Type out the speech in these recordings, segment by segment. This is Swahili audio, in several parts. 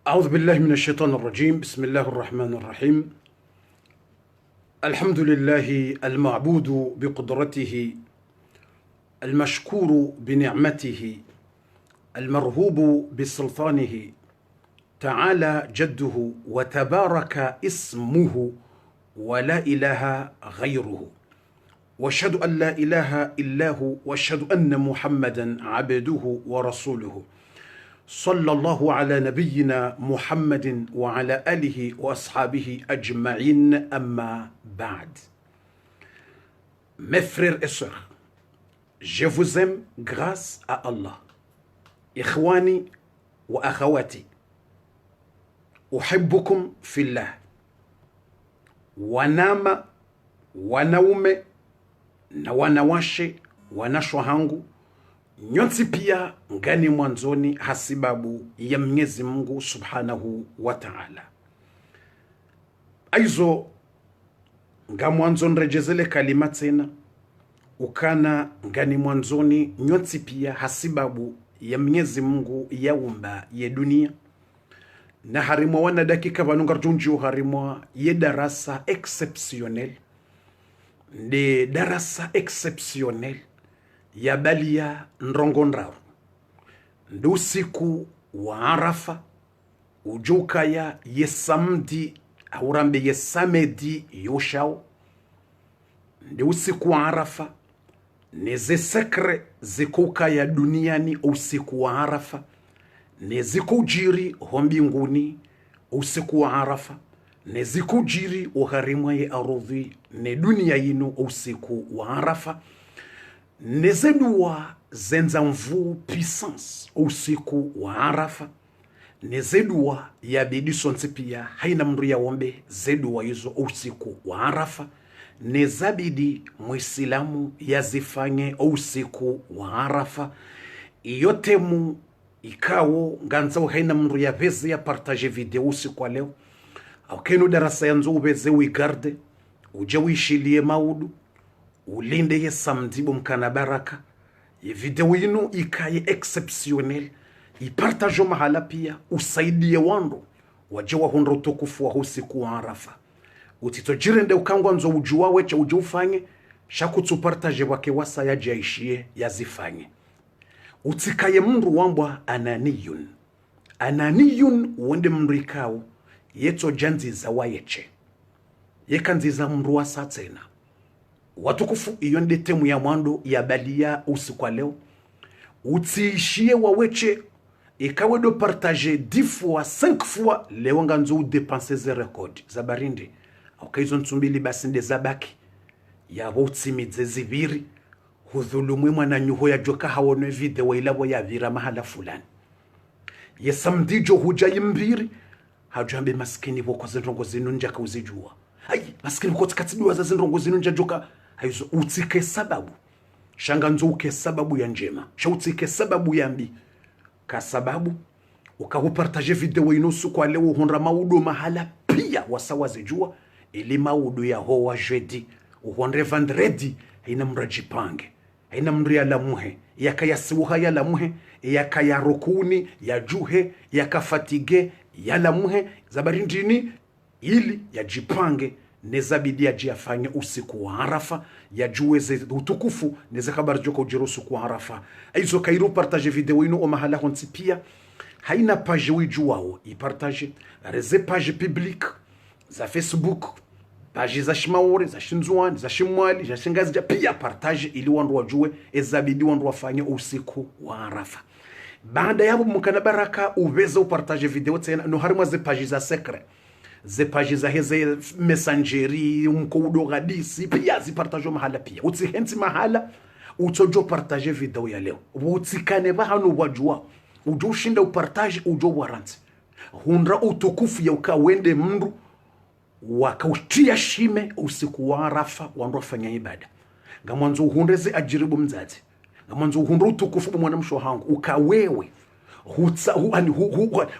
أعوذ بالله من الشيطان الرجيم. بسم الله الرحمن الرحيم. الحمد لله المعبود بقدرته، المشكور بنعمته، المرهوب بسلطانه، تعالى جده وتبارك اسمه، ولا إله غيره، واشهد أن لا إله إلا هو، واشهد أن محمدا عبده ورسوله. صلى الله على نبينا Muhammadin wa ala alihi wa ashabihi ajma'in, amma ba'd. Mes frères et sœurs, je vous aime grâce à Allah. Ikhwani wa akhawati, uhibbukum fillah. Wanama, wanaume na wanawashe, wanashwa hangu, nyonsi pia ngani mwanzoni hasibabu ya Mwenyezi Mungu Subhanahu wa Ta'ala. Aizo nga mwanzoni rejezele kalima tena ukana ngani mwanzoni nyonsi pia hasibabu ya Mwenyezi Mungu yaumba ya dunia na harimwa wana dakika vanungarjunju harimwa ye darasa exceptionnel de darasa exceptionnel ya balia nrongondrau ndu siku wa Arafa ujukaya ye samedi aurambe ye samedi yoshao ndu siku wa Arafa neze sekre zikukaya duniani usiku wa Arafa nezikujiri hombinguni usiku wa Arafa nezikujiri uharimwa ye arudhi ne dunia yinu usiku wa Arafa nezedua zenza mvu puissance usiku wa Arafa nezedua ya bidisonsi pia haina mndu ya wombe zedua hizo usiku wa Arafa nezabidi muislamu yazifanye usiku wa Arafa iyotemu ikawo nganza haina mndu ya veze ya partage video usiku wa leo au kenu darasa yanzu ubeze uigarde uje uishilie maudu ulinde ye samedi mkana baraka ye video inu ikaye exceptionnel ipartajo mahala pia usaidie wando waje wahonda utukufu wa usiku wa Arafa utitojirende ukangwa nzo ujua wecha uje ufanye shakutu partage wake wasa ya jaishie yazifanye utikaye mndu wambwa ananiyun uende mndu ikao yeto janzi za wayeche yekanzi za mndu wasa tena watukufu iyo nde temu ya mwando ya balia usiku wa leo utiishie waweche ikawe do partage 10 fois 5 fois leo nganzo udepense ze record za barindi ukaizo ntumbili basi nde zabaki ya wotsimidze ziviri hudhulumwe mwana nyuho ya joka hawone video ilabo ya vira mahala fulani ye samdijo huja yimbiri hajambe maskini boko zinrongo zinu nja kauzijua ai maskini ko tsikatsidwa za zinrongo zinu nja joka haizo utike sababu shanganzo uke sababu ya njema shautike sababu ya mbi ka sababu ukahupartage video inusu kwa leo honra maudo mahala pia wasawazi jua ili maudo ya hoa jeudi uhonre vendredi haina mrajipange haina mria la muhe yakayasiuha ya la muhe yakayarukuni ya juhe yakafatige ya la muhe zabarindini ili yajipange nezabidi yajiafanye usiku wa Arafa yajueze utukufu neze habari joko ujiro usiku wa Arafa aizo kairu partage video ino o mahala honsi pia haina page wijuwao ipartage reze page public za Facebook page za shimaore za shinzuani za shimwali za shingazi ja pia partage ili wandu wajue ezabidi wandu wafanye usiku wa Arafa baada yabo mukana baraka uveze upartage video tena no harimo ze page za secret ze page za heze messengeri mkoudo gadisi pia zipartajo mahala pia utihenzi mahala utojo partager video ya leo utsikane bahano wajua ujo ushinda upartage ujo waranti hundra utukufu ya ukawende mndu wakautia shime usiku wa Arafa wandu fanya ibada ngamanzo uhundeze ajiribu mzazi ngamanzo uhundru utukufu mwanamsho hangu ukawewe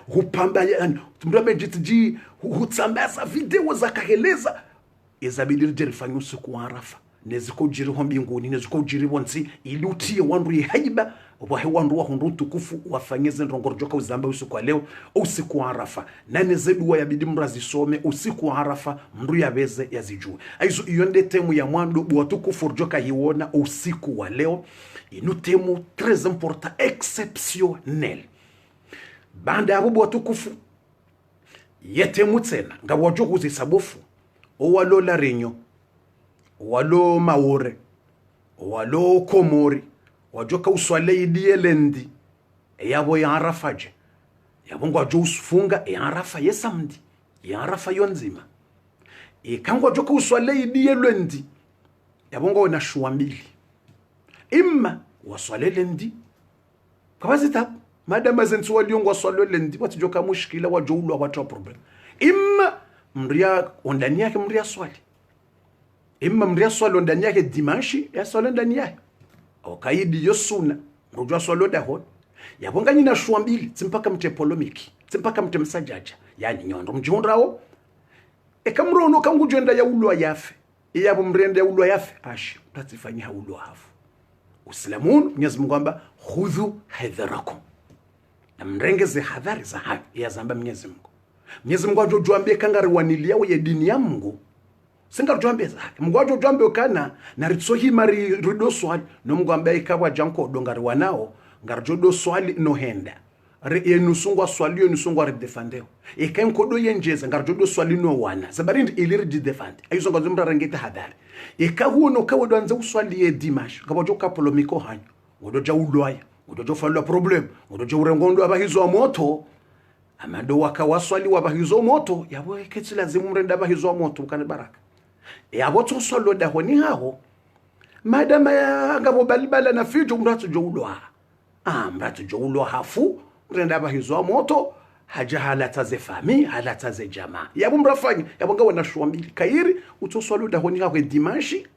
hupamba yani tumrame jitiji hutsambaza video zakaheleza izabili jerifanya usiku wa Arafa neziko jiri ho mbinguni neziko jiri bonzi ilutie wandu yihaiba wahe wandu wahundu utukufu wafanyeze ndongorjoka uzamba usiku wa leo usiku wa Arafa nane zedu yabidi mrazisome usiku wa Arafa mndu yabeze yazijue aizo iyonde temu ya mwandu watukufu rjoka hiwona usiku wa leo inu temu très important exceptionnel banda yabubu watukufu yetemu tsena nga wajoku zisabofu owalo la renyo walo maore walo komori wajoka uswale idielendi yabo ya Arafa je yabo ngwajo usufunga ya Arafa yesamdi ya Arafa yonzima ikangwa joka uswale idielendi yabo ngona shuwa mbili imma waswale lendi kabazita madama zentu waliongo waswale lendi watijoka mushkila wajoulwa watu problem imma mria ondani yake mria swali imma mria swali ndani yake dimanshi ya swali ndani yake okaidi yosuna ngojwa swali dahon yabonga nyina shwa mbili tsimpaka mte polomiki tsimpaka mte msajaja yani nyondo mjundrao ekamrono kangujenda ya ulwa yafe iyabo mrende ya ulwa yafe ashi tatsifanya ha ulwa hafu uislamun Mwenyezi Mungu amba khudhu hadharakum na mrengeze hadhari za hayo ya zamba Mwenyezi Mungu Mwenyezi Mungu ajojuambie kangari wanilia we dini ya Mungu singarujuambie zake Mungu ajojuambie ukana na ritsohi mari rido swali no Mungu ambaye ikawa janko dongari wanao ngarujodo swali no henda yenusungwa swali yenusungwa redefendeo ikenkodo yenjeza ngarujodo swali no wana sabarindi iliri defend aizo ngazumra rangete hadhari ikahuno kawodo anza uswali ye dimash kabojo kapolomiko hanyo ngodoja ulwaya ngodoja falwa problem ngodoja urengondo abahizo moto amado wakawaswali wabahizo moto yabo eketse lazimu mrenda abahizo moto kana baraka yabo tsoswalo dahoni haho madama ngabo balibala na fijo mratu joulwa mratu joulwa hafu mrenda abahizo moto haja halata ze fami halata ze jamaa yabo mrafanya yabo ngawa na shwa mbili kairi utoswalo dahoni haho dimanshi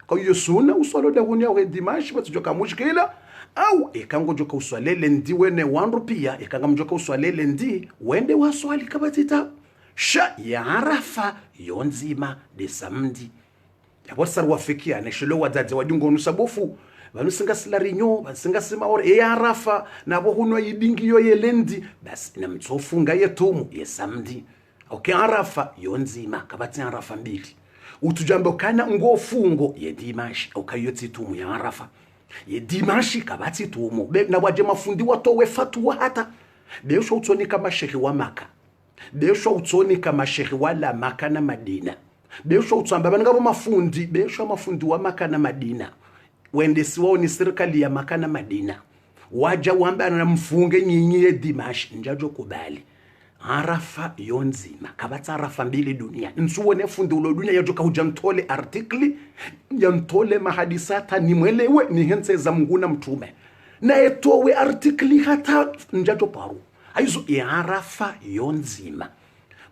kwa hiyo suna uswalo dahoni haho dimanshi batujoka mushkila au ikango joka uswalele ndi wene wandu pia ikanga mjoka uswalele ndi wende waswali kabatita sha ya Arafa yonzima de samedi yabo sarwafikia neshelo wadade wadungo nusabofu banusinga silarinyo basinga simaore ya Arafa nabo huno yidingi yo yelendi basi na mtsofunga yetumu ye samedi okay Arafa yonzima kabati Arafa mbili utujambo kana ngofungo ye dimashi okayoti tumu ya Arafa ye dimanshi kabati tumo na waje mafundi watowe fatwa hata besho utoni kama shehi wa Maka besho utoni kama shehi wala Maka na Madina besho utsamba ngabo mafundi besho mafundi wa Maka na Madina wende siwao ni serikali ya Maka na Madina waja wamba na mfunge nyinyi ye dimanshi njajo kubali Arafa yonzima kabati Arafa mbili dunia nsuone fundi ulo dunia yajoka hujamtole artikli yantole mahadisata ni mwelewe ni hense za Mungu mtume na etowe artikli hata njajo paru aizo ya Arafa yonzima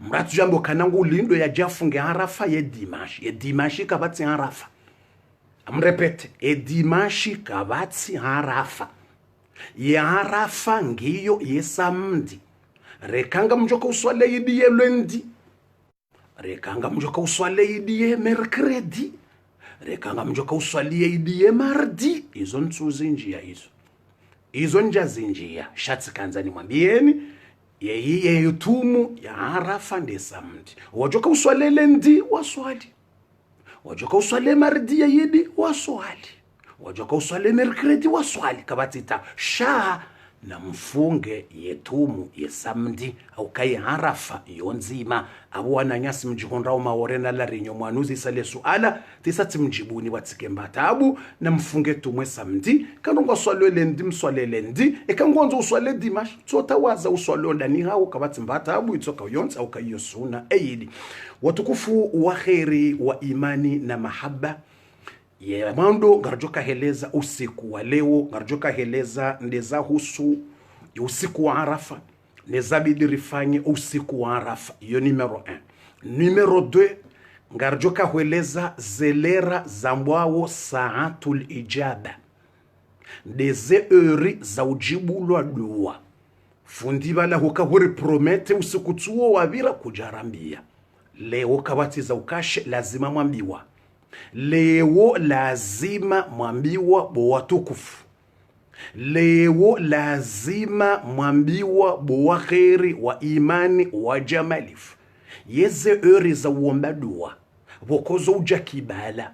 mratu jambo kanangu lindo ya jafunge Arafa ye dimashi kabati Arafa amrepete ye dimashi kabati Arafa ye Arafa ngiyo ye samedi rekanga mjoka uswale idiye lundi rekanga mjoka uswale idiye mercredi rekanga mjoka uswale idiye mardi izo ntsuzi njia izo nja zinjia shatsi kanzani mwambieni yeye yutumu ya Arafa ndi samedi wajoka uswale lendi waswali wajoka uswale mardi ya yidi waswali wajoka uswale mercredi waswali kabatita sha na mfunge yetumu ye samedi au kai Arafa yonzima abo wananyasi mjihondrao maorena la rinyo mwanuzi sale suala tisati mjibuni watikemba tabu na mfunge tumwe samedi kanonga swalele ndi mswalele ndi ekangonzo uswale dimash tsota waza uswalo ndani hao kabati mbatabu itoka yonza au kai yosuna eyidi watukufu wa khairi wa imani na mahaba ye mando ngarjoka heleza usiku wa leo ngarjoka heleza ndeza husu usiku wa Arafa nezabidi rifanye usiku wa Arafa. Iyo numero 1. Numero 2 ngarjoka heleza zelera zambwao saatul ijaba ndeze heuri za ujibulwa dua fundi bala huka huri promete usiku tuo wavira kujarambia leo kabatiza ukashe lazima mwambiwa leo lazima mwambiwa bo watukufu leo lazima mwambiwa bo wakheri wa imani wa jamalifu yeze heuri za uomba dua bokozo uja kibala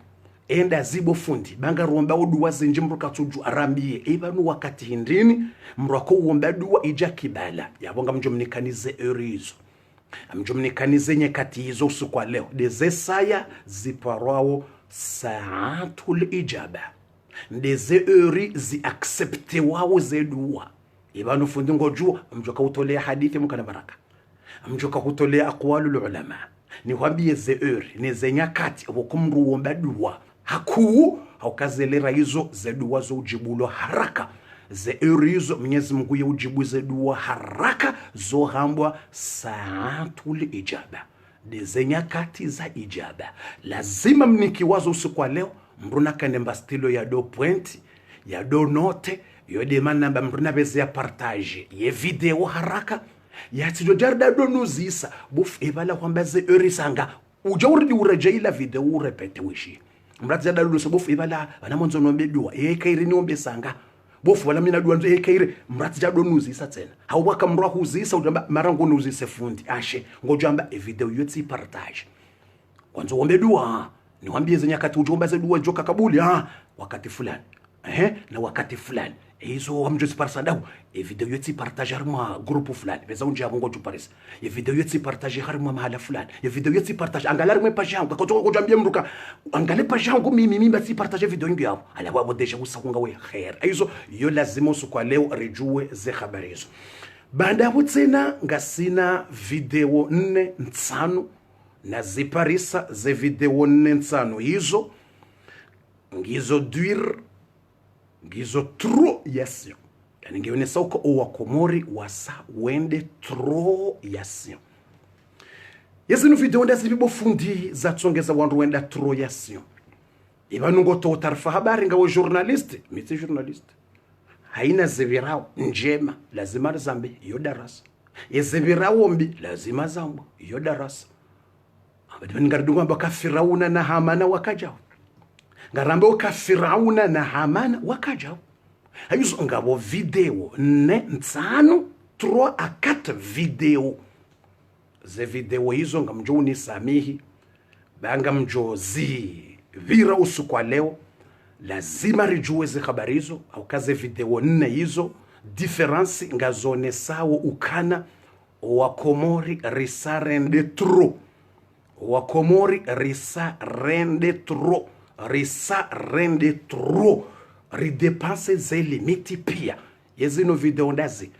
enda zibo fundi banga ruomba dua zinji mruka tuju arambie ebanu wakati hindini mruko uomba dua ija kibala yabonga mjomnikanize erizo amjomnikanize nyakati hizo usiku leo deze saya ziparwao saatul ijaba ndeze eri zi accepte wao ze dua ebanu fundi ngojua mjoka utolea hadithi mukana baraka mjoka utolea aqwalul ulama ni wambie ze eri ni ze nyakati okumru uomba dua haku haukazelera hizo ze dua zo ujibulo haraka ze erizo Mwenyezi Mungu ye ujibu ze dua haraka zo hambwa saatul ijaba de nyakati za ijaba lazima mnikiwazo usiku leo mruna kanemba stilo ya do point ya do note yo demanda namba mruna beze ya partage ye video haraka ya tijo jarda do nuzisa buf ebala kwamba ze erisanga ujauridi urejeila video urepete wishi mrati jada do sobofu ebala banamonzo nombe dua kairi ni ombe sanga bofu wala mina dua nzo kairi mrati jada do nuzisa tena hawaka mrwa kuzisa ujamba marango nuzise fundi ashe ngojamba video yotsi partage kwanza ombe dua ni wambie ze nyakati ujomba ze dua joka kabuli wakati fulani na wakati fulani hizo amjozi parsadau video yotsi partage harma groupe fulani beza unje abongo tu paris video yotsi partage harma mahala fulani video yotsi partage angalar mwe page yangu ko jambie mruka angale page yangu mimi basi partage video yangu yao ala wabo deja usakunga we khair hizo yo lazima usiku leo rejue ze habari hizo baada hapo tena ngasina video 4 5 na ziparisa ze video 4 5 hizo ngizo duir ngizo tro yasio yani ngeonesa uko owakomori wasa wende tro yasio yesinu video ndasi bibo fundi za tsongeza wandu wenda tro yasio ibanungo to tarfa habari ngawe journalist miti journalist haina zebirao njema lazima zambe iyo darasa yezebirao mbi lazima zambo iyo darasa abadani ngardugo mbaka Firauna na Hamana wakajao ngarambe ka Firauna na Hamana wakajao hayuzo ngabo video ne nsano 3 a 4 video ze video hizo ngamjoni samihi banga mjozi vira usiku leo lazima rijue ze habari hizo au kaze video 4 hizo difference ngazone sawo ukana wa Komori risa rende tro wa Komori risa rende tro risa rende tro ridepanse ze limiti pia yezino video ndazi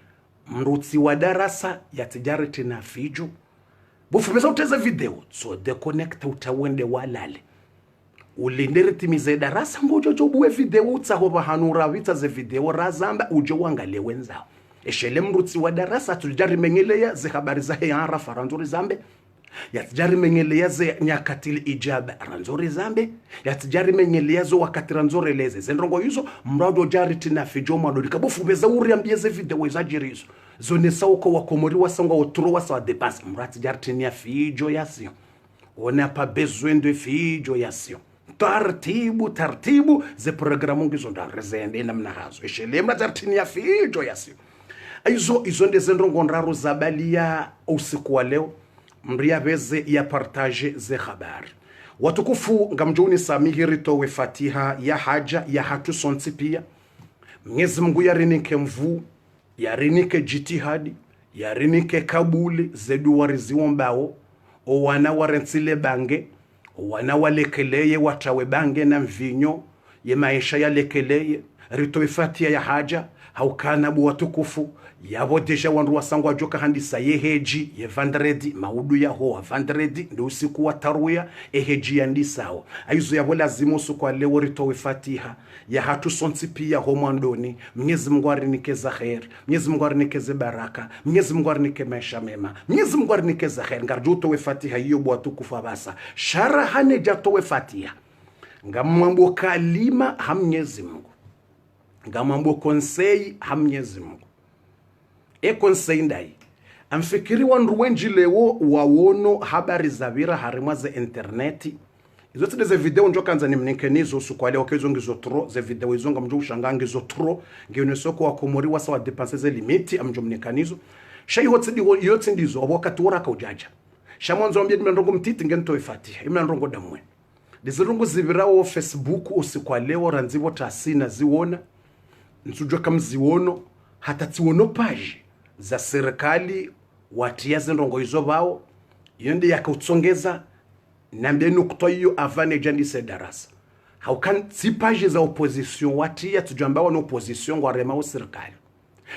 mrutsi wa darasa ya tijareti na fijo bufumeza uteza video so deconnect utawende walale ulindere timize darasa ngojo jobuwe video utsahoba hanura vita ze video razamba uje wangale wenzao eshele mrutsi wa darasa tujari mengeleya ze habari za ya Arafa ranzuri zambe yatijari mengelea ze nyakatili ijaba ranzori zambe yatijari mengelea zo wakati ranzori leze zendrongo hizo mrado jari tina fijo madodika bofu beza uri ambieze video za jirizo zone sauko wa Komori wasanga otro wasa depas mrati jari tina fijo yasio ona pa bezwende fijo yasio tartibu ze programu ngizo ndarezende namna hazo eshele mrati tina fijo yasio izo nde zendrongo nraro zabalia usiku leo mria beze ya partage ze habari watukufu ngamjoni samihi ritowe fatiha ya haja ya hatu sonti pia Mwenyezi Mungu yarinike mvu yarinike jitihadi yarinike kabuli zedu wariziwombao wana warensile bange wana walekeleye watawe bange na mvinyo ye maisha ya lekeleye ritowe fatiha ya haja haukana bu watukufu yabo deja wandu wasangwa joka handisa yeheji ye vandredi maudu ya hoa vandredi ndo usiku wa tarwiya eheji yandisawo aizo yabo lazima usiku leo ritowe fatiha ya hatu sonsi pia homandoni Mwenyezi Mungu arinikeze khair Mwenyezi Mungu arinikeze baraka Mwenyezi Mungu arinike maisha mema Mwenyezi Mungu arinikeze khair ngarjo towe fatiha hiyo bu watukufu basa shara hane jatowe fatiha ngamambo kalima ha Mwenyezi Mungu ngamambo konsei ha Mwenyezi Mungu konsei ndai amfikiri wandu wenji leo wawono habari za vira harimwa za interneti izo tide ze video njo kanza nimnikenizo usukwale okezo ngizo tro ze video izo ngamjo ushanga ngizo tro ngeonesoko wakomori wasa wa depense ze limiti amjo mnikanizo shayi hotsidi yote ndizo wakati waraka ujaja shamanzo ambye ndongo mtiti ngento ifatiha imandongo damwe dizirungu zibirawo Facebook usikwalewo ranzivo tasina ziwona nsujwa kamziwono hata tiwono page za serikali watia zindongo izo bao yonde yakautsongeza nambe nukto hiyo advantage ndise darasa haukan si page za opposition watia tujamba wana opposition kwa rema wa serikali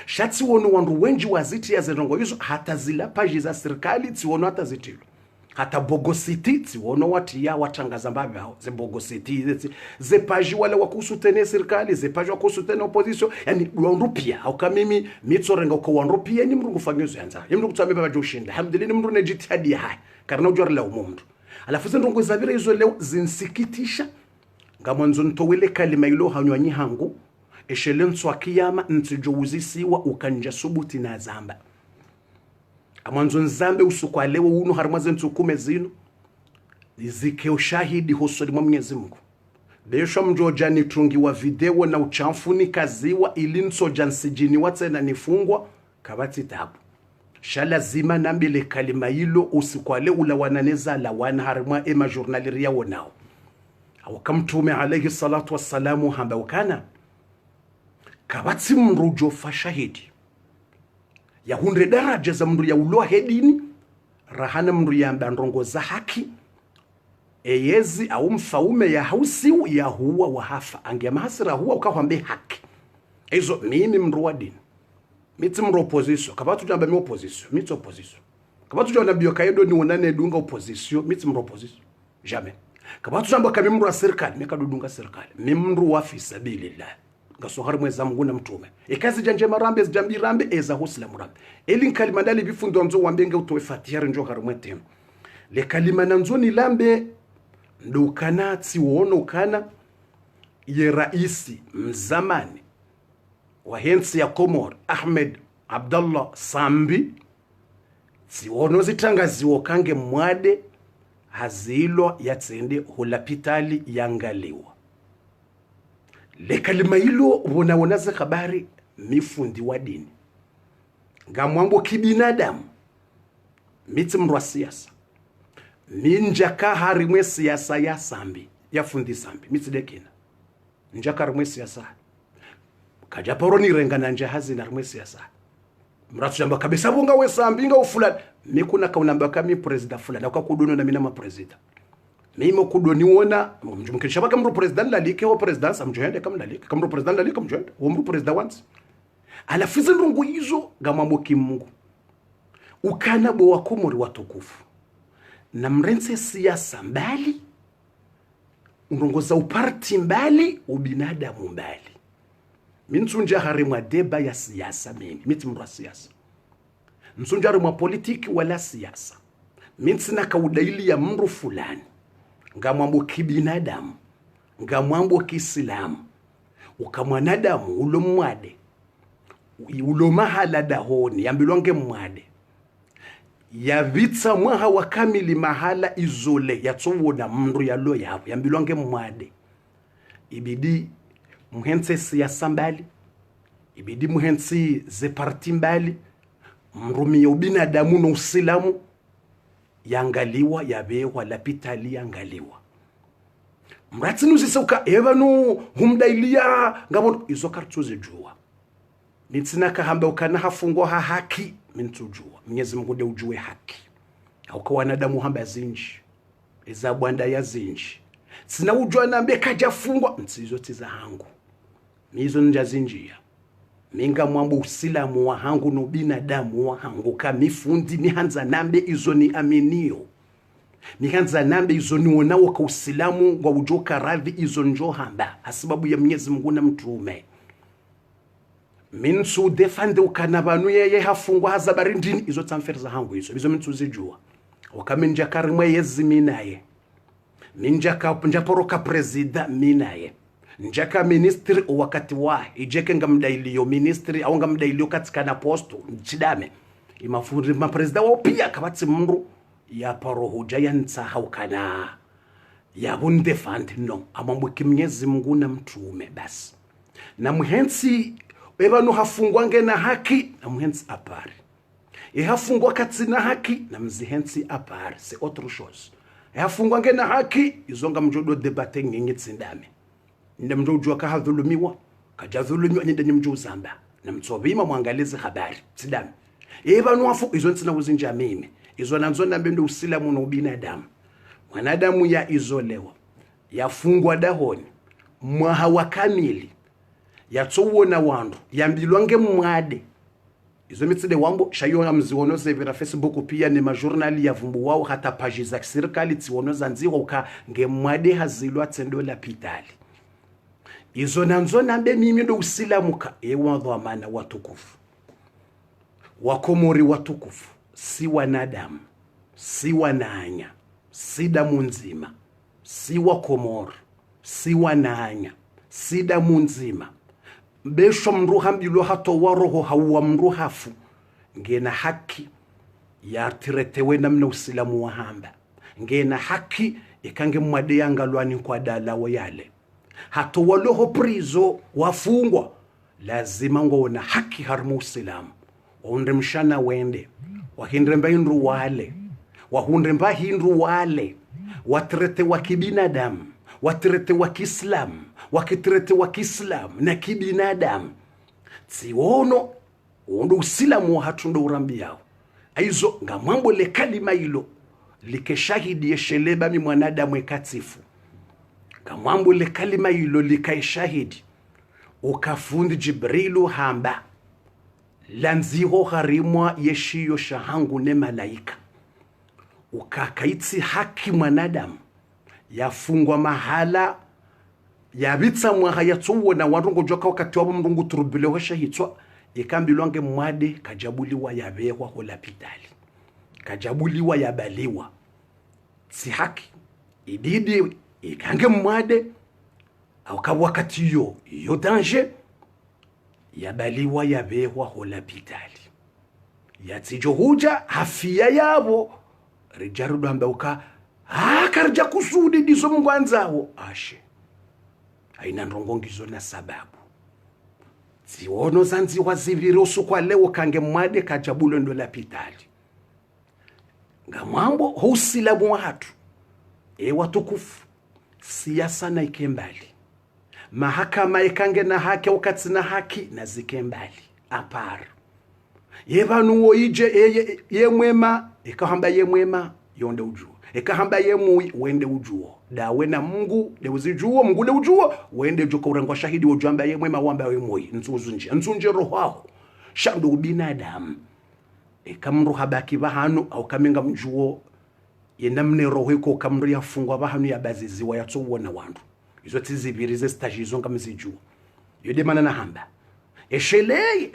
shati wono wandu wenji waziti ya zindongo izo hata zila page za serikali tiwono hata zitilo hata Bogositi tiwono watia watangaza mbabe hao ze Bogositi ze page wala wakusutene serikali ze page wakusutene opposition yani wanrupia au kama mimi mitsorenga ko wanrupia ni mrungu fangizo yanza yimru kutsame baba joshinda hamdili ni mrungu nejitihadi hai karna ujora la umundu alafu zindongo zavira izo leo zinsikitisha ngamonzo ntowele kalima ilo hanywanyi hangu eshelenswa kiyama ntijowuzisiwa ukanja subuti na zamba amanzo nzambe usukwalewo uno harimwaze ntukume zino zike ushahidi hosoli mwa Mwenyezi Mungu besho mjoja nitrungi wa video na uchamfuni kaziwa ili nsoja nsijini watena nifungwa kabati tabu shala zima nambile kalima hilo usikwale ula wananeza la wana harimwa ema journaliria wonao awakamtume alayhi salatu wassalamu hamba ukana kabati mrujo fashahidi ya hundre daraja za mndu ya uloa hedini rahana mndu ya mbandrongo za haki eyezi au mfaume ya hausiu ya huwa wahafa angia mahasira huwa ukawambe haki ezo mimi mndu wa dini miti mndu opposition kabatu jamba mi opposition miti opposition kabatu jamba biyo kaedo ni wanane dunga opposition miti mndu opposition jamais kabatu jamba kami mndu wa serikali mika dudunga serikali mi mndu wa fisabilillah ngasohari mweza Mungu na mtume ekazi janje marambe jambi rambe eza husla murambe elin kalima ndali bifundo nzo wambenge utowe fatihari njo harumwete le kalima nanzo ni lambe ndukana tiwono ukana ye raisi mzamani wa hensi ya Komor Ahmed Abdallah Sambi tiwono zitangaziwo kange mwade hazilo yatsende hulapitali yangaliwa le kalima hilo unaonaza habari mifundi wa dini ngamwambo kibinadamu miti mrwa siasa minjaka harimwe siasa ya sambi ya fundi sambi miti dekina njaka harimwe siasa kajaporo ni renga na njahazi na harimwe siasa mratu jamba kabisa bunga we sambi nga ufulani mikuna kaunamba kami president fulani wakakudono na minama president mimo kudoni wona mjumkirisha baka mru president lalike wa president samjohende kama lalike kama mru president lalike mjohende wa mru president once alafize ndungu hizo gamambo kimungu ukana bo wakomori watukufu na mrense siasa mbali ndongoza uparti mbali ubinadamu mbali mintunja harimwa deba ya siasa mimi miti mru siasa msunja harimwa politiki wala siasa mintsina kaudaili ya mru fulani ngamwambo kibinadamu ngamwambo kiislamu ukamwanadamu ulo mwade ulo mahala dahoni yambilonge mwade ya vitsa mwaha wakamili mahala izole yatsowoda mndu yalo yabo yambilonge mwade ibidi muhense siasa mbali ibidi muhensi ze parti mbali mrumi ubinadamu no usilamu yangaliwa yabewa lapitali yangaliwa mratinu zisauka evanu humdailia ngabo izo kartuze jua nitsina kahamba ukana hafungwa ha haki mintujua Mwenyezi Mungu de ujue haki au kwa wanadamu hamba zinji eza bwanda ya zinji sina ujua nambe kaja fungwa ntsizo tiza hangu mizo nja zinjia minga mwambo usilamu wa hangu no binadamu wa hangu kamifundi mihanza nambe izo ni aminio mihanza nambe izo ni wonao ka usilamu wa ujoka radhi izo njo hamba sababu ya Mwenyezi Mungu na mtume minsu defande ukanabanu yeye hafungwa hazabari ndini izo tsamferza hangu izo minsu zijua wakamenja karimwe yezi minaye ninjaka njaporoka presida minaye njaka ministri wakati wa ijeke ngamdailio ministri au ngamdailio katika na posto chidame imafundi mapresida wao pia kabatsi mndu ya parohuja ya ntsahawukana ya bundefandi no amambo kimnyezi Mungu na mtume basi na muhensi ebanu hafungwa ngena haki na muhensi apari hafungwa katsina haki na mzihensi apari c'est autre chose hafungwa ngena haki izonga mjodo debate ngenye tsindame nda mjodo kahadhulumiwa kajadhulumiwa nda mjodo zamba na mtsobima mwangalize habari tsindame ebanu hafu izo ntsina uzinja mimi izo nanzo nambe ndo usilamu no binadamu mwanadamu ya izolewa yafungwa dahoni mwaha wa kamili yatsuwona wandu yambilwange mwade izo mitside wambo shayona mziwono severa Facebook pia ni majournali ya vumbu wao hata page za serikali tsiwono zanziwa uka ngemwade hazilwa tsendo la pitali izo nanzo nambe mimi ndo usilamu ka ewadho amana watukufu wakomori watukufu si wanadamu si wananya si damu nzima si wakomori si wananya si damu nzima besho mruha mbilo hato waroho hawa mruhafu ngena haki ya tiretewe namna usilamu wa hamba ngena haki ikange mwade yangalwani kwa dalawo yale hato waloho prizo wafungwa lazima ngona haki harmu usilamu waundre mshana wende wahindre mba hindu wale wahundre mba hindu wale watirete wa kibinadamu watirete wa kiislamu wakitirete wa kiislamu na kibinadamu tsiwono undo usilamu wa hatundo urambi yao aizo ngamwambo le kalima hilo likeshahidi yesheleba mi mwanadamu ekatifu ngamwambo le kalima hilo likaishahidi ukafundi Jibrilu hamba lanziho harimwa yeshiyo shahangu ne malaika ukakaitsi haki mwanadamu yafungwa mahala yabitsa mwaha yatsuwona warungo joka wakati wabo mrungu turubile wesha hitwa ikambilwange mwade kajabuliwa yabewa hola pitali kajabuliwa yabaliwa si haki ibidi ikange mwade au wakati yo danger yabaliwa yabewa hola pitali yatijo huja hafia yabo rijarudu ambauka karja kusudi diso mngwanzawo ashe aina ndongongizo na sababu siono zanzi waziviri usukwa leo kange mwade kajabulo ndo la pitali ngamambo husilamu watu watukufu siasa na ikembali mahakama ikange na haki wakati na haki na zikembali apara yevanu oije ye mwema ikahamba ye mwema yonde ujuo ikahamba ye mui wende ujuo dawe na Mungu de uzijuo Mungu de ujuo wende joka urangwa shahidi ujamba ye mwema wamba ye mui nzunje roho shandu binadamu ikamru habaki bahanu au kamenga mjuo yenamne roho iko kamru yafungwa bahanu ya bazizi wa yatsuwona wandu izo tizibiri ze stage izo ngamzijuo yode mana na hamba esheleye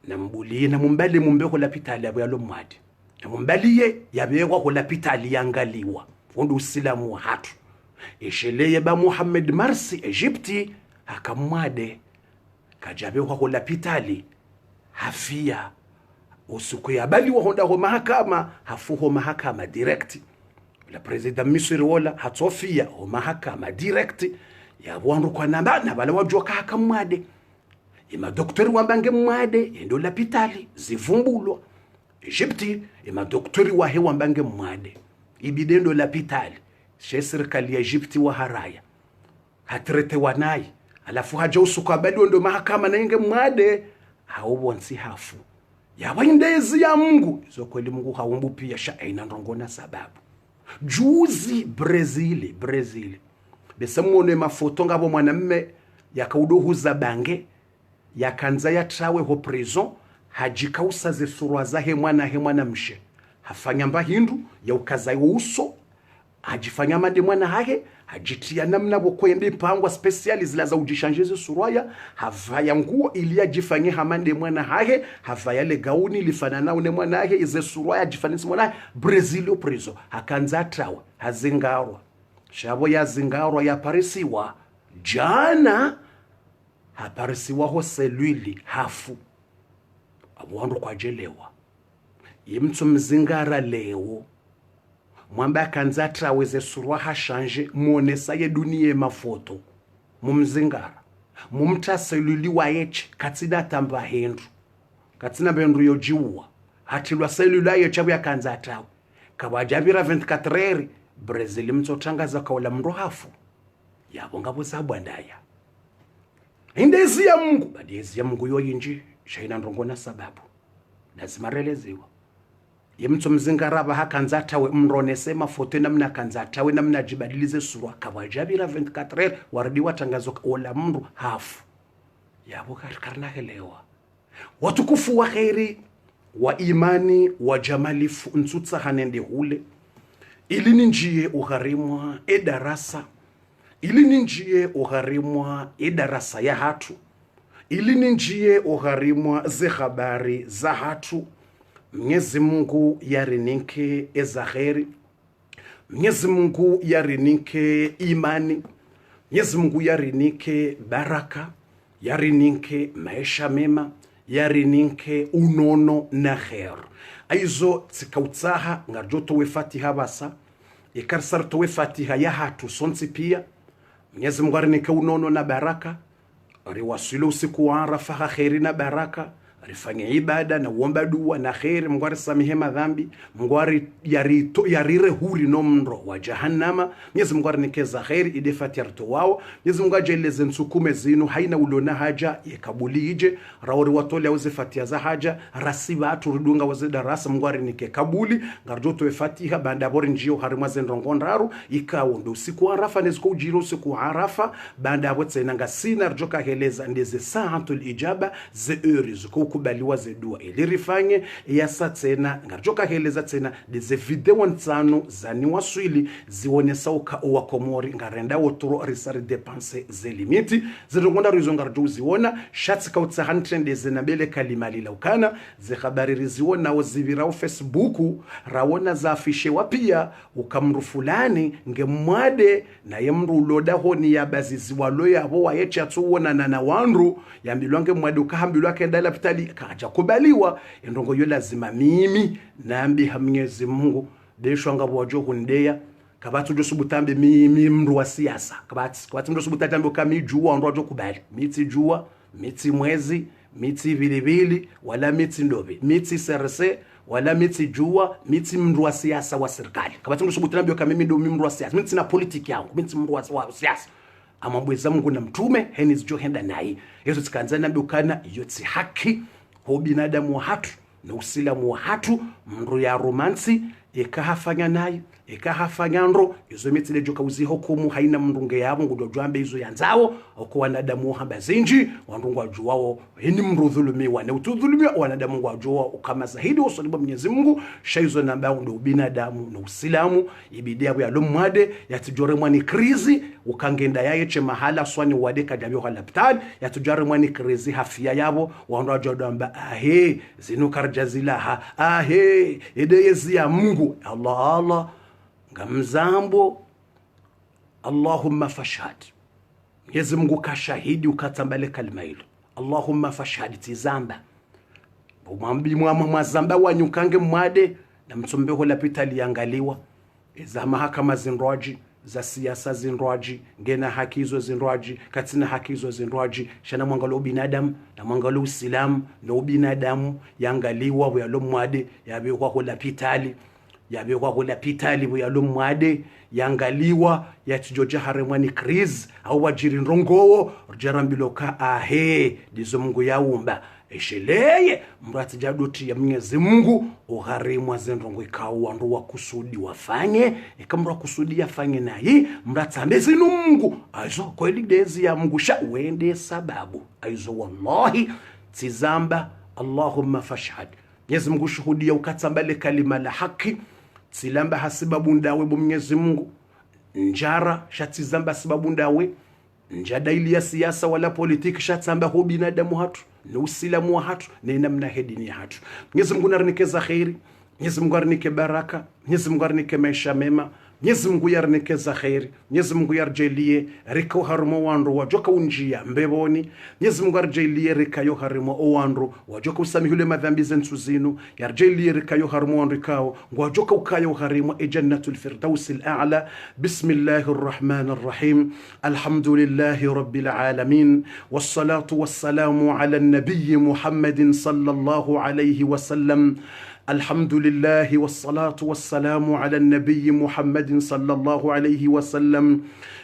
na mbuli na mumbali mumbeho la pitali abo yalo mwadi na mumbaliye yabekwa ko la pitali yangaliwa fundu usilamu wa hatu esheleye ba Muhammad Marsi Egypti akamwade kajabekwa ko la pitali hafia usuku ya bali wa honda ho mahakama hafuho mahakama direct la president Misri wala hatofia ho mahakama direct ya bwandu kwa nambana bala wajua kakamwade ima doktori wambange mwade endo la pitali zivumbulwa Egypti ima doktori wa hewa mbange mwade ibidendo la pitali she serikali ya Egypti wa haraya hatrete wanai alafu haja usuku abadi ndo mahakama na inge mwade haubonsi hafu ya waindezi ya Mungu izo kweli Mungu haumbu pia sha aina ndongona sababu juzi Brazil besamwone mafoto ngabo mwanamme yakauduhuza bange yakanza yatrawe ho prison hajikausa ze surwa zahe mwana mshe hafanya mba hindu ya ukaza uso hajifanya mande mwana hahe hajitia namna bokwende pangwa speciali zila za ujishanjeze surwaya havaya nguo ili ajifanye hamande mwana hahe havaya le gauni lifanana une mwana hahe ize surwaya ajifanisi mwana Brazilio preso hakanza trawe hazingarwa shabo ya zingarwa ya parisiwa jana haparisiwa ho seluli hafu abuandu kwa jelewa yimtsu mzingara leo mwamba akanza traweze surwa hashanje muonesa ye dunia mafoto mumzingara mumta seluli wa yeche katsina tamba hendu katsina bendu yojiwa hatilwa seluli wa yeche ya kanza trawe kabajabira 24 Brazil mtsotangaza kaula mndo hafu yabo ngabo sabwandaya indezi ya Mungu badezi ya Mungu yoyinji shaina ndongona sababu lazima releziwa yemtso mzingaraba hakanza tawe mronese mafoto namna kanza tawe namna jibadilize surwa kabajabira 24 wardi watangazo kaula mndo hafu yabo karna helewa watukufu wa khairi wa imani wa jamalifu nsutsa hanende hule ili ninjie ugharimwa edarasa ili ninjie ugharimwa edarasa ya hatu ili ninjie ugharimwa ze habari za hatu Mwenyezi Mungu yarinike ezaheri Mwenyezi Mungu yarinike imani Mwenyezi Mungu yarinike baraka yarinike maisha mema yarinike unono na khair aizo tikautsaha ngarjoto we fatiha basa ikarsarto we fatiha ya hatu sonsi pia Mwenyezi Mungu arinike unono na baraka riwasilo usiku wa Arafa khairi na baraka rifanye ibada na uomba dua na khairi Mungu arisamehe madhambi Mungu yarire huri no mro wa jahannama Mwenyezi Mungu arinikeza khairi idefati arto wao Mwenyezi Mungu ajeleze nsukume zinu haina ulona haja yakabuli ije raori watole auze fatia za haja rasiba aturudunga waze darasa Mungu arinike kabuli ngarjoto we fatiha banda bori njio harimwa zendrongondaru ikawo ndo usiku wa Arafa neziko ujiro usiku wa Arafa banda abotse nanga sina rjoka heleza ndeze saatul ijaba ze ziko kubaliwa ze dua ili rifanye yasa tena ngarjoka heleza tena deze video nsano zani waswili zionesa uka owa komori ngarenda wotoro risari depense ze limiti zirongonda rizo ngarjo ziona shatsi kautsa hantrende ze nabele kalimali laukana ze habari riziona wazivira Facebook rawona za afishe wapia ukamru fulani ngemwade na yemru uloda honi ya bazizi waloya abo wayeche atuona na wanru yambilwange mwade ukahambilwa kendala pitali kaja kubaliwa endongo yo lazima mimi naambi Mwenyezi Mungu deshwanga bwajo kundeya kabatu josubutambe mimi mru wa siasa kabatu mru subutambe kamijua ndo kubali miti jua miti mwezi miti vilivili wala miti ndobe miti serse wala miti jua miti mru wa siasa wa serikali kabatu mru subutambe kamimi ndo mru wa siasa miti na politiki yangu miti mru wa siasa amambweza Mungu na mtume heni zijo henda nai yesu tikanza nambe ukana yotsi haki ho binadamu wa hatu na usilamu wa hatu mru ya romansi ikahafanya nayo ikahafanya ndo izo mitile joka uzi hukumu haina mndunge yabo ngudojwambe izo yanzao oko wanadamu hamba zinji wandungu wajuwao hini mru dhulumiwa na utudhulumiwa wanadamu wajuwao ukama zahidi wasalibu Mwenyezi Mungu shaizo nambao ndo binadamu na usilamu ibidi yabo ya lomwade yatujore mwani krizi ukangenda yayeche mahala swani wadeka jabio halaptali yatujore mwani krizi hafia yabo wandu wajodamba ahe zinu karjazilaha ahe edeyezi ya Mungu Allah ngamzambo Allahumma fashhad Mwenyezi Mungu kashahidi ukatambale kalima hilo Allahumma fashhad tizamba bumambi mwazamba wanyukange mwade na mtsombeho lapita liangaliwa za mahakama zinroji za siasa zinroji ngena haki hizo zinroji katina haki hizo zinroji shana mwangalo binadamu na mwangalo usilamu na ubinadamu yangaliwa yalo mwade yabe kwa lapitali yabe kwa kula pitali bu yalomwade yangaliwa yatijoja haremwani kriz au wajiri nrongowo jarambiloka ahe dizo Mungu yaumba esheleye mrati jadoti ya Mwenyezi Mungu ugharimu zendrongo ikao wandu wa kusudi wafanye ikamra kusudi yafanye na hii mrati ambezinu Mungu aizo kweli dezi ya Mungu sha wende sababu aizo wallahi tizamba Allahumma fashhad Mwenyezi Mungu shuhudia ukatambale kalima la haki silamba hasibabu ndawe bo Mwenyezi Mungu njara shatizamba sababu ndawe njadaili ya siasa wala politiki shatamba ho binadamu hatu na usilamu wa hatu na namna hedini ya hatu. Mwenyezi Mungu narnikeza khairi, Mwenyezi Mungu arnike baraka, Mwenyezi Mungu arnike maisha mema, Mwenyezi Mungu yarnikeza khairi, Mwenyezi Mungu yarjelie riko harmo wandu wajoka unjia mbeboni, Mwenyezi Mungu yarjelie rikayo harmo wandu wajoka usamihule madhambi zentu zinu, yarjelie rikayo harmo wandu kao wajoka ukayo harimo jannatul firdaus al-a'la. Bismillahir rahmanir rahim. Alhamdulillahi rabbil alamin wassalatu wassalamu ala an-nabiy Muhammadin sallallahu alayhi wa sallam. الحمد لله والصلاة والسلام على النبي محمد صلى الله عليه وسلم.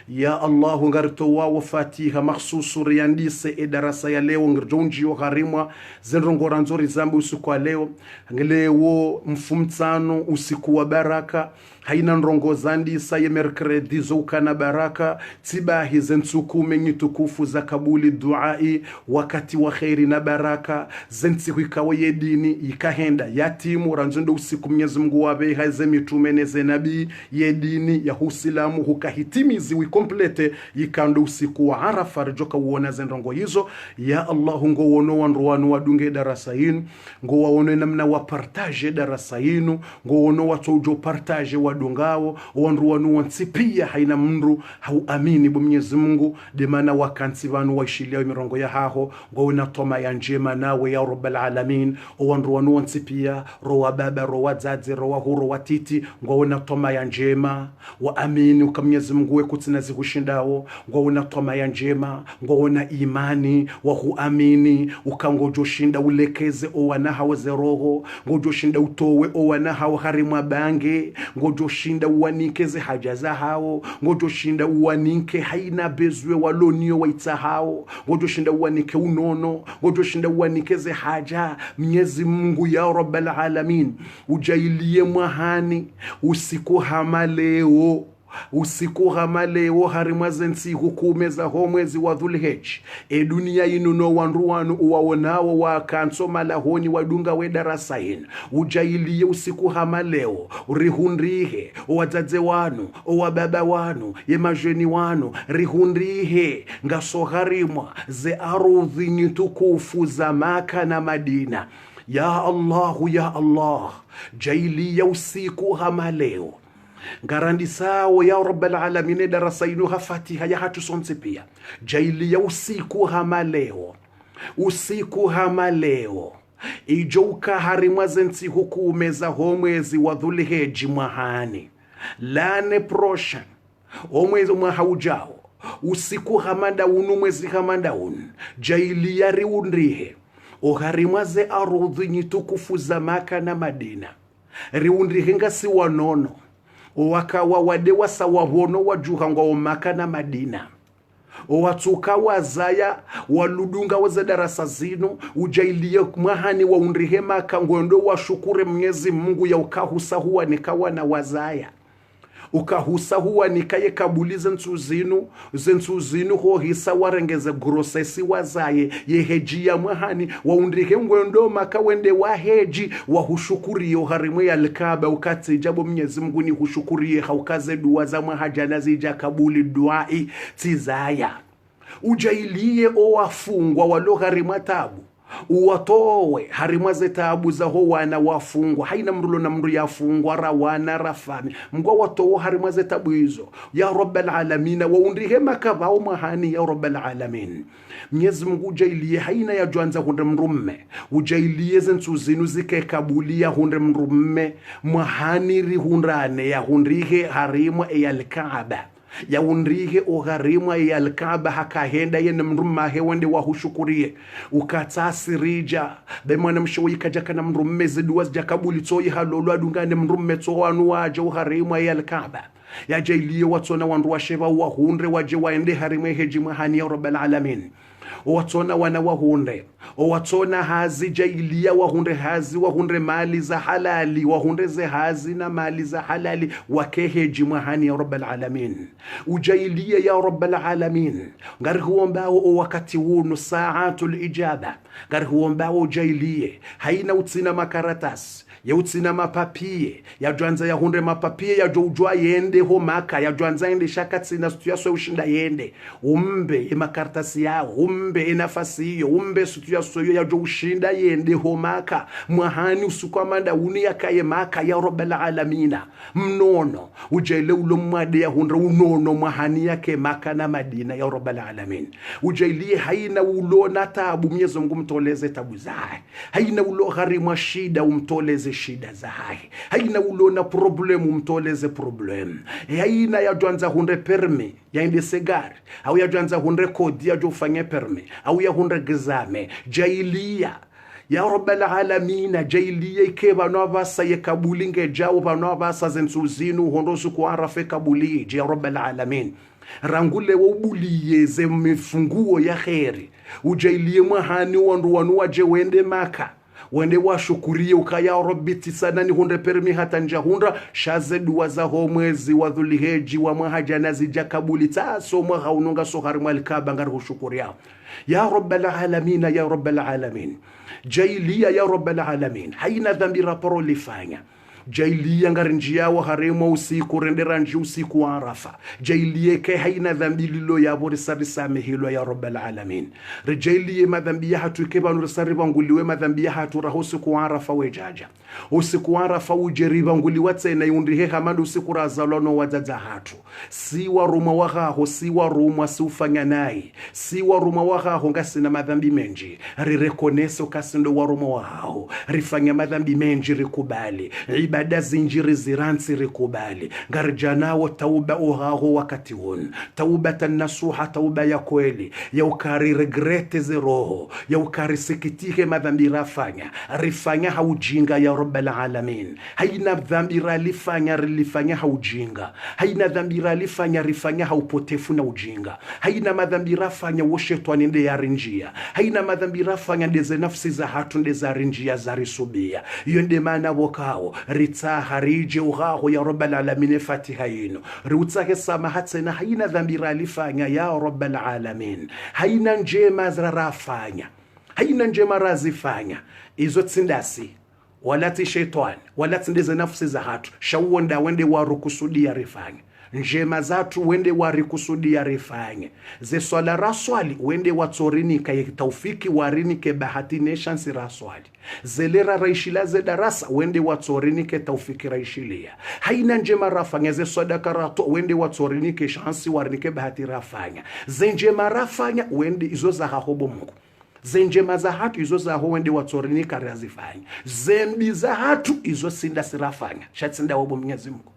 يا الله نغرتوا وفاتيها مخصوص ريانديس إدارة يا ليو نرجونجي وغاريموا زنرونغورا نزوري زامبو usiku leo leo mfumtano usiku wa baraka haina nrongo zandi saye merkredi zuka na baraka tibahi zentuku mengi tukufu za kabuli duai wakati wa khairi na baraka zentsiku ikawa yedini ikahenda yatimu ranzondo usiku Mwenyezi Mungu wabe haize mitume neze nabii yedini ya husilamu hukahitimizi wikomplete yikando usiku wa Arafa rjoka uona zenrongo hizo. Ya Allah ngo wono wanruwanu wadunge darasa hinu ngo waone namna wapartage darasa hinu ngo wono watojo partage wadungao wanruwanu wansipia haina mndu hauamini bo Mwenyezi Mungu demana wakansi vanu waishilia mirongo ya haho ngo unatoma ya njema nawe ya Rabbal Alamin wanruwanu wansipia rowa baba rowa zazi rowa huru watiti ngo unatoma ya njema waamini uka Mwenyezi Mungu wekutinazi kushindao ngo unatoma ya njema ngo una imani wa huamini ukangojo shinda ulekeze owana haweze roho ngojo shinda utowe owana hawa harimwa bange ngojo shinda uwanikeze haja za hao ngojo shinda uwanike haina bezwe walonio waita hao ngojo shinda uwanike unono ngojo shinda uwanikeze haja. Mwenyezi Mungu ya Rabbal Alamin ujailie mwahani usiku hamaleo usiku hamaleo harimazensi hukumeza homwezi wa Dhulhijja dunia inuno wanruwanu uwaonao wakansoma lahoni wadunga wedarasa hinu ujailie usiku hamaleo rihunrihe wazaze wanu wababa wanu yemajeni wanu rihunrihe ngasoharimwa ze arudhi nitukufu za Maka na Madina. Ya Allah jailie usiku hamaleo garandi sawo ya Rabbal Alamin darasa inu hafatiha ya hatu sonse pia jaili ya usiku hamaleo ijouka harimwazensi hukumeza homwezi wa Dhulhijja mwahani lane proshan omwezi mwahaujao usiku hamanda unu mwezi hamanda unu jaili ya riunrihe oharimwaze arudhi nitukufu za Maka na Madina riunrihe ngasi wanono wakawa wadewa sawa hono wajuhangwa wa Maka na Madina watuka wazaya waludunga waza darasa zinu ujailie mwahani wa unrihe Maka ngondo wa shukure Mwenyezi Mungu ya ukahusa huwa nikawa na wazaya ukahusa huwa nikaye kabuliza nsuzinu ho hisa warengeze grosesi wazaye yeheji ya mwahani wa undrike ngwendo Maka wende waheji wa hushukuriyo harimwe ya Al-Kaaba ukati jabo Mwenyezi Mungu ni hushukuriye haukaze dua za mwahajana zija kabuli duai tizaya ujailie wafungwa walo harimwa tabu uwatowe harimwaze tabu za ho wana wafungwa haina mrulo na mru yafungwa rawana rafami mgwa watowe harimwaze tabu hizo ya Rabbal Alamin wa undrihe Maka vao mahani ya Rabbal Alamin. Mwenyezi Mungu ujailie haina ya juanza hunde mrumme ujailie zentu zinu zike kabulia hunde mrumme mahani rihunrane ya hundrihe harimwa ya Al-Kaaba ya undrihe ogharimwa ya Al-Kaaba hakahenda yene mrumma hewende wa hushukurie ukatasirija bemwana mshoyi kajaka na mrumme ziduwa jakabuli toyi halolo adungane mrumme towanu waje ogharimwa ya Al-Kaaba ya jailie watona wandu wa sheba wa hundre waje waende harimwe heji mahani ya Rabbal Alamin. watona wana wahunde watona hazi jailia wahunde hazi wahunde mali za halali wahunde ze hazi na mali za halali wakeheji mwahani ya rabbal alamin ujailia ya rabbal alamin ngari huombao wakati wunu saatul ijaba ngari huombao ujailie haina utsina makaratasi ya utsina mapapie ya jwanza ya hunde mapapie ya jojwa yende ho maka ya jwanza yende shakatsina situyaso ushinda yende umbe imakartasi yao umbe inafasi hiyo umbe situyaso ya jo ushinda yende ho maka mwahani usukwamanda uni yakaye maka ya rabbal alamina mnono ujaile ulo mwade ya hunde unono mwahani yake maka na Madina ya rabbal alamin ujailie haina ulo na tabu Mwenyezi Mungu mtoleze tabu zae haina ulo gharima shida umtoleze shida zae haina ulo na problem umtoleze problem haina ya jwanza hunde permi ya inde segari au ya jwanza hunde kodi ya jofanye permi au ya hunde gizame jailia ya rabbal alamin jailia ikeba no basa yakabuli ngejao bano basa zensuzinu hondo suku arafe kabuli ya rabbal alamin rangule wobuliye ze mifunguo ya khairi ujailie mwahani wandu wanu waje wende maka wende washukurie ukaya rabbi tisana ni hunde permi hata njahunda shaze dua za mwezi wa Dhulhijja wa mwahajana zijakabuli taso mwaha unonga sohari mwalikaba ngari hushukuria ya rabbal alamin ya rabbal alamin jailia ya rabbal alamin haina dhambi raporo lifanya jailia ngari njia wa haremo usiku rendera nji usiku wa Arafa jailie ke haina dhambi lilo ya borisari samehilo ya rabbal alamin rejailie madhambi ya hatu ikeba nurisari banguliwe madhambi ya hatu raho usiku wa Arafa wejaja usiku wa Arafa ujeriba nguliwa tsena yundihe hamadu usiku razalono wajaja hatu si wa ruma wagaho si wa ruma si ufanya nai si wa ruma wagaho ngasi na madhambi menji rirekoneso kasindo wa ruma wagaho rifanya madhambi menji rikubali ibada zinjiri ziransi rikubali garjana wa tauba uhaho wakati hon taubatan nasuha tauba ya kweli ya ukari regrete zeroho ya ukari sikitike madhambi rafanya rifanya haujinga ya rabbal alamin haina dhambi ralifanya rilifanya haujinga haina dhambi ralifanya rifanya haupotefu na ujinga haina madhambi rafanya wo shetani nde ya rinjia haina madhambi rafanya ndeze nafsi za hatu ndeza rinjia za risubia yonde maana wokao ritsa harije uhaho ya rabbal alamin fatiha yino rutsa samaha tena haina dhambi ralifanya ya rabbal alamin haina njema rafanya haina njema razifanya izo tsindasi wala ti shetani wala tsindeze nafsi za hatu shawonda wende warukusudia rifanya njema zatu wende warikusudia rifanye ze swala raswali wende watsorini kaye taufiki warini ke bahati neshansi raswali zelera raishila ze darasa wende watsorini ke taufiki raishilia haina njema rafanya ze sadaka rato wende watsorini ke shansi warini ke bahati rafanya ze njema rafanya wende izo za hahobo Mungu zenjema za hatu izo za ho wende watsorini karazifanya zembi za hatu izo sinda sirafanya shatsinda wabo Mwenyezi Mungu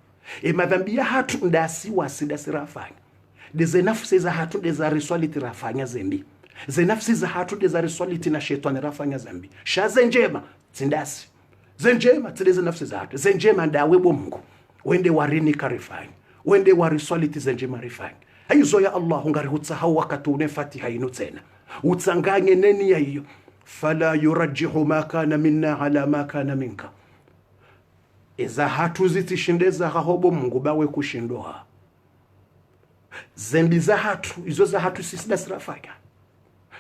madhambi ya hatu ndasi wasida sirafanya deze nafsi za hatu deza riswaliti rafanya zembi ze nafsi za hatu deza riswaliti na shetani rafanya zembi shaze njema tsindasi zenjema tsideze nafsi za hatu zenjema ndawe bo Mungu wende warini karifanya wende wariswaliti zenjema rifanya hizo ya Allah ngari hutsahau wakati une fatiha inu tena utsanganye neni ya hiyo fala yurajjihu ma kana minna ala ma kana minka iza hatu zitishindeza hahobo Mungu bawe kushindwa zembi za hatu izo za hatu sisida sirafanya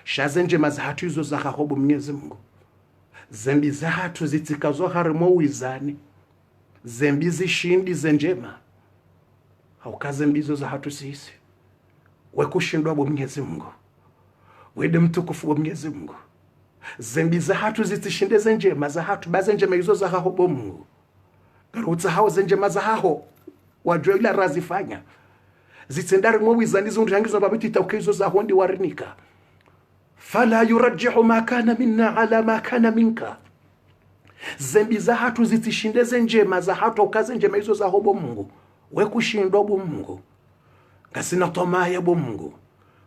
shazenje maza hatu izo za hahobo Mwenyezi Mungu zembi za hatu zitikazo harimo wizani zembi zishindi zenjema haukaze mbizo za hatu sisi we kushindwa bo Mwenyezi Mungu wede mtukufu wa Mwenyezi Mungu zembi za hatu zitishindeze njema za hatu bazenjema izo za hahobo Mungu garutsa hao zenjema za haho wajwe ila razifanya zitsendari mwizani zunjangizo babiti taukezo za hondi warinika fala yurajjihu ma kana minna ala ma kana minka zembi za hatu zitishindeze njema za hatu ukaze njema hizo za hobo Mungu we kushindwa bo Mungu gasina tomaya bo Mungu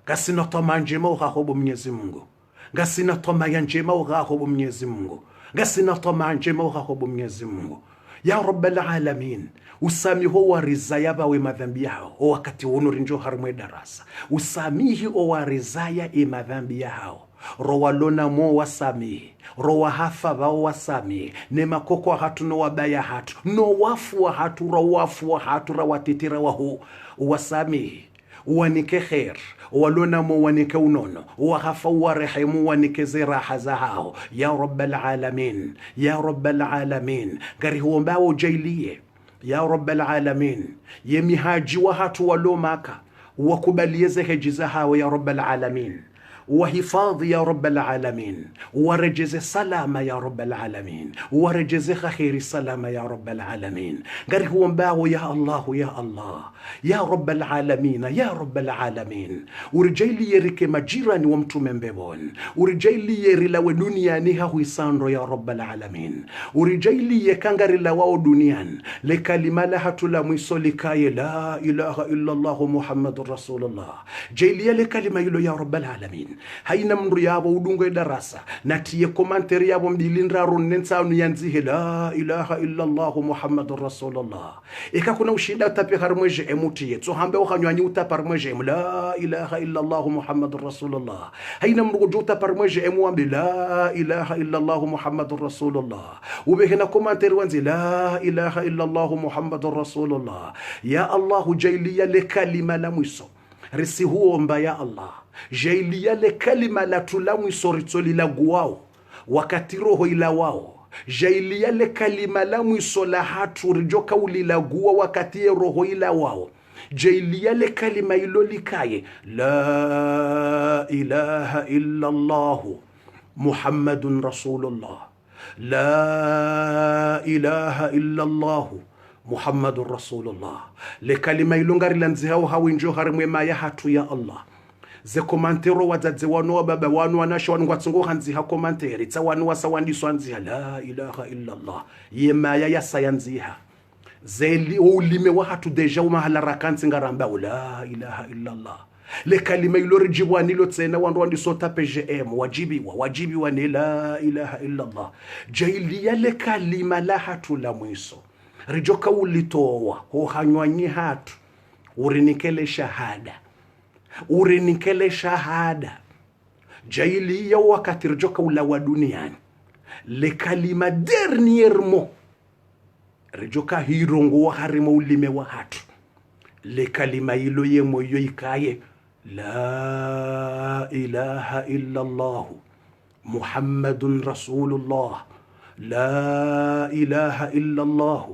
gasina toma njema uhahobo Mwenyezi Mungu gasina toma ya njema uhahobo Mwenyezi Mungu gasina toma njema uhahobo Mwenyezi Mungu ya rabbal alamin usamiho warizaya bawe madhambi yao o wakati wono rinjo harmwe darasa usamihi o warizaya madhambi yao rowalona mo wasamihi rowa hafa bao wasamihi ne makoko hatu no wabaya hatu no wafu wa hatu rawafu wa hatu rawatitira wahu wasamihi wanike khair walona mo wanike unono wahafa warehemu wanike ziraha zahao ya rabbal alamin ya rabbal alamin gari huombao jailie ya rabbal alamin yemihaji wa hatu walomaka wakubalieze hejiza hao ya rabbal alamin وحفاظ يا رب العالمين ورجز سلام يا رب العالمين ورجز خير السلام يا رب العالمين قال هو مباو يا الله يا الله يا رب العالمين يا رب العالمين ورجيلي يريك مجيران ومتو من بيبون ورجيلي يري لو دنيا نيها ويسانرو يا رب العالمين ورجيلي يكانغري لو دنيان لكلمة لها تلاميسو لكاي لا إله إلا الله محمد رسول الله جيلي لكلمة يلو يا رب العالمين haina mndu yabo udungo darasa natiye komanteri yabo mbilindra ronensa nuyanzihe la ilaha illa Allah Muhammadur Rasulullah ikakuna ushinda utape harmweje emutiye so hambe ukanywanyi utaparmweje la ilaha illa Allah Muhammadur Rasulullah haina mndu jota parmweje emwambi la ilaha illa Allah Muhammadur Rasulullah ubehena komanteri wanzi la ilaha illa Allah Muhammadur Rasulullah ya Allah jailiya le kalima la mwiso risi huomba ya Allah jailia le kalima la tulamu isoritoli la guwao wakati roho ila wao jailia le kalima la mwiso la hatu rijoka ulila guwa wakati roho ila wao jailia le kalima ilo likaye la ilaha illa Allah Muhammadun Rasulullah la ilaha illa Allah Muhammadur Rasulullah le kalima ilongari lanzihao hawinjo harimwe maya hatu ya Allah ze komantero wadzadze wano baba wano wanasho wanu watsungo hanzi ha komanteri tsa wanu wasawandiswa nziha la ilaha illa Allah yemaya ya sayanziha zeli ulime wa hatu deja umahala rakanzi ngaramba la ilaha illa Allah le kalima ilori jibwani lo tsena wandu wandisota PGM wajibiwa ni la ilaha illa Allah jailia le kalima la hatu la mwiso rijoka ulitowa ho hanywanyi hatu urinikele shahada jaili ya wakati rijoka ulawa duniani le kalima dernièrement rijoka hirongo wa harimo ulime wa hatu le kalima ilo ye moyo ikaye la ilaha illa Allah Muhammadun Rasulullah la ilaha illa Allah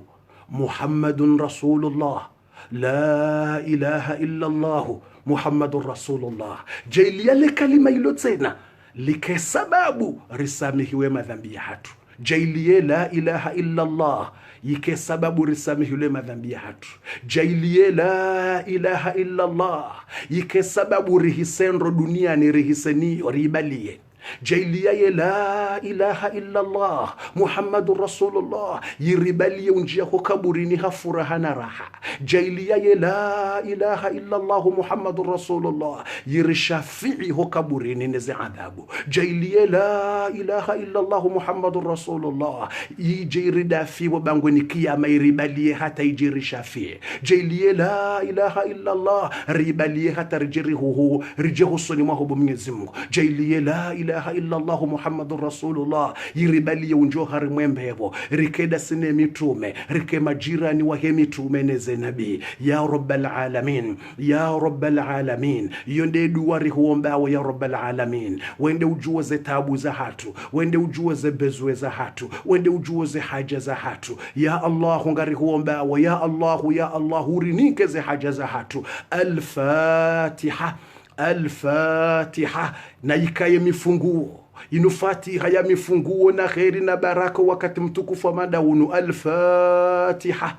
Muhammadun Rasulullah la ilaha illa Allah Muhammadur Rasulullah jailia le kalima ilo tena like sababu risamihiwe madhambi ya hatu jailie la ilaha illa Allah yike sababu risamihiwe madhambi ya hatu jailie la ilaha illa Allah yike sababu rihisendro duniani rihiseni ribalie jailia ye la ilaha illa Allah Muhammadur Rasulullah yiribalie unjia ko kaburini hafuraha na raha jailia ye la ilaha illa Allah Muhammadur Rasulullah yirishafi'i ho kaburini neze adhabu jailia la ilaha illa Allah Muhammadur Rasulullah yijirida fi wabangweni kiyama yiribalie hata yirishafi'i jailia la ilaha illa Allah ribalie hata rijirihu rijehu soni mwaho Mwenyezi Mungu jailia la ilaha illa Allah Muhammadur Rasulullah yiribali unjo harimwembebo rikeda sine mitume rike majirani wa mitume neze nabii ya rabbal alamin ya rabbal alamin yonde duwari huombao ya rabbal alamin wende ujue ze tabu za hatu wende ujue ze bezwe za hatu wende ujue ze haja za hatu ya Allah ngari huombao ya Allah urinike ze haja za hatu al-Fatiha Al-Fatiha na ikaye mifunguo inufatiha ya mifunguo na khairi na baraka wakati mtukufu wa madaunu Al-Fatiha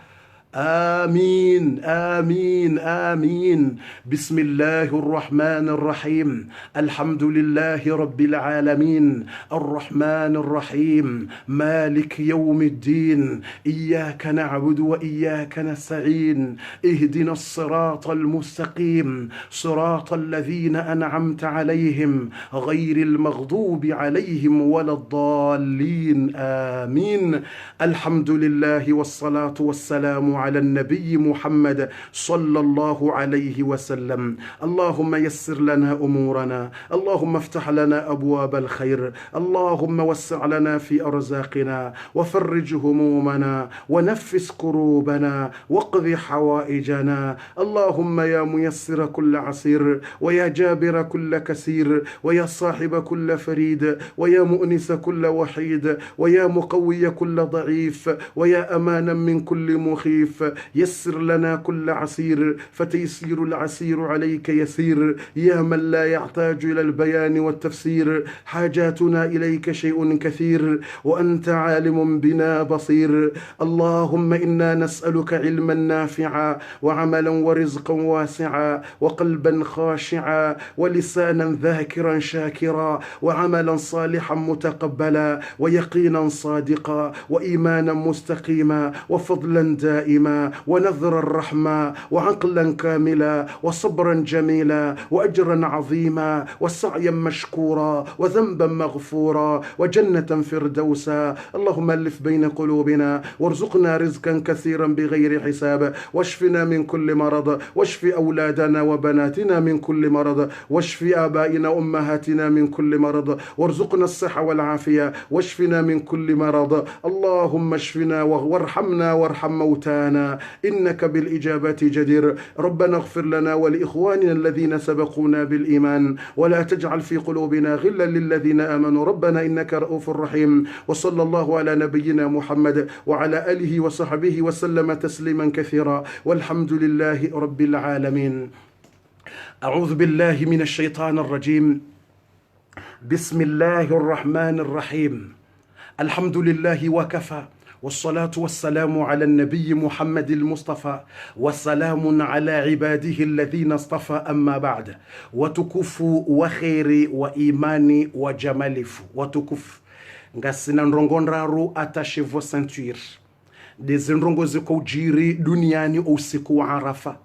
آمين آمين آمين. بسم الله الرحمن الرحيم. الحمد لله رب العالمين الرحمن الرحيم مالك يوم الدين. إياك نعبد وإياك نستعين. اهدنا الصراط المستقيم صراط الذين أنعمت عليهم غير المغضوب عليهم ولا الضالين. آمين. الحمد لله والصلاة والسلام على النبي محمد صلى الله عليه وسلم. اللهم يسر لنا أمورنا، اللهم افتح لنا أبواب الخير، اللهم وسع لنا في أرزاقنا وفرج همومنا ونفس كروبنا واقض حوائجنا. اللهم يا ميسر كل عسير ويا جابر كل كسير ويا صاحب كل فريد ويا مؤنس كل وحيد ويا مقوي كل ضعيف ويا أمانا من كل مخيف، يسر لنا كل عسير فتيسير العسير عليك يسير. يا من لا يحتاج إلى البيان والتفسير، حاجاتنا إليك شيء كثير وأنت عالم بنا بصير. اللهم إنا نسألك علما نافعا وعملا ورزقا واسعا وقلبا خاشعا ولسانا ذاكرا شاكرا وعملا صالحا متقبلا ويقينا صادقا وإيمانا مستقيما وفضلا دائما ونذرا رحما وعقلا كاملا وصبرا جميلا وأجرا عظيما وسعيا مشكورا وذنبا مغفورا وجنة فردوسا. اللهم ألف بين قلوبنا وارزقنا رزقا كثيرا بغير حساب، واشفنا من كل مرض، واشف أولادنا وبناتنا من كل مرض، واشف آبائنا وأمهاتنا من كل مرض، وارزقنا الصحة والعافية، واشفنا من كل مرض. اللهم اشفنا وارحمنا وارحم موتانا إنك بالإجابة جدير. ربنا اغفر لنا ولإخواننا الذين سبقونا بالإيمان ولا تجعل في قلوبنا غلا للذين آمنوا ربنا إنك رؤوف رحيم. وصلى الله على نبينا محمد وعلى آله وصحبه وسلم تسليما كثيرا والحمد لله رب العالمين. أعوذ بالله من الشيطان الرجيم. بسم الله الرحمن الرحيم. الحمد لله وكفى والصلاة والسلام على النبي محمد المصطفى والسلام على عباده الذين اصطفى. أما بعد. watukufu wa kheri wa imani wa jamalifu watukufu ngasina ndrongonraru atashevo ceinture ndizindrongo ziko ujiri duniani usiku wa Arafa,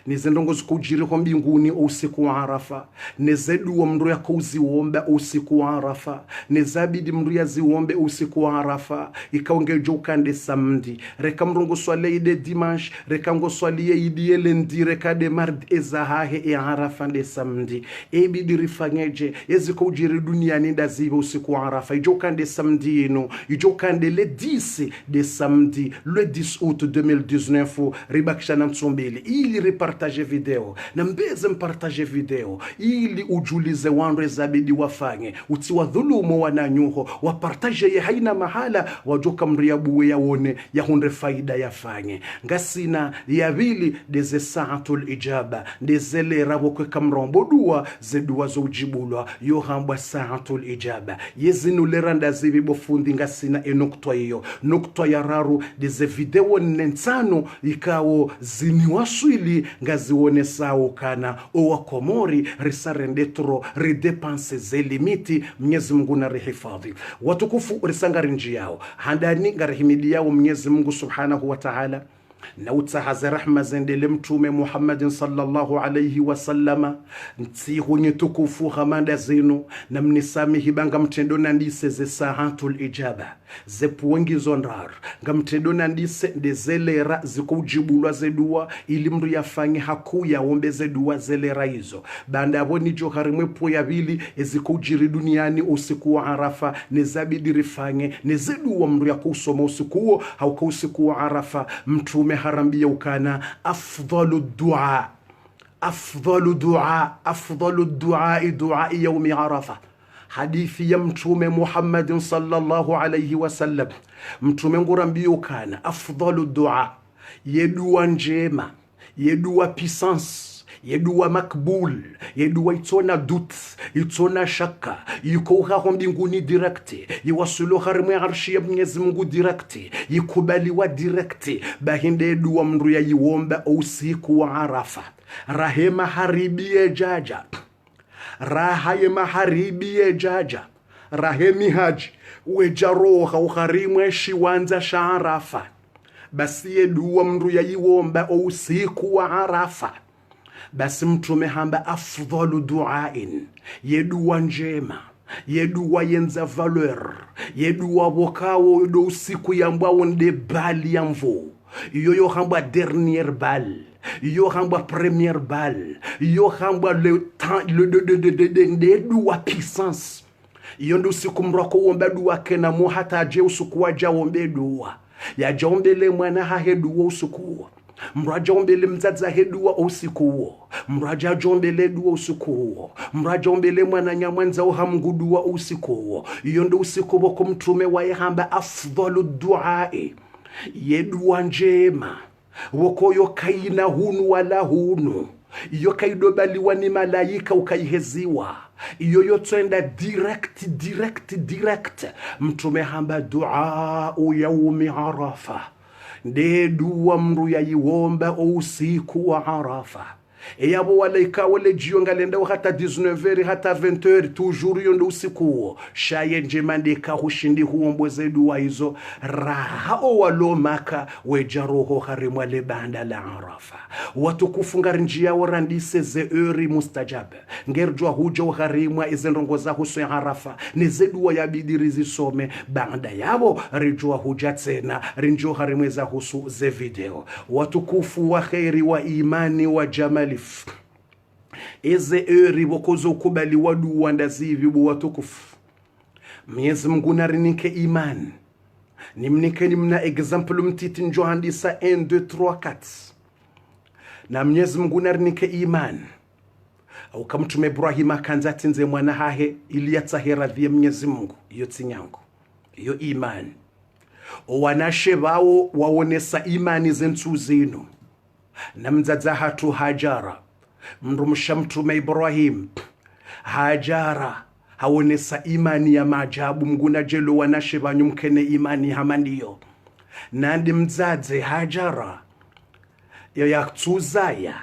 nizindongo ziko ujiri kwa mbinguni usiku wa Arafa, nizedu wa mndu ya kuziwomba usiku wa Arafa, nizabidi mndu ya ziwombe usiku wa Arafa. Ikaongejo ukande samdi reka mrongo swale ide dimanche reka ngo swale idi elendi reka de mardi ezahahe e Arafa de samdi ebidi rifanyeje yeziko ujiri duniani ndazibe usiku wa Arafa. Ijo kande samdi yenu, ijo kande le 10 de samedi le 10 août 2019 ribakishana mtsombele ili partage video na mbeze mpartage video ili ujulize wandu zabidi wafanye utiwa dhulumu wananyuho wapartage ye haina mahala wajoka mriabuwe yaone ya hunde faida yafanye. Ngasina ya vili deze saatul ijaba dezele rabo kwe kamrombo dua zedua zo ujibulwa yo hambwa saatul ijaba yezinu leranda zivi bofundi. Ngasina enuktoa iyo nuktoa ya raru deze video nensano ikawo zini waswili ngaziwone sao kana owa komori risarendetro ridepanse zelimiti. Mwenyezi Mungu na rihifadhi watukufu risangari nji yao handani ngarihimidi yao Mwenyezi Mungu subhanahu wa ta'ala na utahaze rahma zendele mtume Muhammadin sallallahu alayhi wa sallama. Ntsihu nyitukufu hamanda zinu na mnisamihi banga mtendo nandise ze saatul ijaba zepu wengi zondar nga mtendo nandise ndezelera ziko ujibulwa zedua ili mru yafanye haku ya ombe zedua zelera hizo. Banda aboni johari mwepo ya vili eziko ujiri duniani usiku wa Arafa nezabidi rifanye nezedua mru ya kusoma usiku huo hauka usiku wa Arafa. Mtume harambia ukana afdalu dua dua yaumi Arafa. Hadithi ya mtume Muhammadin sallallahu alayhi wasallam. Mtume ngurambia ukana afdalu dua, yedua njema, yedua puissance, yedua makbul, yedua itona dut, itona shaka, yikouha mbinguni direkti, yiwasulu harimu ya arshi ya Mwenyezi Mungu direkti, yikubaliwa direkti, bahinde yedua mndu ya yiwomba usiku wa Arafa. Rahema haribie jaja, rahema haribie jaja, rahemi haji, wejaroha uharimwe shiwanza sha Arafa. Basi yedua mndu ya yiwomba usiku wa Arafa. Basi mtume hamba afdhalu duain, yedua njema, yedua yenza valeur, yedua wakawo yodo usiku yambwa wonde bali yamvo, yoyo hamba dernière balle, yo hamba première balle, yo hamba le temps le dua puissance. Yondo usiku mrako womba dua kena mo hata je usiku waja wombe dua, ya jombele mwana haheduwa usiku, mraja ombele mzaza hedua usiku, mraja jombele dua usiku, mraja ombele mwana nyamwanza uhamgudua usiku. Yondo usiku wako mtume wa yehamba afdalu duai, yedua njema, wako yokaina hunu wala hunu, yokaidobaliwa ni malaika ukaiheziwa, yoyotwenda direct. Mtume hamba dua yaumi Arafa, nde dua mru ya yiwomba usiku wa Arafa. Eyabo walaika wale jionga lenda hata 19h hata 20h toujours yondo usiku. Shaye njema ndeka hushindi huombweze dua hizo. Raha walo maka wejaroho harimwa le banda la Arafa. Watu kufunga njia warandise ze euri mustajab. Ngerjwa hujo harimwa izenrongo za huso ya Arafa. Nize dua ya bidirizi some banda yabo. Rijwa huja tena rinjo harimwe za huso ze video. Watu kufu wa khairi wa imani wa jamali. Eze eri bokozo kubali wadu wandazivi buwatukufu. Mwenyezi Mungu narinike iman. Nimnike nimna example mtiti njo handisa 1, 2, 3, 4. Na Mwenyezi Mungu narinike iman. Au kama Mtume Ibrahim akanzati nze mwana hahe ili yatahera vya Mwenyezi Mungu. Iyo tinyangu. Iyo iman. Wanashe bao waonesa imani zentu zinu. Na mzaza hatu Hajara, mrumsha Mtume Ibrahim, Hajara haonesa imani ya maajabu. Mguna jelo wanashe banyumkene imani hamandiyo. Nandi mzaze Hajara ya tuzaya,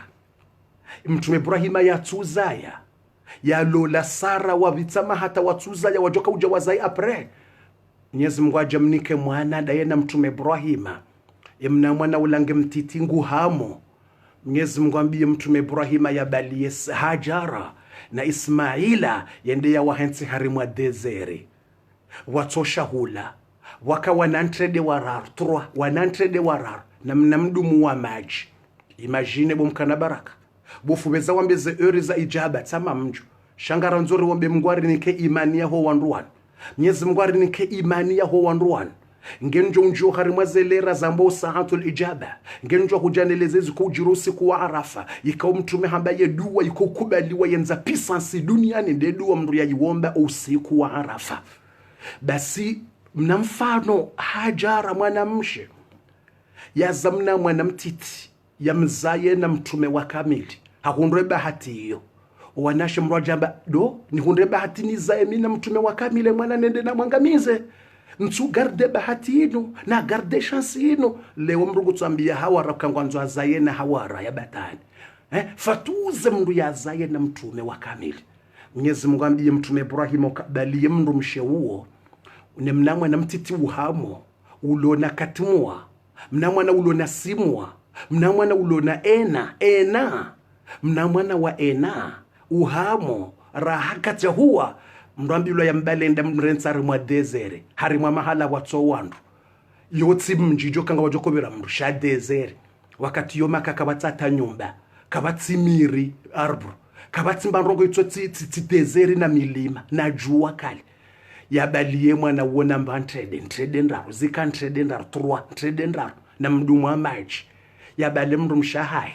Mtume Ibrahim ya tuzaya, ya lola Sara wavitama hata watuzaya wajoka ujawazai apre. Mwenyezi Mungu ajamnike mwana daye na Mtume Ibrahim. Mna mwana ulange mtitingu hamo. Mwenyezi Mungu ambiye Mtume Ibrahima ya baliye Hajara na Ismaila yende ya wahensi harimwa dezeri. Watosha hula. Waka wanantrede warar. Turwa wanantrede warar. Na mnamdumu wa maji. Imagine bumkana baraka. Bufubeza wambeze eri za ijaba tama mju. Shangara nzuri wambe mgwari nike imani ya ho wanruwan. Mwenyezi Mgwari nike imani ya ho wanruwan. Ngenjo unjo harimwa zelera zambo saatul ijaba. Ngenjo hujanelezezi kujirusi kuwa Arafa. Yikao Mtume hambaye dua yiko kubaliwa yenza pisansi duniani nde dua mru ya yiwomba usiku wa Arafa. Basi mnamfano Hajara mwanamshe ya zamna mwanamtiti ya mzaye na Mtume wa kamili. Hakundre bahati hiyo. Wanashe mrojamba do ni hundre bahati nizaye mina Mtume wa kamili mwana nende na mwangamize. Ntu garde bahati inu na garde shansi inu. Leo mrugu tuambia Hawara kangwanzo azaye na Hawara ya batani. Fatuze mru ya azaye na Mtume wa kamili. Mwenyezi Mungu ambiye Mtume Ibrahim ukabaliye mru mshe uo. Mnamwa na mtiti uhamo. Ulona katimua. Mnamwa na ulona simua. Mnamwa na ulona ena. Mnamwa na wa ena. Uhamo. Rahakati huwa. Mrambilo ya mbalenda mrensari mwa dezere. Harimwa mahala watso wandu. Yotsi mjijo kanga wajokobera mrusha dezere. Wakati yoma kakabatata nyumba. Kabatsi miri arbru. Kabatsi mbanrogo ito ti dezere na milima. Na juwa kali. Yabaliye mwana uona mba ntrede ndaru. Zika ntrede ndaru. Turwa ntrede ndaru. Na mdumu wa maji. Yabaliye mrumsha hai.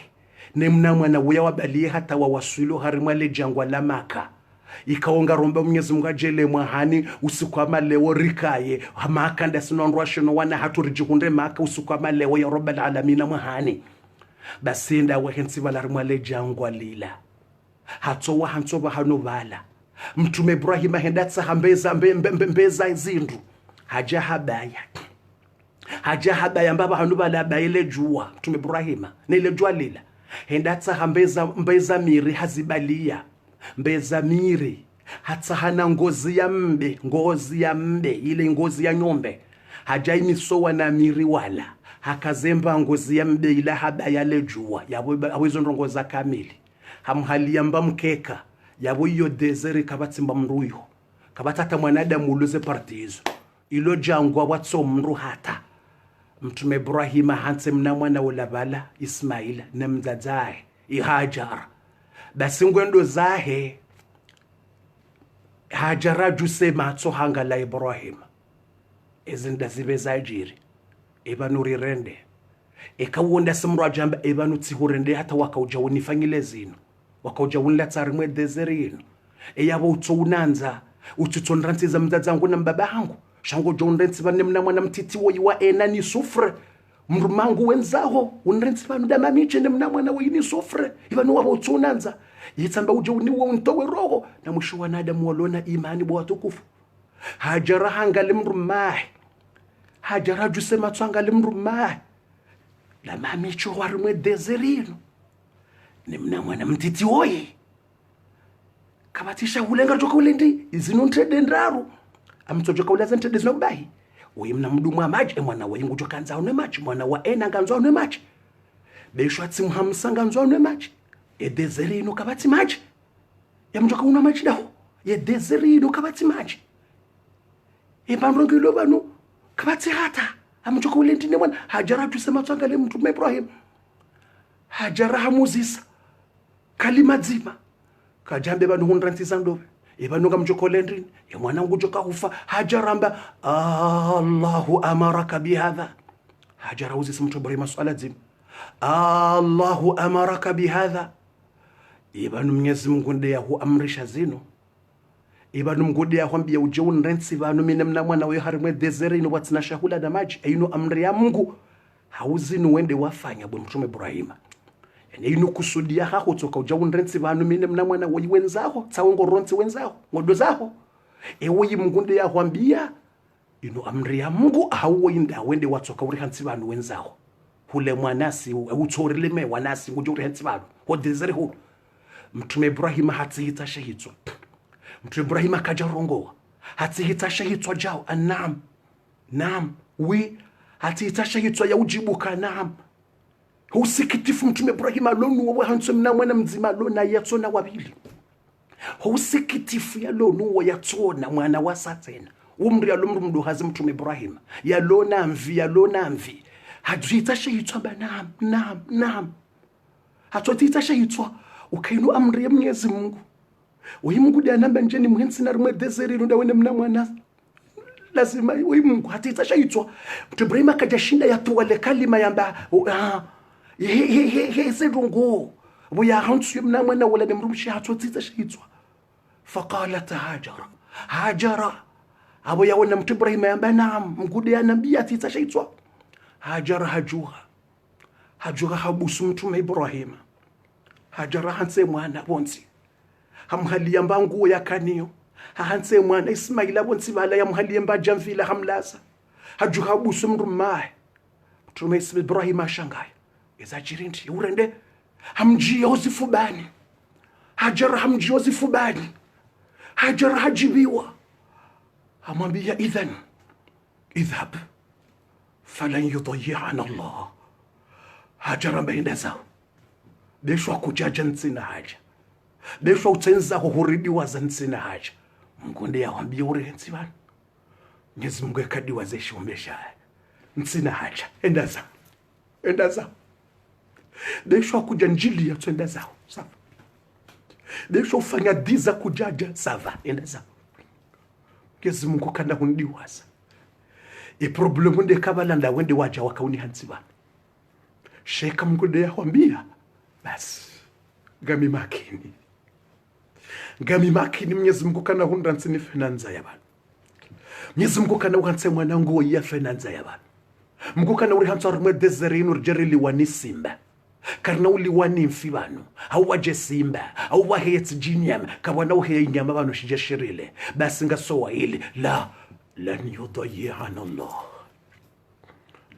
Nemna mwana uya wabaliye hata wawaswilo harimwa le jangwa la Maka. Ikaonga romba Mwenyezi Mungu ajele mwahani usiku wa leo rikaye Maka nda sinonrwa shono wana hatu rijihunde Maka usiku wa leo ya Rabbal Alamin mwahani. basenda wahensi balarumale jangwa lila hatowa hantoba hanobala mtume Ibrahim hendatsa hambeza mbeza zindu haja habaya mbaba hanubala bayile jua mtume Ibrahim nile jua lila hendatsa hambeza mbeza miri hazibalia mbeza miri hata hana ngozi ya mbe ile ngozi ya ng'ombe haja imisowa na miri wala hakazemba ngozi ya mbe ila habaya lejua yawezo ndongoza kamili hamhaliamba mkeka yabo iyo desert kabatsimba mruyo kabatata mwanadamu uluze partizo ilo jangwa watso mru hata mtume Ibrahim hanse mna mwana ulabala Ismail na mzazae Hajar basi ngwendo zahe Hajara juse matso hanga la Ibrahim ezinda zibe zajiri ebanuri rende ekawonda simro jamba ebanuti hurende hata wakauja unifanyile zino wakauja unla tsarimwe dezerino eyabo utsonanza utsonrantsiza mdzadzangu na mbabangu shango jonrentsi bane mna mwana mtiti wo yiwa enani sufre mrumangu wenzaho unrentsi banu da mamiche ne mna mwana wo yini sufre ibanu wabo utsonanza yitsamba uje uniwo untowe roho na mushuwa na Adamu walona imani bwa tukufu Hajara hanga limrumahi Hajara jusema tsanga limrumahi la mamicho warimwe dezerino ni mna mwana mtiti woyi kabatisha ulenga joka ulendi izinontrede ndaru amtsojoka ulaza ntede zinokubahi uyi mna mdumu amaji mwana wa ingu joka nza one machi mwana wa ena nganzwa one machi besho tsimhamsa nganzwa one machi edezerino kabati machi yamjoka una machi daho edezerino kabati machi ebandongilo banu kabati hata amjoka ulendi ne mwana Hajara tusema tsanga le mtume Ibrahim Hajara hamuzisa kalima dzima kajambe banu hundrantiza ndobe ebanu ngamjokolendrini ya mwanangu joka hufa Hajaramba Allahu amaraka bihadha Hajara uzisa mtu Ibrahim swala dzima Allahu amaraka bihadha ibanu Mwenyezi Mungu ndiye huamrisha zino ibanu Mungu ndiye huambia uje unrentsi banu mine mna mwana we harimwe dezerino watsina shahula na maji ayino amri ya Mungu hauzini wende wafanya bwe mtume Ibrahim inu kusudia hako toka uja unrentsi banu mine mna mwana we wenzaho tsawongo ronti wenzaho ngodo zaho ewe Mungu ndiye huambia ino amri ya Mungu hauwinda wende watsoka uri hantsi banu wenzaho hule mwanasi utsorile me wanasi nguje uri hantsi banu hodezere hu mtume Ibrahim hatihita shahitswa mtume Ibrahim akajarongoa hatihita shahitswa jao naam wi hatihita shahitswa ya ujibuka naam usikitifu mtume Ibrahim alonu wa hanso mna mwana mzima lona yatsona wabili usikitifu ya lonu wa yatsona mwana wa satena umri alumru mdu hazi mtume Ibrahim ya lona mvi hatihita shahitswa ba naam hatihita shahitswa ukainu amri ya Mwenyezi Mungu uyi Mungu dia namba njeni mwensi na rumwe dezeri nunda wene mna mwana lazima uyi Mungu hatita shaitwa Ibrahim akajashinda ya tuwale kalima yamba zedungu buya hantu mna mwana wala nimrumshi hatita shaitwa faqalat Hajara abo ya wena mtu Ibrahim yamba naam Mungu dia nabii hatita shaitwa Hajara hajuha habusu mtume Ibrahim Hajara hanse mwana bonzi hamhalia mbangu ya kanio hanse mwana Ismaila bonzi bala ya mhalia mba jamvila hamlaza hajuha busu mrumae mtume Ibrahim ashangaya ezajirindi urende hamjia uzifubani Hajara hamjia uzifubani Hajara hajibiwa hamwambia idhab falan yudayyana Allah Hajara baina zao beshwa kujaja ntsina haja beshwa utsenza huhuridiwa za ntsina haja Mungu ndiye awambia urenzi bana Mwenyezi Mungu ekadiwa zeshombesha ntsina haja enda za beshwa kuja njili ya twenda zao sawa beshwa ufanya diza kujaja sawa enda za Mwenyezi Mungu kanda hundiwaza problemu ndiye kabalanda wende waja wakauni hansi bana sheka Mungu ndiye awambia basi gami makini Mwenyezi Mungu kana hundansi ni finanza ya bana Mwenyezi Mungu kana uhanse mwanangu ya finanza ya bana Mungu kana uri hansa rumwe dezerino rjerili wanisimba karna uliwani mfibano au waje simba au waheti jinyama kawana uhe inyama bano shijeshirile basi ngasowa ili la lan yudayyana Allah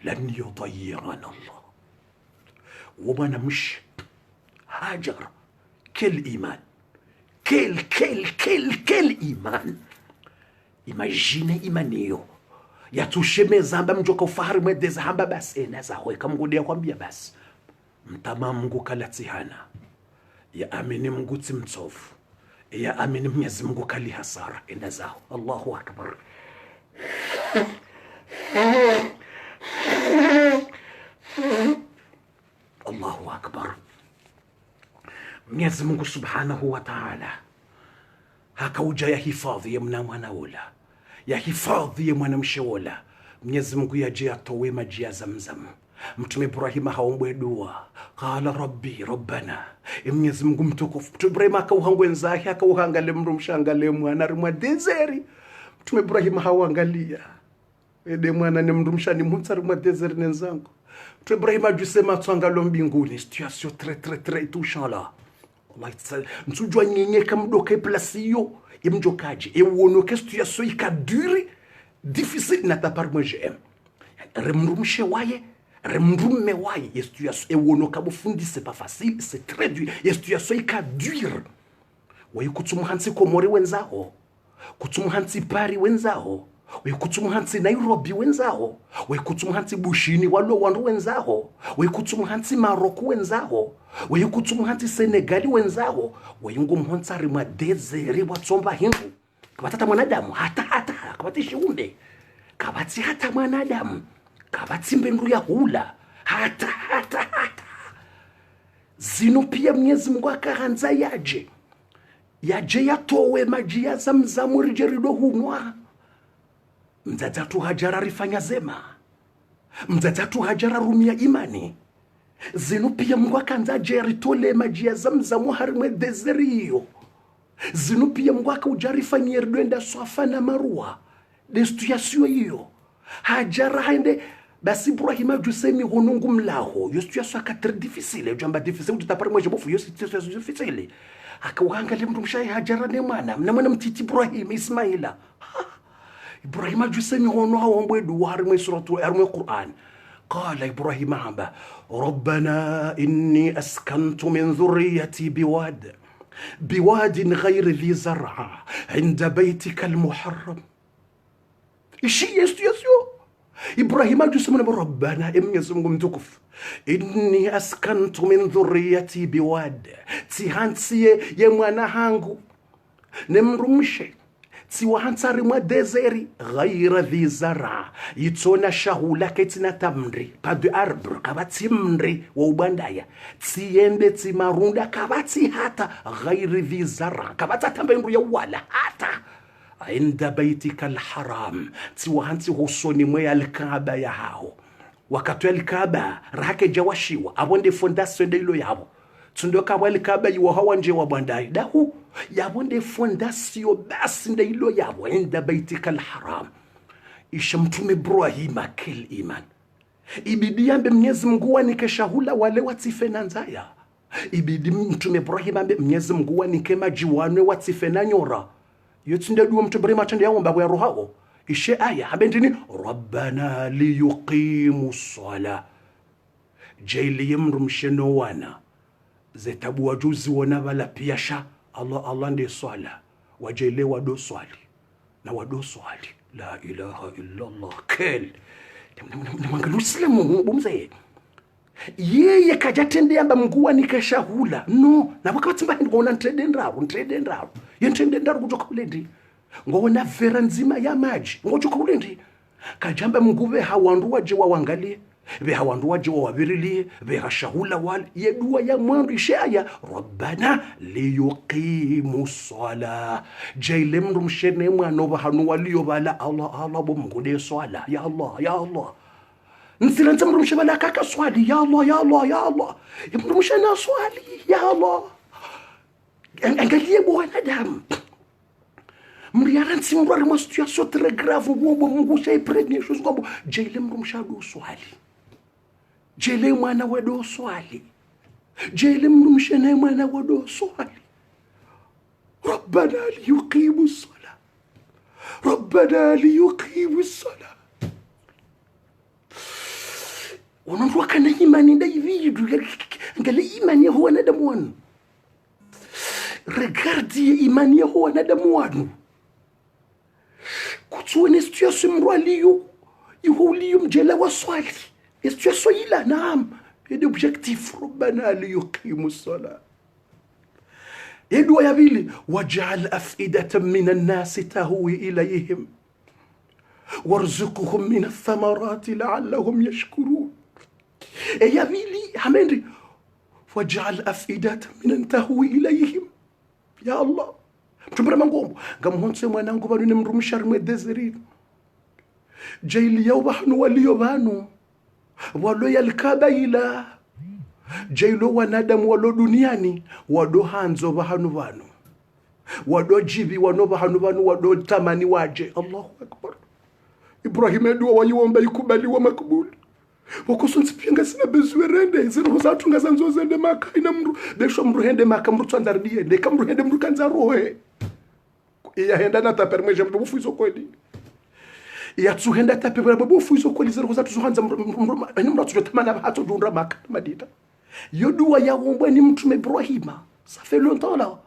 lan yudayyana Allah ومانا مش هاجر كل إيمان كل إيمان imagine imanio yatushemeza amba mjoka ufahari mwedeza hamba basi naza hoe kamgudia kwambia basi mtama Mungu kalatihana ya amini Mungu timtsofu ya amini Mwenyezi Mungu kali hasara enda zao. Allahu akbar. Allahu akbar. Mwenyezi Mungu subhanahu wa ta'ala hakauja ya hifadhi ya mwana ula ya hifadhi ya mwanamshe ula. Mwenyezi Mungu yaje atowe maji ya Zamzam. Mtume Ibrahim haombwe dua qala rabbi rabbana. Mwenyezi Mungu mtukufu Mtume Ibrahim akauhangwe nzake akauhangale mru mshangale mwana rimwa deseri. Mtume Ibrahim hawangalia ede mwana ni mru mshani mutari mwa deseri nenzangu. Mtume Ibrahim ajusema twangalo mbinguni. Situation très touchant là. Allah nsujwa nyenyeka mdoka plasiyo imjokaji ewuonoke situation ikaduri difficile na tapar moi j'aime remrumshe waye remrumme waye situation ewuonoka bufundi c'est pas facile, c'est très dur situation ikadure wayikutumuhansi komore wenzaho kutumuhansi Paris wenzaho wayikutumuhansi Nairobi wenzaho wayikutumuhansi Bushini walo wandu wenzaho wayikutumuhansi Maroko wenzaho wayikutumuhansi Senegali wenzaho wayingumhonsari mwa deseri watsomba hingu kabatata mwanadamu hata kabati shiunde kabati hata mwanadamu kabati mbendu ya hula hata zino pia Mwenyezi Mungu akaanza yaje yatowe maji ya Zamzam rijerido hunwa. Mzatatu Hajara rifanya zema. Mzatatu Hajara rumia imani. Zinu pia Mungu akaanza jeritole maji ya Zamzam harimwe deseriyo. Zinu pia Mungu akajarifanya ridwenda Swafa na Marwa. Destituasio hiyo. Hajara haende basi Ibrahim ajusemi honungu mlaho. Yo situation ka très difficile. Jamba difficile utapari mwe bofu yo situation difficile. Akauhangalia mtu mshayi Hajara ne mwana mtiti Ibrahim Ismaila. Ibrahim ajusemi hono haombwe dua harimwe suratu harimwe Qur'an. قال إبراهيم عبا ربنا إني أسكنت من ذريتي بواد غير ذي زرع عند بيتك المحرم. إشي يستيسيو إبراهيم ajusemi ربنا إم يزمكم تكف إني أسكنت من ذريتي بواد تيهانسي يموانا هانغو نمرمشي tiwahansari mwa deseri ghaira dhi zara yitsona shahula ketina tamri padu arbre kabati mri wa ubandaya tiende timarunda kabati hata ghairi dhi zara kabata tambendu ya wala hata inda baitika alharam tiwahansi husoni mwe alkaaba ya hao wakati alkaaba rake jawashiwa abonde fondation de ilo yabo tundoka alkaaba yiwa hawanje wa bandai dahu yabonde fondasio basi nda ilo yabo inda baitika alharam. Isha Mtume Ibrahim akil iman ibidi ambe Mwenyezi Mungu wanikeshahula wale watifena nzaya ibidi Mtume Ibrahim ambe Mwenyezi Mungu wanikema jiwanwe watifena nyora yotinde duwa Mtume Ibrahim atende yaomba bwa roho ishe aya ambe ndini rabbana liyuqimu sala jaili yamrum sheno wana zetabu wajuzi wana bala piyasha Allah ndiye swala wajele wado swali na wado swali la ilaha illa Allah kel mwangalusilamu bumze yeye kajatende amba Mungu nikashahula no na wakati mba ngona ntrede ndaru yentrede ndaru kutoka kulendi ngona vera nzima ya maji ngojoka kulendi kajamba Mungu be hawandu waje waangalie be hawandu waje wabirilie be hashahula wal yedua ya mwandu ishaya rabbana liyuqimu sala jaile mndu mshene mwana bahanu waliyo bala Allah bo Mungu de swala ya Allah nsila ntamru mshabala kaka swali ya Allah mndu mshana swali ya Allah angalie bwana damu mriaransi mrwari mwa situation très grave ngombo Mungu shay premier chose ngombo jaile mndu mshadu swali jele mwana wedo swali jele mndu mshene mwana wado swali rabbana liyuqimu as-salah rabbana liyuqimu as-salah wanamru kana imani da yividu ngale imani ya huwa nadamu wanu regardi imani ya huwa nadamu wanu kutsuone situation mrwaliyo yuhuliyo mjela wa swali situation ila naam yedi objectif rabbana liyuqimu as-salah يدوا يا بيلي واجعل أفئدة من الناس تهوي إليهم وارزقهم من الثمرات لعلهم يشكرون يا بيلي حمدي واجعل أفئدة من تهوي إليهم يا الله تبرا منقوم قام هون سما نانقو بانو نمرو مشار مدزرين جاي ليو بحنو وليو بانو ولو يالكابيلا jailo wanadamu walo duniani wado hanzo bahanu banu wado jibi wano bahanu banu wado tamani waje Allahu akbar Ibrahim edwa wayiomba ikubaliwa makbuli wakusonzi pinga sina bezwerende zero zatu ngazanzo zende maka ina mru besho mru hende maka mru tsandardiye de kamru hende mru kanza rohe iya henda na ta permeje mbu fuizo kweli iya tsuhenda ta permeje mbu fuizo kweli zero zatu zuhanza mru tsutamana hato dundra maka madita yodua ya wombwe ni mtume Ibrahima ça fait longtemps là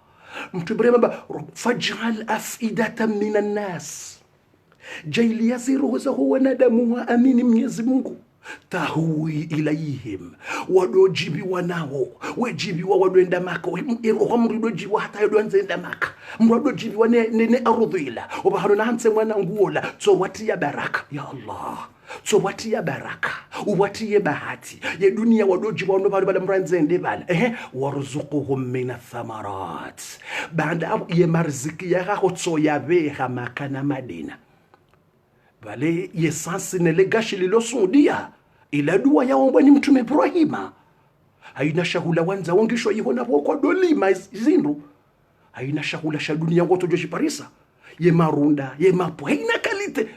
mtume Ibrahima faj'al afidatan minan nas jaili yasiru huwa nadamu wa amini Mwenyezi Mungu tahui ilayhim wadojibi wanao wejibi wa wadoenda maka iroho mridojibi hata yodonzenda maka mridojibi wa ne ardhila obaharuna hanse mwana nguola so watia baraka ya Allah so watia baraka uwatie bahati ya dunia wadojibi wano bala mranzende bala warzuquhum min athamarat baada ya marziki ya hotso ya beha makana Madina bale yesansi nelegashi lilosundia ila dua ya ombwe ni mtume Ibrahima haina shahula wanza wangisho yihona kwa dolima zindu haina shahula sha dunia ngoto joshi parisa ye marunda ye mapo haina kalite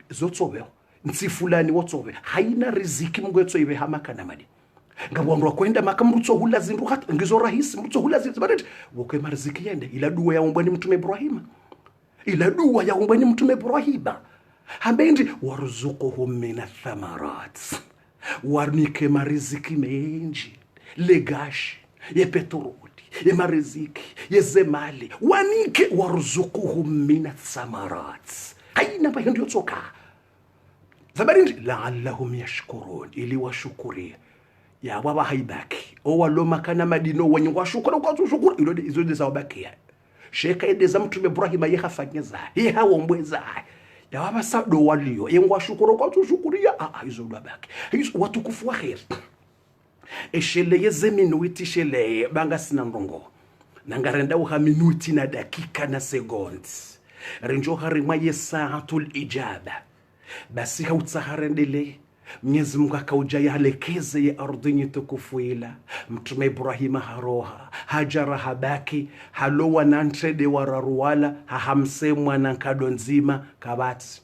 zotsobe nsifulani wotsobe haina riziki mgwetso ibe hamaka na madi ngabwandwa kwenda makamrutso hula zindu hata ngizo rahisi mrutso hula zindu barati wokwe mariziki yende ila dua ya ombwe ni mtume Ibrahima ila dua ya ombwe ni mtume Ibrahima hambendi warzuquhum min athamarat warnike mariziki menji legashi ye petroli ye mariziki ye zemali wanike warzuquhum min athamarat haina bayo ndio tsoka zabarindi la'allahum yashkurun ili washukuri ya baba haibaki o waloma kana Madina wenye washukuru kwa kushukuru ilo izo de sabakia sheka edeza mtume Ibrahima yehafanyeza ye hawombweza ya waba sado waliyo yengwa shukuru kwa tushukuria hizo babaki hizo watukufu wa khair eshele yeze minuti shele banga sina ndongo nangarenda uha minuti na dakika na seconds renjo harimwa yesaatul ijaba basi hautsaharendele Mwenyezi Mungu akaujaya halekeze ya ardhini tukufu ila mtume Ibrahima haroha Hajara habaki halowa nantrede wararuwala hahamsemwa na nkado nzima kabati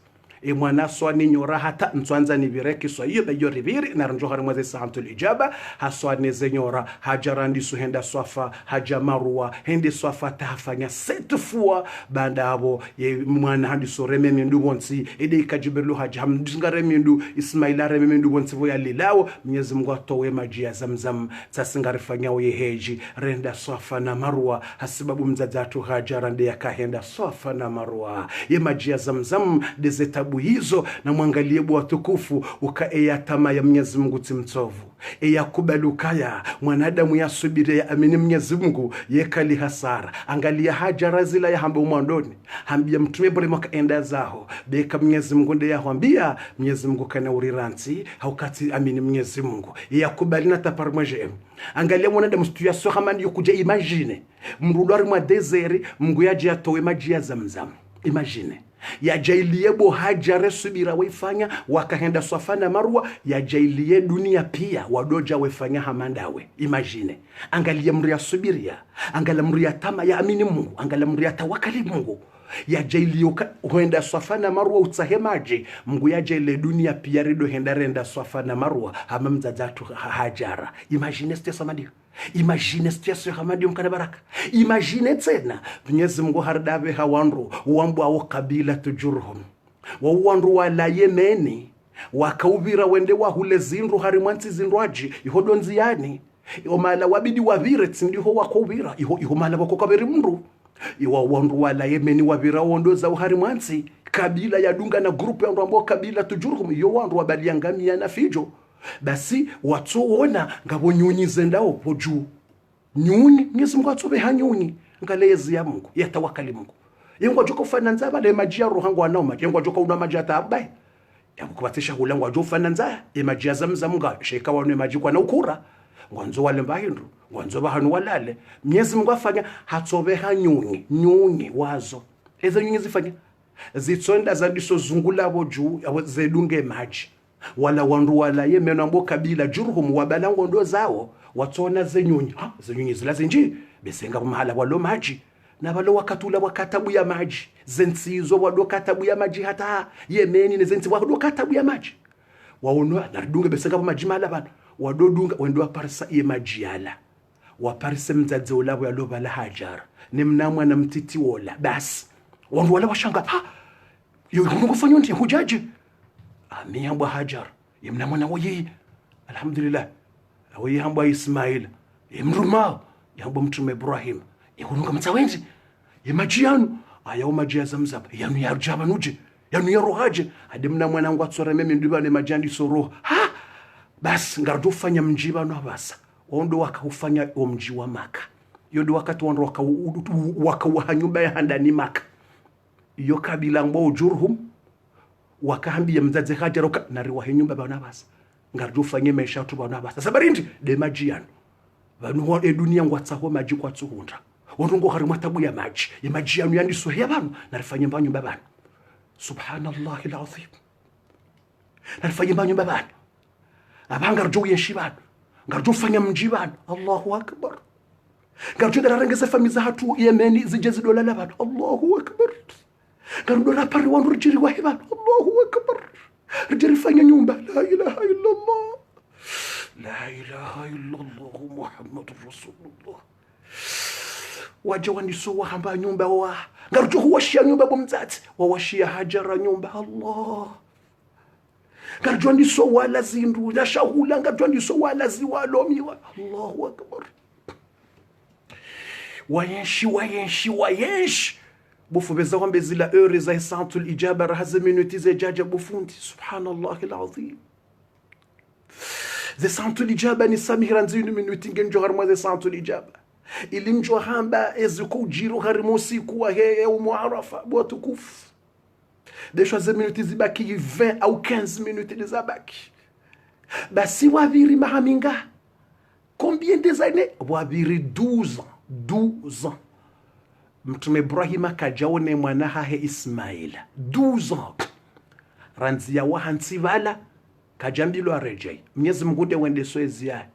mwana swani nyora hata ntwanza ni bireki so yibe yo ribiri na ranjo hari mwaze sahantul ijaba haswani zenyora Hajara ndi suhenda swafa haja marwa hendi swafa tahafanya setfua banda abo ye mwana handi soreme mindu bonsi ede ikajibelu haja hamdingare mindu Ismaila reme mindu bonsi voya lilawo Mwenyezi Mungu atowe maji ya Zamzam tasingarifanya ye heji renda swafa na marwa hasibabu mzadzatu Hajara ndi yakahenda swafa na marwa ye maji ya Zamzam dezetabu hizo na mwangalie bwa tukufu ukaeya tama ya Mwenyezi Mungu timtovu eya kubalukaya mwanadamu yasubire ya amini Mwenyezi Mungu yekali hasara angalia Hajara zila ya hamba umwandoni hambia mtume Ibrahima kaenda zao beka Mwenyezi Mungu ndiye yahwambia Mwenyezi Mungu kana uriranti haukati amini Mwenyezi Mungu ya kubalina taparmaje angalia mwanadamu situation kama ndiyo kuja imagine mrudari mwa desert Mungu yaje atowe maji ya Zamzam imagine ya jailie bo Hajara subira waifanya wakahenda Swafa na Marwa ya jailie dunia pia wadoja waifanya hamandawe imagine angalia mri ya subiria angalia mri ya tama ya amini Mungu angalia mri ya tawakali Mungu ya jailio huenda Swafa na Marwa utsahe maji Mungu ya jaile dunia pia rido henda renda Swafa na Marwa hama mzadzatu Hajara. Imagine stia samadi, imagine stia samadi mkana baraka, imagine tena Mwenyezi Mungu hardabe hawanru uambu awo kabila tujurhum wa uwanru wala Yemeni wakaubira wende wahule zinru harimwanti zinruaji ihodo nziani omala wabidi wavire tsindiho wakobira iho mala wakokabiri mndu iwa wandu wala Yemeni wavira wondo za harimwanti kabila ya dunga na grupu ya ambao kabila tujurhum iyo wandu wabaliangamia na fijo basi watuona ngabo nyunyi zendao poju nyunyi Mwenyezi Mungu atobe hanyunyi ngalezi ya Mungu yatawakali Mungu yengwa joka ufananza bale maji ya ruhangu anao maji yengwa joka una maji atabai yakubatisha hulangwa jo ufananza maji ya Zamzam nga sheka wane maji kwa na ukura ngwanzo wale mbahindu ngwanzo bahanu walale Mwenyezi Mungu afanya hatobe hanyunyi nyunyi wazo ezo nyunyi zifanya zitsonda zadiso zungula boju zedunge maji wala wandu wala Yemeni ambao kabila jurhum wabalango ndo zao watona zenyunyi zenyunyi zilazinji besenga mahala walo maji na balo wakatula wakatabu ya maji zensizo wado katabu ya maji hata Yemeni nezensi wado katabu ya maji waonwa naridunga besenga maji mahala bana wado dunga wendo aparsa ye maji yala waparse mzadze ulabo ya loba la Hajara ni mnamwa na mtiti wola basi wandu wala washanga yungu fanyo ndi hujaji amiyambwa Hajara yemnamwa na woye alhamdulillah woye hambwa Ismail yemruma yambwa mtume Ibrahim yehununga mtsawenzi yemajianu ayawo maji ya Zamzam yanu ya rujaba nuje yanu ya rohaje adimna mwanangu atsora mimi ndiba ne majandi soro bas ngardu fanya mjiba no basa wondo wakaufanya omji wa Maka yodo wakati wondo waka nyumba ya handani Maka iyo kabila ngbo jurhum wakahambia mzaze Hajara nariwa nyumba bana basa ngardu fanya maisha tu bana basa sabarindi de majianu vanu wa dunia ngwatsaho maji kwa tsuhunda wongo hari matabu ya maji yanu yandiso yabanu narifanye mbanyu babana subhanallah alazim narifanye mbanyu babana abanga rjo yeshibana ngarjo fanya mjibana Allahu akbar ngarjo ngarangeza famiza hatu Yemeni zijezi dola labana Allahu akbar ngarjo la pari wandu rjiri wahibana Allahu akbar rjiri fanya nyumba la ilaha illa Allah la ilaha illa Allah Muhammadur Rasulullah waje waniso wahamba nyumba wa ngarjo huwashia nyumba bomzati wawashia Hajara nyumba Allah ngarjo ndiso wala zindu na shahula ngarjo ndiso wala ziwalomiwa Allahu akbar wayenshi bufubeza kwambe zila heure za santul ijaba rahaze minuti ze jaja bufundi subhanallah alazim ze santul ijaba ni samira nzinu minuti ngenjo harma ze santul ijaba ilimjo hamba ezuko jiro harimosi kuwa heye umuarafa botukufu deixa ze minuti zibaki 20 au 15 minutes dezabaki basi waviri mahaminga combien des années waviri 12 ans mtume Ibrahim kajaone mwana hahe Ismaila 12 ans ranzia wahansivala kajambilo arejei Mwenyezi Mungu de wende soezi ya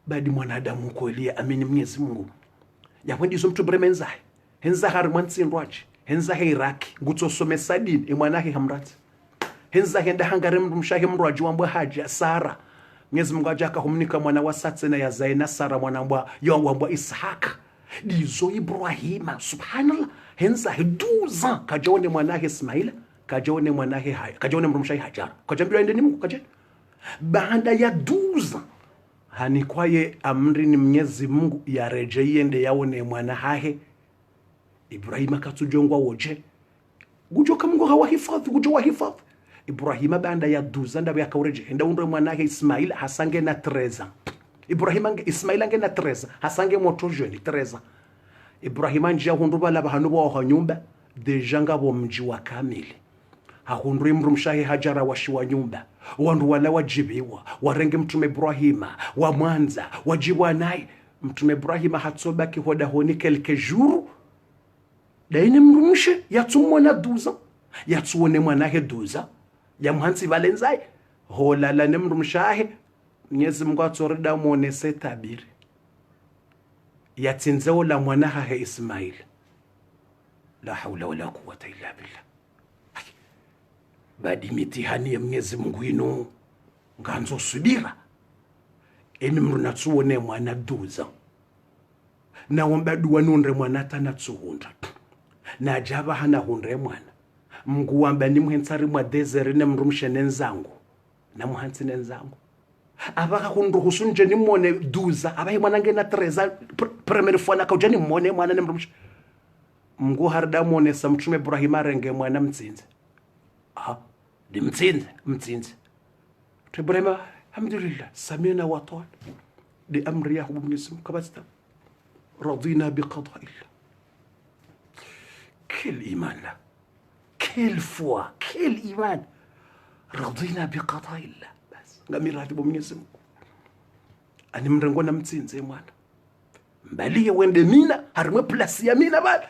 badi mwanadamu kolia amini Mwenyezi Mungu ya wendi zo mtu bremenza henza harmansi ndwachi henza he Iraki ngutsosome sadini emwanahe hamrati henza henda hangare mndu mshahe mrwaji wambwa Haja Sara Mwenyezi Mungu ajaka humnika mwana wa Satsena ya Zaina Sara mwana wambwa Ishaka dizo Ibrahima subhanallah henza he 12 ans kajaone mwanahe Ismaila kajaone mwanahe kajaone mndu mshahe Hajara kajambira ende ni Mungu kaje baada ya 12 ans hani kwaye amri ni Mwenyezi Mungu ya rejeye ende yaone mwana hahe Ibrahima katujongwa woje gujoka Mungu hawahifadhi gujo wahifadhi Ibrahima banda ya 12 ans ndaba yakaureje enda undwe mwanahe Ismail hasange na 13 Ismail ange na 13 hasange moto jeune 13 Ibrahima njia hunduba la bahanu wa nyumba deja ngabo mji wa kamili hahunduri mru mshahi Hajara washiwa nyumba wandu wala wajibiwa warenge mtume Ibrahima wa mwanza wajibwa naye mtume Ibrahima hatsobaki hoda honi kelke jour daine mrumushe yatumwa na 12 ans yatuone mwanahe 12 ans ya mhansi valenzai holala ne mrumshahe Mwenyezi Mungu atorida muonese tabiri yatinzeo la mwanaha Ismail La haula wala quwwata illa billah. Badi mitihani ya Mwenyezi Mungu ino nganzo subira emi mruna tsuone mwana duza na wamba duwa nunre mwana tana tsuhunda na java hana hunre mwana Mungu wamba ni mhensari mwa desert ne mrumshe nenzangu na muhansi nenzangu abaka kunduhusu nje ni mwone duza abaye mwana ngena treza premier fwana ka ujani mwone mwana ne mrumshe Mungu harda mwone sa mtume Ibrahim arenge mwana mtsinze di mtsinze Ibrahim alhamdulillah samina wa ta'ala di amri ya Mwenyezi Mungu kabasta radina bi qada'illah. Quel iman là, quelle foi, quel iman. Radina bi qada'illah. Bas ngamirati bo Mwenyezi Mungu ani mrengo na mtsinze mwana mbali wende mina harimwe plus ya mina bali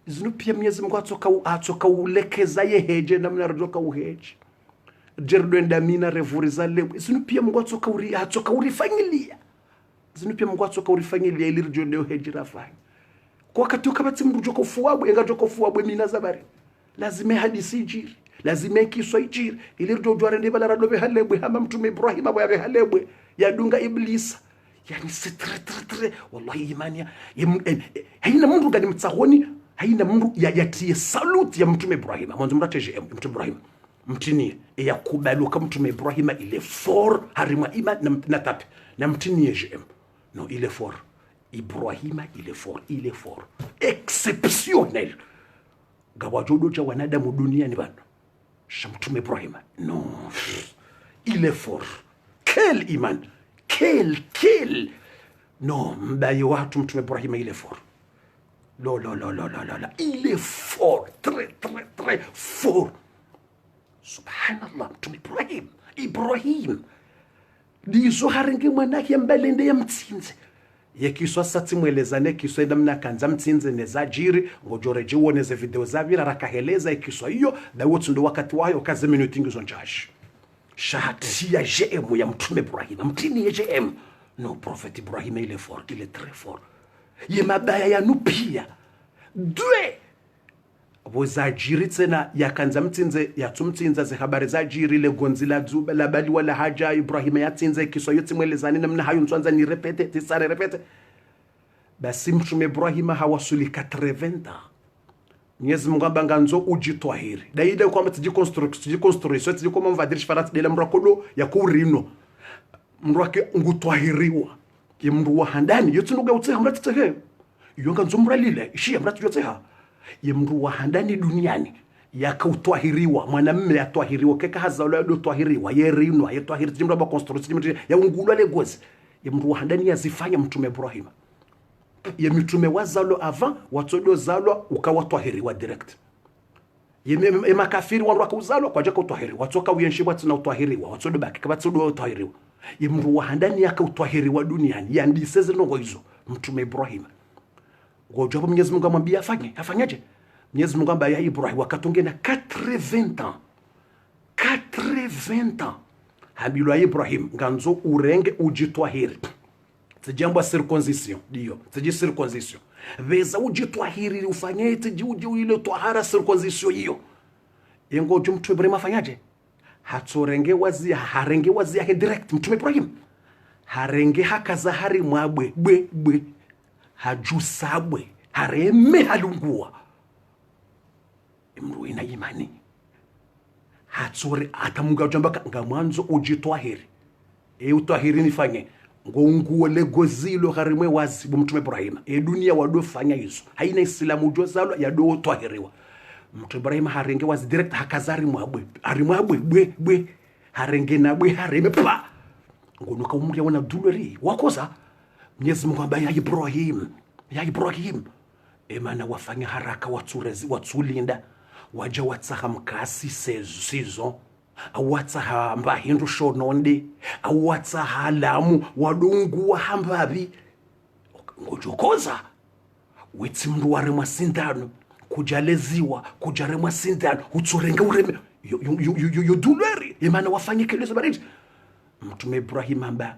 zinu pia Mwenyezi Mungu atoka ulekeza yeheje na mna rodoka uheje jerdo enda mina revuriza lewe zinu pia Mungu atoka urifanyilia zinu pia Mungu atoka urifanyilia ili rjondo heje rafanya kwa wakati ukabati mrujoka ufuabwe engajoka ufuabwe mina zabari lazime hadisi jiri lazime kiswa ijiri ili rjondo arende bala radobe halebwe hama mtume Ibrahim abo yabe halebwe yadunga iblisa yani sitre wallahi imani haina mundu gani mtsahoni haina mundu yatie salute ya mtume Ibrahim mwanzo mrateje mtume Ibrahim mtini ya kubaluka mtume Ibrahim ile for harima iman na tape na mtini jem no ile for Ibrahim ile for exceptionnel gawajodo cha wanadamu duniani bado mtume Ibrahim no ile for quel iman quel no mbaye watu mtume Ibrahim ile for lo il est fort très fort subhanallah mtume Ibrahim dizo haringe mwanake mbalende ya mtsinze yekiswa sati mwelezane kiswa enda mnakanza mtsinze nezajiri ngojoreje woneze video zavira rakaheleza ikiswa hiyo da wotu ndo wakati wayo kaze minuti ngizo njashi shahati ya JM ya mtume Ibrahim mtini ya JM no prophet Ibrahim il est fort il est très fort ye mabaya ya nupia dwe wozajiri tena yakanza mtsinze yatumtsinza ze habari zajiri le gonzila dzuba la bali wala haja Ibrahim yatsinze kiswa yote mwelezani namna hayo ntswanza ni repete tisare repete basi mtume Ibrahim hawasuli 80 Mwenyezi Mungu nganzo ujitwahiri daida kwa mtijikonstruction tijikoma mvadirish farat de mrakodo ya kurino mrwake ngutwahiriwa ye mru wa handani yote nuga utse hamrat tsehe yonga nzumra lile ishi hamrat yote ha ye mru wa handani duniani yakautwahiriwa mwanamume yatwahiriwa keka hazalo do twahiriwa ye rino ye twahiri timra ba construction ya ungulwa le gozi ye mru wa handani yazifanya mtume Ibrahim ye mitume wazalo avant watodo zalo ukawatwahiriwa direct ye makafiri wandu wakauzalo kwa jaka utwahiriwa watoka uyenshibwa tuna utwahiriwa watodo baki kabatodo utwahiriwa ye mru wa handani yakautwahiriwa duniani yandiseze nongo hizo mtume Ibrahim ngojo hapo Mwenyezi Mungu amwambia afanyaje Mwenyezi Mungu ambaye Ibrahim wakatonge na 80 ans habilwa Ibrahim nganzo urenge ujitwahiri tijambo circoncision dio tiji circoncision veza ujitwahiri ufanye tiji ile twahara circoncision hiyo ngojo mtu Ibrahim afanyaje hatorenge wazi harenge wazi yake direct mtume Ibrahim harenge hakaza hari mwabwe bwe hajusabwe hareme halungua imru ina imani hatsore atamunga jambaka ngamwanzo ujitwahiri utwahiri nifanye ngonguo legozilo harimwe wazi mtume Ibrahim dunia wadofanya hizo haina islamu jozalo ya do twahiriwa mtume Ibrahim harenge wazi direct hakazari mwabwe harimwabwe bwe harenge na bwe hareme pa ngonuka umri wana dulori wakoza Mwenyezi Mungu ambaye ya Ibrahim emana wafanya haraka watsulinda waja watsaha mkasi sizo awatsaha mbahindu shononde awatsaha lamu wadungu wa hambabi ngojokoza witsimndu ware masindano kujaleziwa kujare masindano utsorenga ureme yo duleri emana wafanya kelezo baridi mtume Ibrahim amba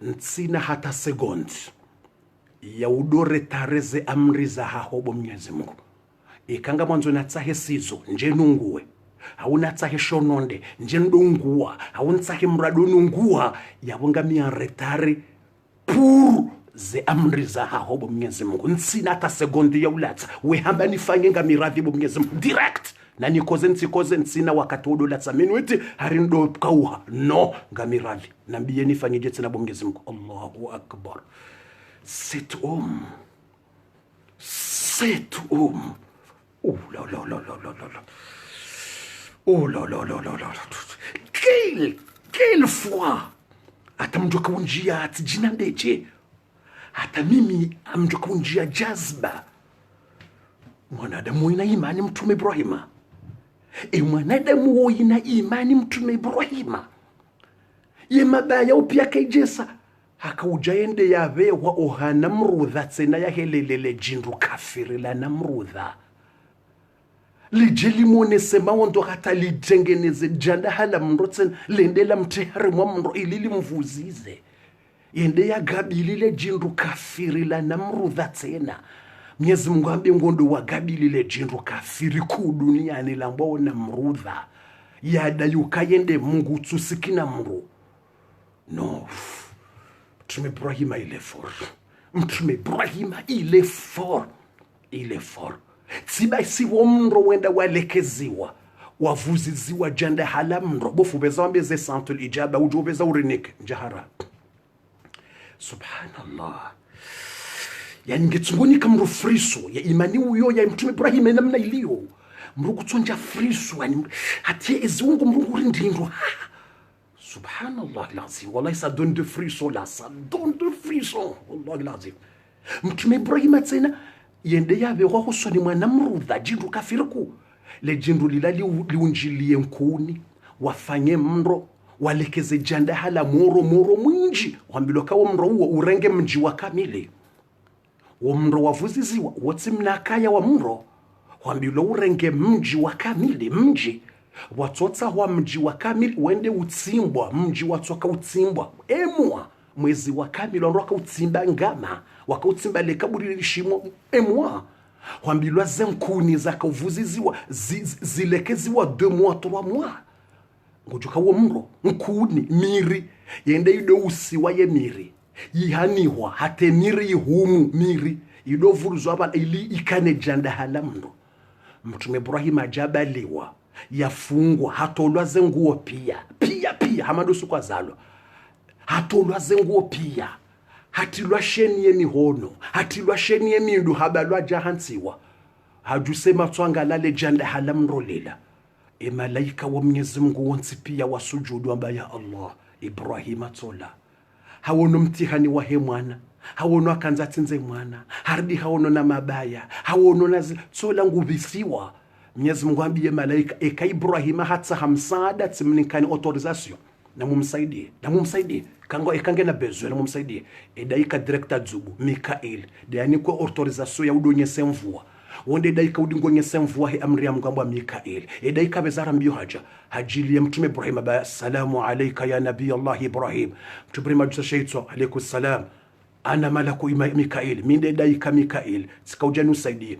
ntsina hata sekondi ya udore tareze amri za hahobo Mwenyezi Mungu ikanga mwanzo natsahe sizo nje nunguwe haunatsahe shononde nje ndonguwa haunatsahe mrado nunguwa yabonga miaretari puru ze amri za hahobo Mwenyezi Mungu nsina hata sekondi ya ulatsa wehamba nifanye nga miradhi bo Mwenyezi Mungu direct na nikoze nsina wakati wodo latsa minuiti harindo kauha no nga miradhi nambiye nifanye jetse na bo Mwenyezi Mungu. Allahu Akbar. Sit oh la la la la la la oh la la la la la quelle fois hata mtu kaunjia atijina ndeje hata mimi mtu kaunjia jazba mwanadamu ina imani Mtume Ibrahima mwanadamu ina imani Mtume Ibrahima ye mabaya upya kaijesa hakaujaende yawe wa oha Namrudha tsena ya helelele jindu kafiri la Namrudha lijeli mwone sema wando hata lijengeneze janda hala mndo tsena lendela mtihari mwa mndo ilili mvuzize yende ya gabili le jindu kafiri la Namrudha tsena Mwenyezi Mungu ambe ngondo wa gabili le jindu kafiri ku duniani la mbao Namrudha yada yukayende Mungu tsusikina mru no Mtume Ibrahima il est fort. Mtume Ibrahima il est fort. Il est fort. Tiba si womro wenda walekeziwa. Wavuziziwa janda halamro. Bofu beza wambeze santul ijaba. Ujo beza urinik. Jahara. Subhanallah. Yani ngetungoni kamro friso. Ya imani uyo ya Mtume Ibrahima namna ilio. Mrugu tuanja friso. Hatie ezungu mrugu rindindu. Subhanallah l'azim. Wallahi ça donne de frissons là. Ça donne de frissons. Wallahi l'azim. Mtume Ibrahima tsena yende yawe wako soni mwa Namrudha jindu kafiriku. Le jindu lila liunjilie nkuni. Wafanye mro. Walekeze janda hala moro mwinji. Wambiloka wa mro uwa urenge mji wa kamili. Wa mro wavuziziwa. Wati mnakaya wa mro. Wambilo urenge mji wa kamili. Mji. Watota wa mji wa kamili wende utimbwa mji watoka utimbwa emwa mwezi wa kamili waka utimba ngama waka utimba le kaburi lishimo emwa wambilwa zenkuni zaka uvuziziwa zilekeziwa 2 mois 3 mois ngojoka wo mro nkuni miri yende ido usiwa ye miri yihaniwa hate miri yihumu miri ido vuruzwa ba ili ikane janda halamndo Mtume Ibrahima jabaliwa yafungwa hatolwa zenguo pia hamadusu kwa zalo hatolwa zenguo pia hatilwa sheni ye mihono hatilwa sheni ye mindu habalwa jahansiwa hajusema twanga lale janda halamrolela malaika wa Mwenyezi Mungu wonsi pia wasujudu amba ya Allah Ibrahima tola hawono mtihani wa he mwana hawono akanza tinze mwana hardi hawono na mabaya hawono na tola ngubisiwa Mwenyezi Mungu ambiye malaika eka Ibrahima hata hamsada timnikani autorisation na mumsaidie kango ekange na bezo na mumsaidie daika director zubu Mikael yani kwa autorisation ya udonyese mvua wonde daika udingonyese mvua he amri ya Mungu Mikael daika bezara mbio hajili ya Mtume Ibrahima ba salamu alayka ya nabii Allah Ibrahim Mtume Ibrahima jushaitwa alaykum salam ana malaku Mikael minde daika Mikael sikaujani usaidie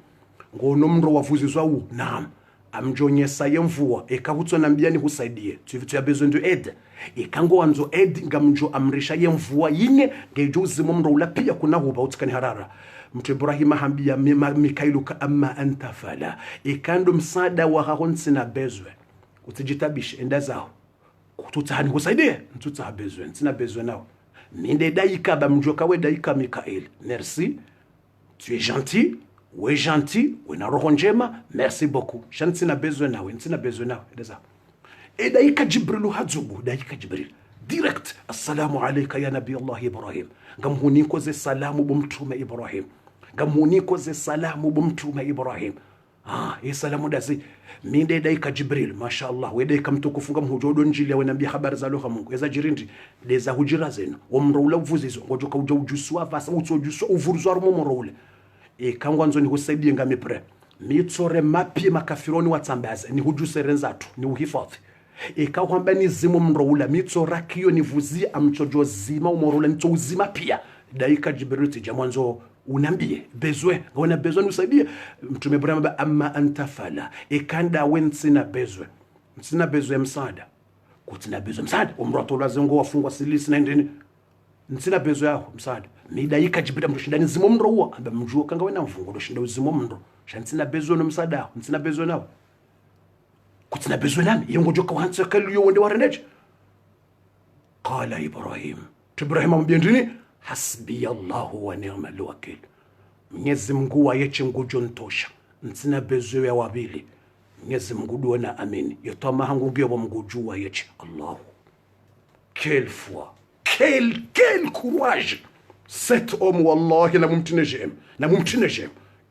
ngono mro wavuzizwa u naam amjonyesa yemvua ekahutso nambiani husaidie tu as besoin de aide ekango wanzo aide ngamjo amrisha yemvua yinye ngejo uzimo mro ula pia kuna huba utikani harara Mtume Ibrahima hambia Mikailuka amma anta fala ekando msada wa hahonsi na bezwe utijitabishe enda zao tutahani husaidie tutah bezwe ntina bezwe nao minde daika bamjoka we daika Mikael merci tu es gentil. Oui, gentil, oui, na roho njema, merci beaucoup. Shantina besoin nawe, ntina besoin nawe, deza. Daika Jibrilu hadzubu, daika Jibril. Direct, assalamu alayka ya nabi Allah Ibrahim. Ngamhuniko ze salamu bumtume Ibrahim. Ngamhuniko ze salamu bumtume Ibrahim. Salamu dazi. Minde daika Jibril, mashallah. We daika mtukufu ngamhujodo njili ya nabi habari za loha Mungu. Eza jirindi, deza hujira zenu. Wamroula uvuzizo, ngojoka ujusua vasa, ujusua uvuruzwa rumo mroule. Kangwanzo ni husaidie ngami pre mitsore mapie makafironi watsambaza ni hujusere nzatu ni uhifadhi kwamba ni zimo mroula mitsora kiyo ni vuzi amchojo zima umorula nito uzima pia daika Jibril tija mwanzo unambie bezwe ngona bezwe nisaidie mtume Ibrahim amma anta fala ikanda wensina bezwe msina bezwe msaada kutina bezwe msaada umroto lazongo wafungwa silisi na ndini nsina bezwe yao msaada midayika jibida mshindani zimo mro huo amba mjuo kanga wena mfungo doshinda zimo mro shantsina bezwe no msaada nsina bezwe nao kutina bezwe nami yongo joka wanse kaliyo wende warendeje qala Ibrahim Ibrahim ambendini hasbi Allahu wa ni'mal wakil Mwenyezi Mungu wayeche ngujo ntosha nsina bezwe ya wabili Mwenyezi Mungu duona amini yotoma hangu ngebo mguju wayeche Allahu quelle foi quel courage cet homme wallahi la mumtine jem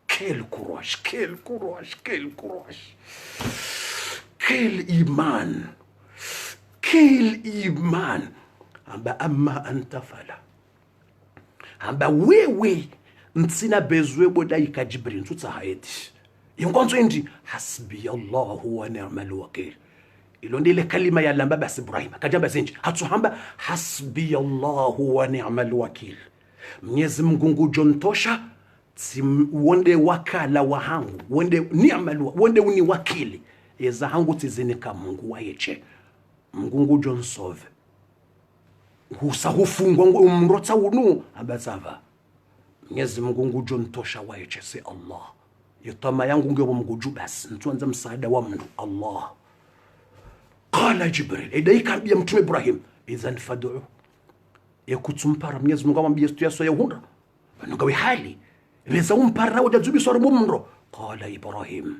quel courage quel iman amba amma anta fala amba wewe ntsina bezwe bodayika Jibril nsutsa hayeti yonkonzo indi hasbi Allahu wa ni'mal wakil ilondile kalima ya lamba bas Ibrahim kajamba zinji hatuhamba hasbi Allahu wa ni'mal wakil Mwenyezi Mungu ngujontosha wonde wakala wa hangu wonde ni'mal wonde uni wakili eza hangu tizinika Mungu wayeche Mungu ngujonsove husahufungwa umrotsa unu abasava Mwenyezi Mungu ngujontosha wayeche si Allah yotama yangu ngebo mguju basi ntuanza msaada wa mtu Allah qala Jibril idayika ambia mtume Ibrahim idhan fad'u yakutumpara Mwenyezi Mungu amwambia yaso ya hunda ngawe hali weza umpara wajazubi sore mumro qala Ibrahim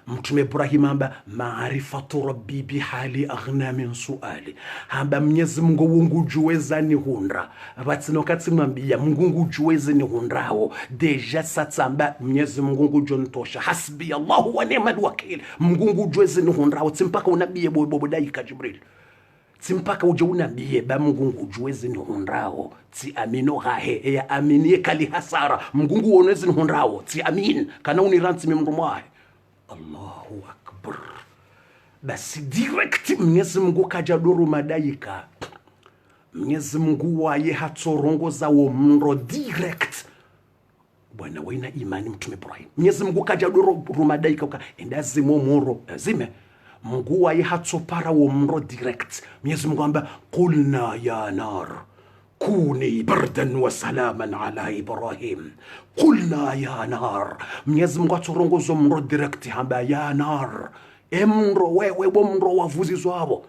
mtume Ibrahim amba ma'rifatu rabbi bihali aghna min su'ali amba Mwenyezi Mungu wungujuweza ni hundra batsino katsimwambia Mungu ngujuweze ni hundrawo deja satsamba Mwenyezi Mungu ngujontosha hasbi Allahu wa ni'mal wakil Mungu ngujuweze ni hundrawo tsimpaka unabiye bobo daika Jibril tsimpaka uje unabiye ba Mungu ngujuweze ni hundrawo tsi amino hahe ya aminie kali hasara Mungu nguoneze ni hundrawo tsi amin kana uniranti mimrumwahe Allahu akbar basi direct Mwenyezi Mungu kajadoro madaika Mwenyezi Mungu waye hatsorongoza wo mro direct bwana waina imani mtume Ibrahim Mwenyezi Mungu kajadoro rumadaika endazi momoro zime Mungu waye hatsopara wo mro direct Mwenyezi Mungu amba qulna ya nar kuni bardan wa salaman ala Ibrahim qulna ya nar Mwenyezi Mungu atsorongoza mro direct hamba ya nar emro wewe bomro wavuzizwa abo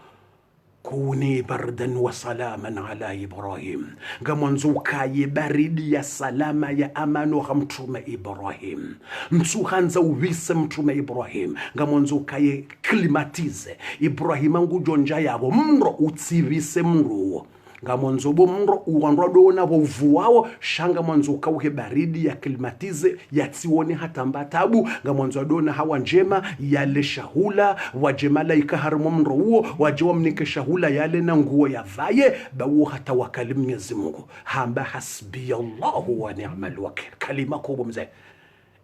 kuni bardan wa salaman ala Ibrahim ngamonzo ukaye baridi ya salama ya amano hamtume Ibrahim mtsuhanza uwise mtume Ibrahim ngamonzo ukaye klimatize Ibrahim ngujonja yabo mro utsivise mro ngamonzo bo mro uwandwa dona bo vuwao shanga mwanzo ukauhe baridi ya klimatize yatsione hata mbatabu ngamonzo dona hawa njema yale shahula wajemala ikaharmu mro huo wajewa mnike shahula yale na nguo ya vaye bawo hata wakali Mwenyezi Mungu hamba hasbi Allahu wa ni'mal wakil kalima kubwa mzee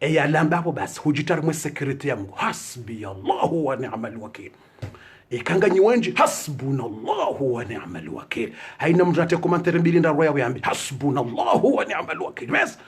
eya lamba hapo basi hujitar mwe security ya Mungu hasbi Allahu wa ni'mal wakil ikanganyi wenji hasbunallahu wa ni'mal wakil haina mrate komantere mbili nda roya yambi hasbunallahu wa ni'mal wakil bas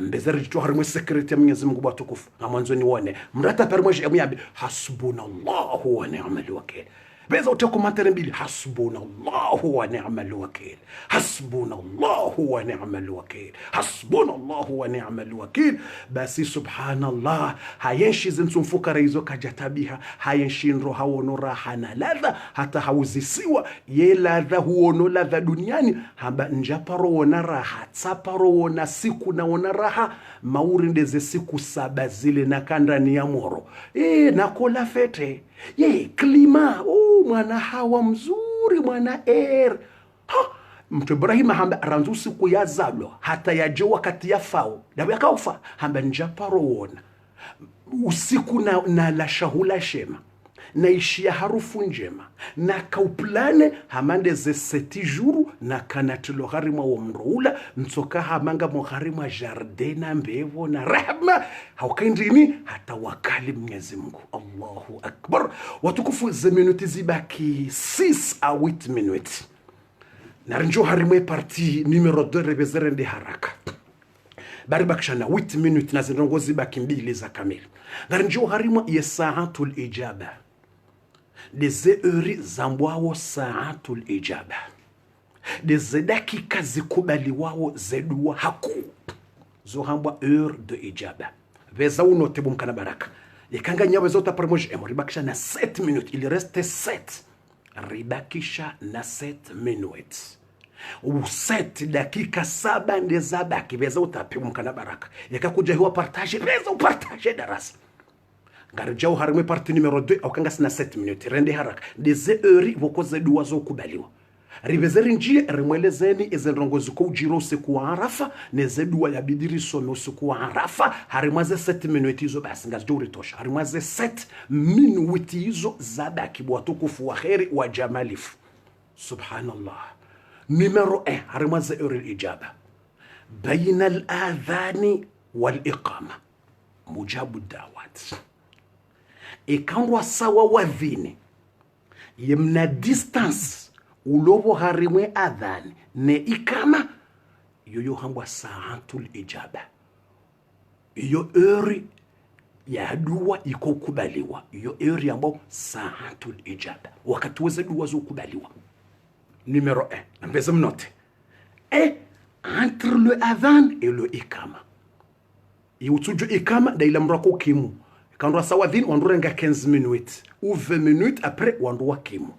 mbezeri jitu harimwe security ya Mwenyezi Mungu batukufu na mwanzo ni wone mrata permweje yambi hasbunallahu wa ni'mal wakil beza utakomantere mbili hasbunallahu wa ni'mal wakil hasbunallahu wa ni'mal wakil hasbunallahu wa ni'mal wakil basi subhanallah hayenshi zintsumfukara hizo kajatabiha hayenshi nro hawono raha na ladha hata hauzisiwa ye ladha huono ladha duniani hamba njaparo wona raha tsaparo wona siku na wona raha mauri ndeze siku 7 zile na kandani ya moro nakola fete ye klima mwana hawa mzuri mwana mtu Ibrahim hamba ranzu siku ya zalo hata yaje wakati ya fao dabu yakaufa hamba njaparo wona usiku na la shahula shema naishia harufu njema na kauplane hamande ze seti juru na kanatilo harima wa mroula ntoka hamanga moharima jardena mbevo na rahma haukendini hata wakali Mwenyezi Mungu Allahu akbar watukufu ze minuti zibaki 6 à 8 minutes narinjo harima parti numero 2 rebezere ndi haraka bari bakshana 8 minutes na zinongozi baki mbili za kamili ngari njoo harimwa ya saatul ijaba deze heures zambwao saatul ijaba deze dakika zikubaliwao zedua haku zo hambwa heure de ijaba veza unote bumkana baraka yakanga nyawe zota parmoje ribakisha na 7 minutes il reste 7 ribakisha na 7 minutes u 7 dakika 7 ndeza baki veza utapimukana baraka yakakuja hiwa partage veza upartage darasa ngarjao harimwe parti numero 2 au kanga sina 7 minutes rende haraka deze heures vokoze dua zo kubaliwa ribezeri njie rimwelezeni ezenrongo ziko ujiro usiku wa Arafa neze dua ya bidiri some usiku wa Arafa harimwaze 7 minutes hizo basi ngazijuri tosha harimwaze 7 minutes hizo zabaki watukufu wa kheri wa jamalifu subhanallah numero 1 harimwaze heure ijaba baina al-adhani wal-iqama mujabu dawat ikangwa sawa wadhini yemna distance ulobo harimwe adhan ne ikama yoyo hambwa saatul ijaba iyo heure ya dua iko kubaliwa iyo heure ambayo saatul ijaba wakati weze dua zo kubaliwa numero 1 ambeze mnote entre le adhan et le ikama iutujo ikama daila mrako kimu kandwa sawa dhin wandurenga 15 minutes ou 20 minutes après wandwa kimu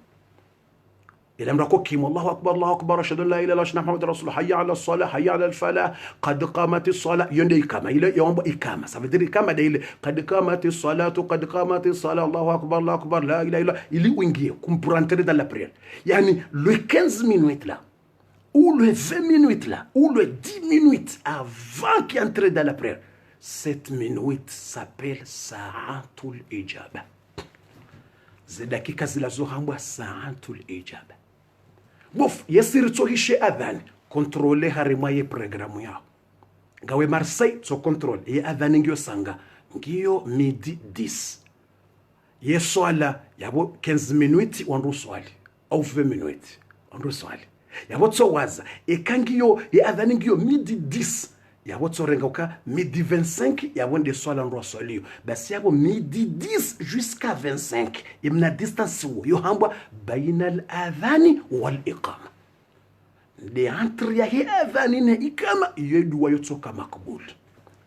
إلى مركوكيم الله أكبر أشهد أن لا إله إلا الله أشهد أن محمد رسول الله حي على الصلاة حي على الفلاح قد قامت الصلاة يندي إقامة إلى يوم إقامة سافدري إقامة ديل قد قامت الصلاة قد قامت الصلاة الله أكبر لا إله إلا إلي وينجي كم برانتري dans la prière يعني le 15 minutes là ou le 20 minutes là ou le 10 minutes avant qu'il entre dans la prière cette minute s'appelle Sa'atul Ijaba zedakika zilazohambwa Sa'atul Ijaba bof yesiri tsohishe adhan contrôler harima ye programu yao ngawe Marseille tso contrôle ye adhan ngio sanga ngio midi 10 ye swala yabo 15 minutes wandu swali au 20 minutes wandu swali yabo tso waza ekangiyo ye adhan ngio midi 10 yabo tso renga midi 25 yabo nde swala ndo swali basi yabo midi 10 jusqu'à 25 imna distance yo hambwa baina al-adhani wal iqama de entre ya hi adhani na ikama yedu yotsoka makbul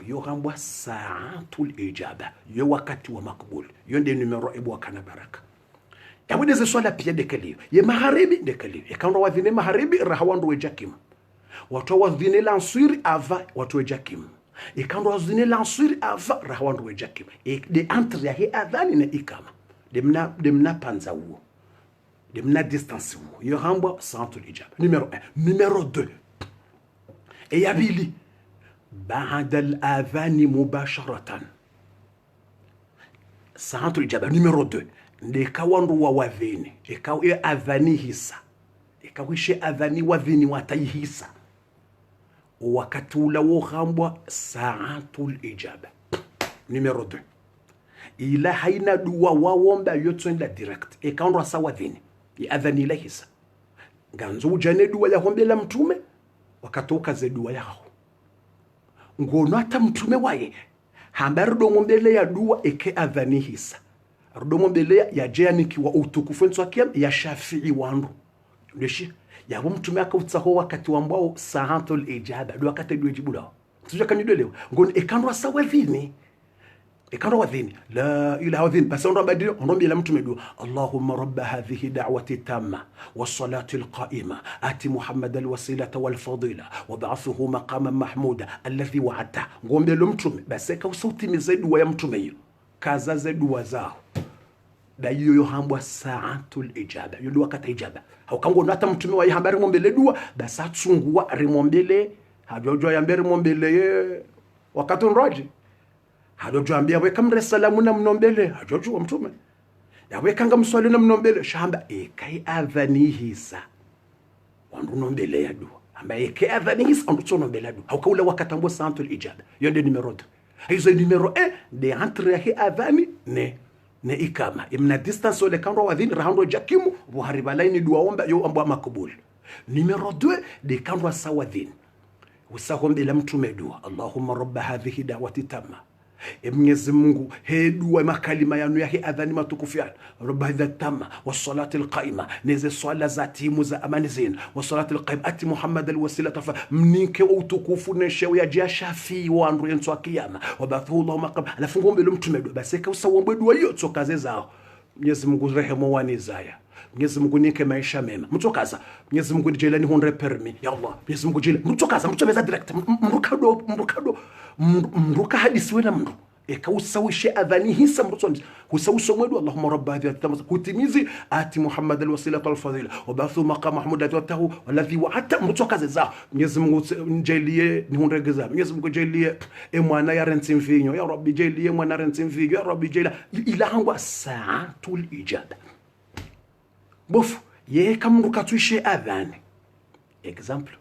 yo hambwa sa'atul ijaba yo wakati wa makbul yo nde numero ebu kana baraka yabo deze swala pia de kaliyo ye magharibi de kaliyo yakando wadhine magharibi rahawandu wejakim watu wadhine lansuri ava watu wejakim ikando wadhine lansuri ava rahawandu wejakim de entre ya hi adhani na ikama demna panza uo demna distance uo yo hambwa sa'atul ijaba numero 1 numero 2 et yabili ba'da al-adhani mubasharatan sa'atul ijaba numero 2 ndekawandu wa wadhini ikawe adhani hisa ikawishe adhani wadhini watayihisa wakati ula wo hambwa sa'atul ijaba numero 2 ila haina dua wawomba yotwenda direct ikaondwa sawa dhini ya adhani ila hisa nganzo ujane dua ya hombela mtume wakatoka ze dua yao ngono hata mtume waye hambari dongombele ya dua eke adhani hisa rudomombele ya jani kiwa utukufu ntswakia ya Shafii wandu ndeshi yabo mtume akautsaho wakati wambao sa'atul ijaba dua wakati dua jibula tuja kanidelewa ngono ekandwa sawa dhini ikando wadhini la ilaha wadhini basi ndo badilio ndo bila mtume dua Allahumma rabb hadhihi da'wati tamma was-salati al-qa'ima ati Muhammad al-wasilata wal-fadila wab'athuhu maqaman mahmuda alladhi wa'ata ngombe lo mtume basi ka usutimize dua ya mtume hiyo kaza za dua zao da hiyo hambwa sa'atul ijaba yo dua kata ijaba haukango hata mtume wa habari ngombele dua basi atungua rimombele hajojo ya mbere mombele wakati nroji hadojoambia weka mre salamu na mnombele hajojo wa mtume ya weka nga mswali na mnombele shamba kai adhani hisa wandu nombele ya dua amba kai adhani hisa wandu tso nombele ya dua haukaula wakatambo sa'atul ijaba yonde numero 2 hizo numero 1 de entre ya adhani ne ikama imna distance ole kando wadhini rahando jakimu buhariba laini dua omba yo amba makbul numero 2 de kando sawadhini usahombela mtume dua Allahumma rabba hadhihi da'wati tamma Mwenyezi Mungu he dua makalima yanu yake adhani matukufu yana rabba hadha tamma wassalati alqaima neze swala za timu za amani zina wassalati alqaima ati Muhammad alwasila tafa mnike utukufu neshewe ya jia shafi wa andu yensu wa kiyama wabathu Allahumma qam alafungu mbele mtume dua basi usawombe dua hiyo tsokaze zao Mwenyezi Mungu rehemu wanizaya Mwenyezi Mungu nike maisha mema mtokaza Mwenyezi Mungu nijelani honre permi ya Allah Mwenyezi Mungu jile mtokaza mtomeza direct mruka hadisi wena mru usawishe adhani hisa mrutsoni usawishe mwedu Allahumma rabba hadhihi at-tamma kutimizi ati Muhammad al-wasilata al-fadila wabathu maqam Mahmud atatahu walladhi wa'ata mtokaza za Mwenyezi Mungu njelie ni honregeza Mwenyezi Mungu jelie mwana ya rentimfinyo ya Rabbi jelie mwana rentimfinyo ya Rabbi jelia ila hangwa sa'atul ijaba bofu ye kamruka tuishe adhani example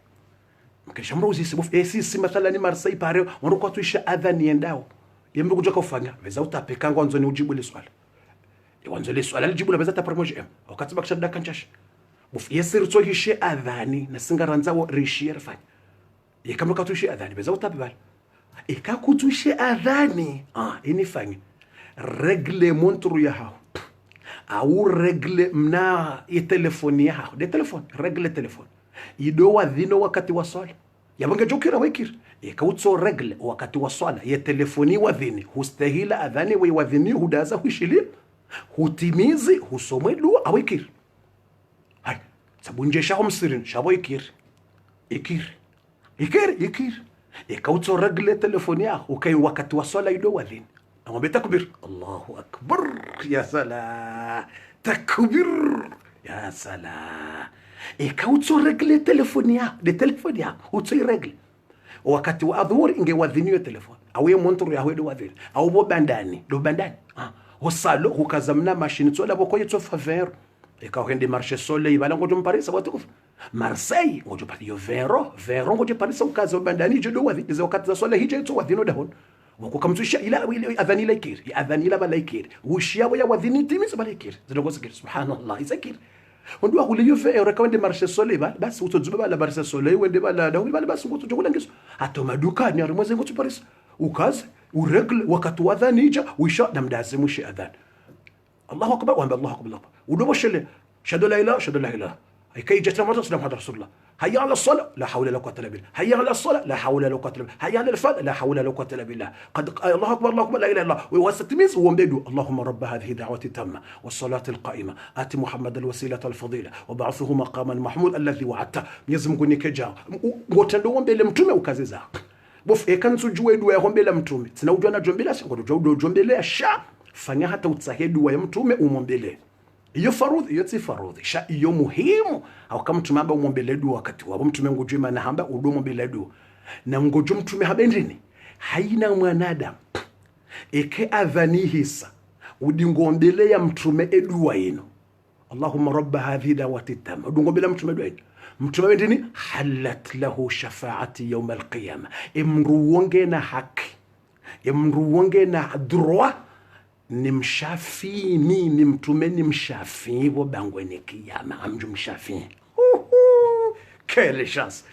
mkishamro uzisi bofu sisi mathalani Marseille pare waruka tuishe adhani endao yembe kujoka ufanya weza utapeka ngwanzo ni ujibu ile swali ngwanzo ile swali alijibu la weza tapromoje wakati bakishada kanchash bofu yesiri to hishe adhani na singaranza wo rishi rafanya ye kamruka tuishe adhani weza utapibala ikakutuishe adhani inifanye regle montru ya hao au regle mna telefoni yako de telefoni regle telefoni ido wadhino wakati wa swala yabanga jokira wekir ikautso regle wakati wa swala ya telefoni wadhini hustahila adhani wa wadhini hudaza hushili hutimizi husomwe dua awekir hai sabunje shaho msirin shabo ikir ikautso regle telefoni yako ukai wakati wa swala ido wadhini amwambia takbir Allahu akbar ya sala takbir ya sala ikautso regle telefoni ya de telefoni ya utso regle wakati wa adhuhuri ingewadhiniwe telefoni au ye montro ya hwedo wadhini au bo bandani do bandani hosalo hukazamna machine tsola boko yetso faveur ikahende marché soleil bala ngojo Paris watukufu Marseille ngojo pati yo vero ngojo Paris ukazo bandani jodo wadhini za wakati za soleil hijo yetso wadhino dahon wakukamtusha ila adhani laikir ya adhani ila balaikir ushia wa wadhini timizo balaikir zinagoza kir subhanallah izakir ndio akule yofe rekawende marché soleil basi utozuba bala marché soleil wende bala dawi bala basi ngotojogola ngiso atomaduka ni arimweze ngoto Paris ukaze uregle wakati wa adhani ija wisha namdaze mushi adhan Allahu akbar wa Allahu akbar udobo shele shadu la ilaha كي جت مرة صلى الله عليه وسلم هيا على الصلاة لا حول ولا قوة إلا بالله هيا على الصلاة لا حول ولا قوة إلا بالله هيا على الفلاح لا حول ولا قوة إلا بالله قد الله أكبر لا إله إلا الله وستميز ومبدو اللهم رب هذه دعوة تامة والصلاة القائمة آت محمد الوسيلة الفضيلة وبعثه مقاما محمود الذي وعدته يزم كوني كجا وتندو ومبل متومه وكازيزا bof ekan sujue dua ya hombela mtume sina ujua na jombela shango jombele sha fanya hata utsahe dua ya mtume umombele iyo farudhi iyo si farudhi sha iyo muhimu au kama mtume amba umombele dua wakati wabo mtume ngojwe mana hamba udomo mbele dua na ngojwe mtume habendini haina mwanadamu eke adhani hisa udingombele ya mtume edua ino Allahumma rabba hadhi dawati tamma udingombele mtume dua ino mtume wendini halat lahu shafaati yawm alqiyama imruwonge na haki imruwonge na droit ni mshafi ni mtume ni mshafi bo bangwene kiyama amju mshafi quelle chance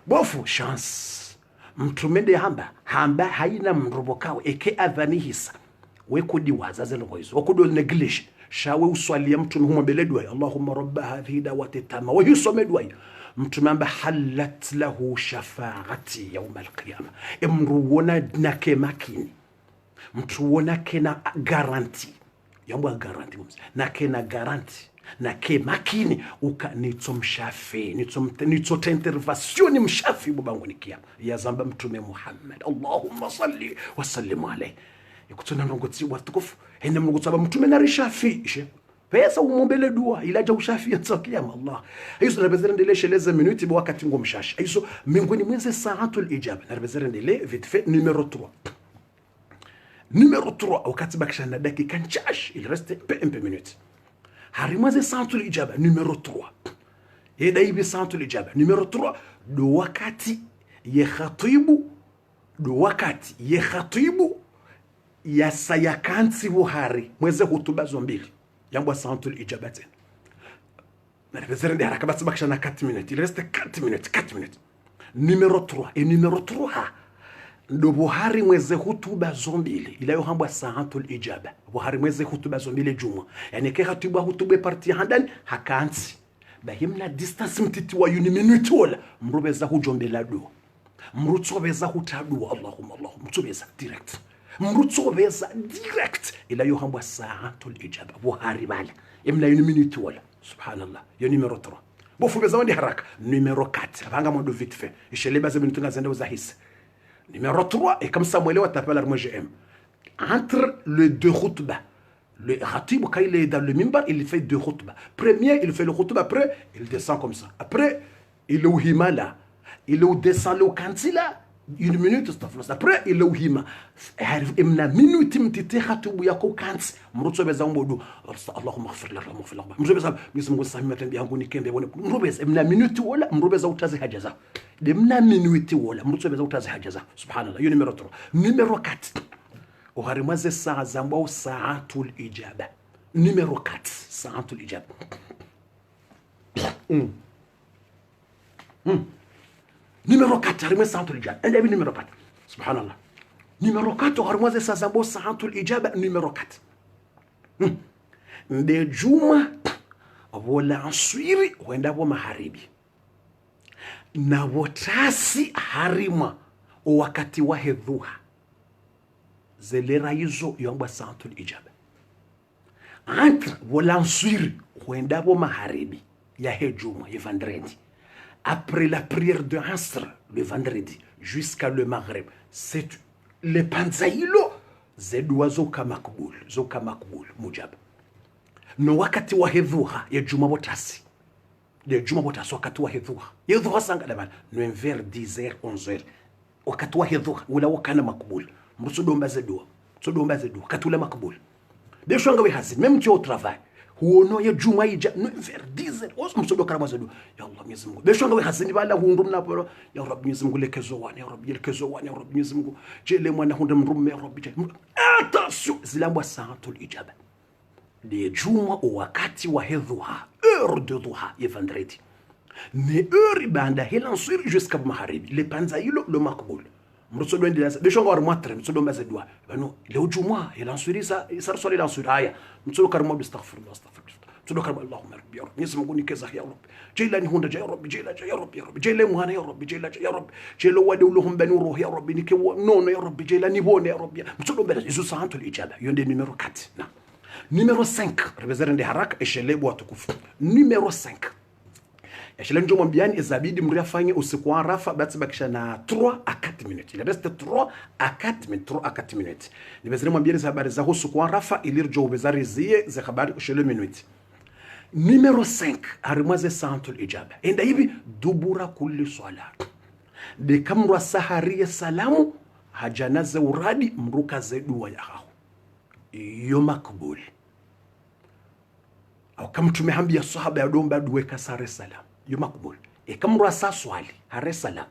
bofu chance mtume de hamba haina mrobokao eke adhani hisa we kudi wazaze loizo okudo neglish shawe uswalia mtume humo beledwa Allahumma rabba hadhihi dawati tamma wa yusomedwa mtume amba halat lahu shafaati yawm alqiyama imruona nake makini mtuona kena garanti yambo garanti na kena garanti na ke makini uka nitso mshafi nitso intervention mshafi bubangu nikiyama ya zamba mtume Muhammad Allahumma salli wa sallim alayhi ikutuna ndongotsi watukufu ene mngotsaba mtume na rishafi pesa umombele dua ilaja ushafi yatokiyama Allah hizo nabezera ndele sheleza minuti bo wakati ngo mshashi hizo mingoni mweze saatul ijaba nabezera ndele vite fait numéro 3 wakati bakisha na dakika nchash il reste un peu minutes harimwaze saatul ijaba numéro 3 yeda ibi saatul ijaba numéro 3 do wakati ye khatibu ya sayakansi buhari mweze hutuba zombili yambwa saatul ijaba tena na represere ndi haraka basi bakisha na 4 minutes il reste 4 minutes Numéro 3 et numéro 3 ndo Buhari mweze hutuba zombili ila yohambwa saatul ijaba. Buhari mweze hutuba zombili juma yani ke hatuba hutube parti handani hakansi bahimna distance mtiti wa yuni minute wala mrubeza hujombela do mrutsobeza hutadu Allahumma mrutsobeza direct mrutsobeza direct ila yohambwa saatul ijaba. Buhari bala imna yuni minute wala subhanallah yo numéro 3 bofubeza wandi haraka. Numéro 4 vanga mondo vite fait isheleba ze minutunga zende uzahisi. Numéro 3, et comme Samuel t'appelle moi j'aime. Entre les deux khutbah, le khatib, quand il est dans le mimbar, il fait deux khutbah. Premier, il fait le khutbah, après, il descend comme ça. Après, il est au hima là. Il est au descend le kanti là. Une minute, après, il est au hima. Il y a une minute, il y a un kanti. Mrutso beza mbodu. Allahumma ghfir lahu, Allahumma ghfir lahu. Mrutso beza, misimungu sahimatan bihangu nikembe. Mrutso beza, il y a une minute, wala, mrutso beza utazi hajaza. Demna minuiti wala mrutso beza utazi hajaza. Subhanallah. Yo numéro 3. Numéro 4. Oharimwaze saa zambao saatul ijaba. Numéro 4. Saatul ijaba. Numéro 4. Harimwaze saatul ijaba. Elle est numéro 4. Subhanallah. Numéro 4. Oharimwaze saa zambao saatul ijaba. Numéro 4. Nde juma wala answiri wenda wa maharibi. Na wotasi harima wakati wa hedhuha zelera hizo yongwa santul ijaba. Entre wolanswiri huendabo maharibi ya hejuma ya vendredi. Après la prière de Asr le vendredi jusqu'à le maghreb, c'est le panzailo zedwa zoka makbul mujab. No wakati wa hedhuha ya juma wotasi de juma botasi wakati wa hedhuha. Hedhuha sanga dabana no vers 10h 11h wakati wa hedhuha wala wakana makbul mrusudomba zedo katula makbul de shonga we hazin même tu au travail huono ya juma ija no vers 10h os mrusudo karama zedo ya Allah Mwenyezi Mungu de shonga we hazin bala hundum na poro ya Rabbi Mwenyezi Mungu lekezo wani ya Rabbi lekezo wani ya Rabbi Mwenyezi Mungu jele mwana hundum rumme ya Rabbi. Attention zilambwa saatul ijaba de juma wakati wa hedhuha heure de duha et vendredi. Mais heure banda helansir jusqu'à maharibi. Le panzailo le makbul. Mruso do ndila de shonga war matre mruso do mazedwa. Bano le juma helansir sa sori lansir aya. Mruso karmo astaghfirullah. Mruso karmo Allahumma rabbi ya rabbi nismu kuni keza ya rabbi. Jilani hunda ya rabbi ya rabbi. Jilani muhana ya rabbi ya rabbi. Jilo wadiuluhum banu ruh ya rabbi nike nono ya rabbi jilani bone ya rabbi. Mruso do bela isu saantul ijaba. Yonde numéro 4. Na. Numéro 5, revezere ndi haraka eshelebu watukufu. Numéro 5. Eshelebu njomo mbiani izabidi mriafanye usiku wa Arafa bati bakisha na 3 à 4 minutes. Il reste 3 à 4 minutes, 3 à 4 minutes. Nivezere mwambiani za habari za usiku wa Arafa ilirjo ubezari ziye za habari ushele minute. Numéro 5, harimwaze santul ijaba. Enda hivi dubura kulli salat. De kamrwa sahariye salamu hajanaze uradi mruka zedu wa yahahu. Yo makbul. Au kama tumehambia sahaba ya domba duweka sare salam yo makbul. E kama rasa swali hare salam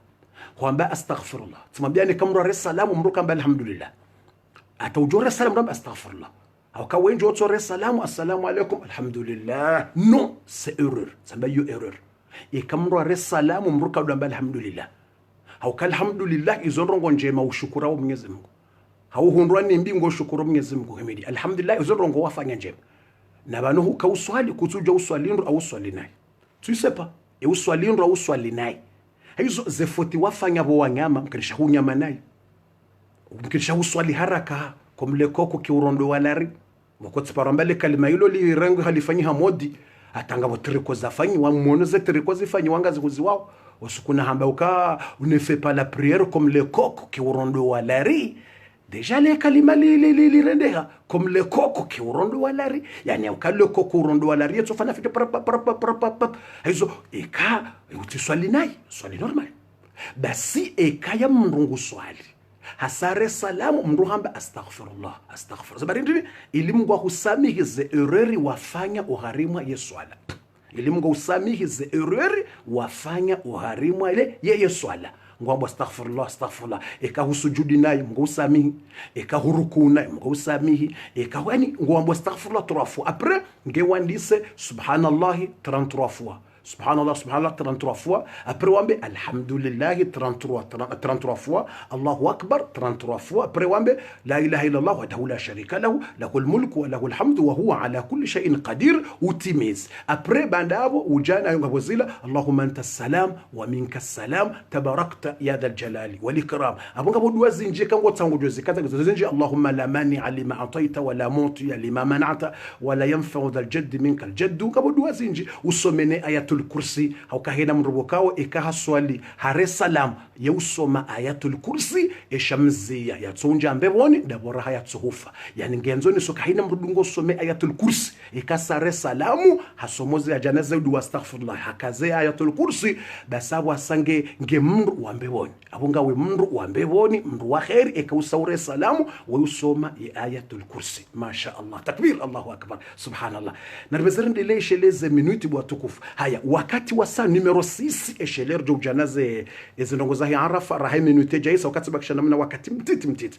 huamba astaghfirullah tumwambia ni kama rasa salam mruka mba alhamdulillah ataujora salam ramba astaghfirullah au ka wenjo otore salam assalamu alaikum alhamdulillah. Non, c'est erreur, ça mba yo erreur. E kama rasa salam mruka mba alhamdulillah au ka alhamdulillah izonrongo njema ushukura wa Mwenyezi Mungu hau hundwa ni mbingo ushukuru Mwenyezi Mungu hemedi alhamdulillah izonrongo wafanya njema na bano huka uswali kutuja uswalinro au uswali naye. Tu sais pas e uswalinro au uswali naye hizo zefoti wafanya bo wanyama mkirisha hunyama naye mkirisha uswali haraka komle koko kiurondo walari wakoti parambale kalima hilo li rangu halifanyi hamodi atanga botriko zafanyi wa mwono ze triko zifanyi wangazi kuzi wao usukuna hamba uka ne fait pas la prière comme le coq kiurondo walari. Déjà les kalima li rendeha comme le coq qui urondo walari yani au le coq urondo walari yetu fanya fike hizo eka utiswali naye swali normal basi eka ya mrungu swali hasare salamu mruhamba astaghfirullah zabarindi ilimgwa husamihize errori wafanya uharimwa yeswala ilimgwa husamihize errori wafanya uharimwa ile yeswala ngwambo astaghfirullah eka husujudi naye ngusamihi eka huruku naye ngusamihi eka yani ngwambo astaghfirullah 3 fois après ngewandise subhanallah 33 fois subhanallah subhanallah 33 fois, après wambe alhamdulillah 33 fois, Allahu akbar 33 fois, après wambe la ilaha illallah wahdahu la sharika lahu lahul mulku wa lahul hamdu wa huwa ala kulli shay'in qadir, utimiz. Après bandabo ujana yungabozila Allahumma anta salam wa minka salam tabarakta ya dhal jalali wal ikram. Abonga bodwa zinje kango tsango jozi kata zinje Allahumma la mani alima ataita wa la muti lima manata wa la yanfa'u dhal jadd minka al jadd. Kabodwa zinje usomene ayatul kursi haukahina mrubokao ikaha swali hare salam ya usoma ayatul kursi eshamzia ya tsonja mbeboni dabora haya tsuhufa. Yani ngenzoni sokahina mrudungo usome ayatul kursi ikasare salamu hasomozi ya janaza udu astaghfirullah hakaze ayatul kursi basabu asange nge mndu wa mbeboni abunga we mndu wa mbeboni mndu wa khairi ekausawre salamu we usoma ayatul kursi. Masha Allah, takbir, Allahu akbar, subhanallah. Na rebezerende le esheleze minuti bwa tukufu haya wakati wa saa numero 6 esheler jo janaze ezindongo za Arafa rahe minuti jaisa wakati bakisha namna wakati mtiti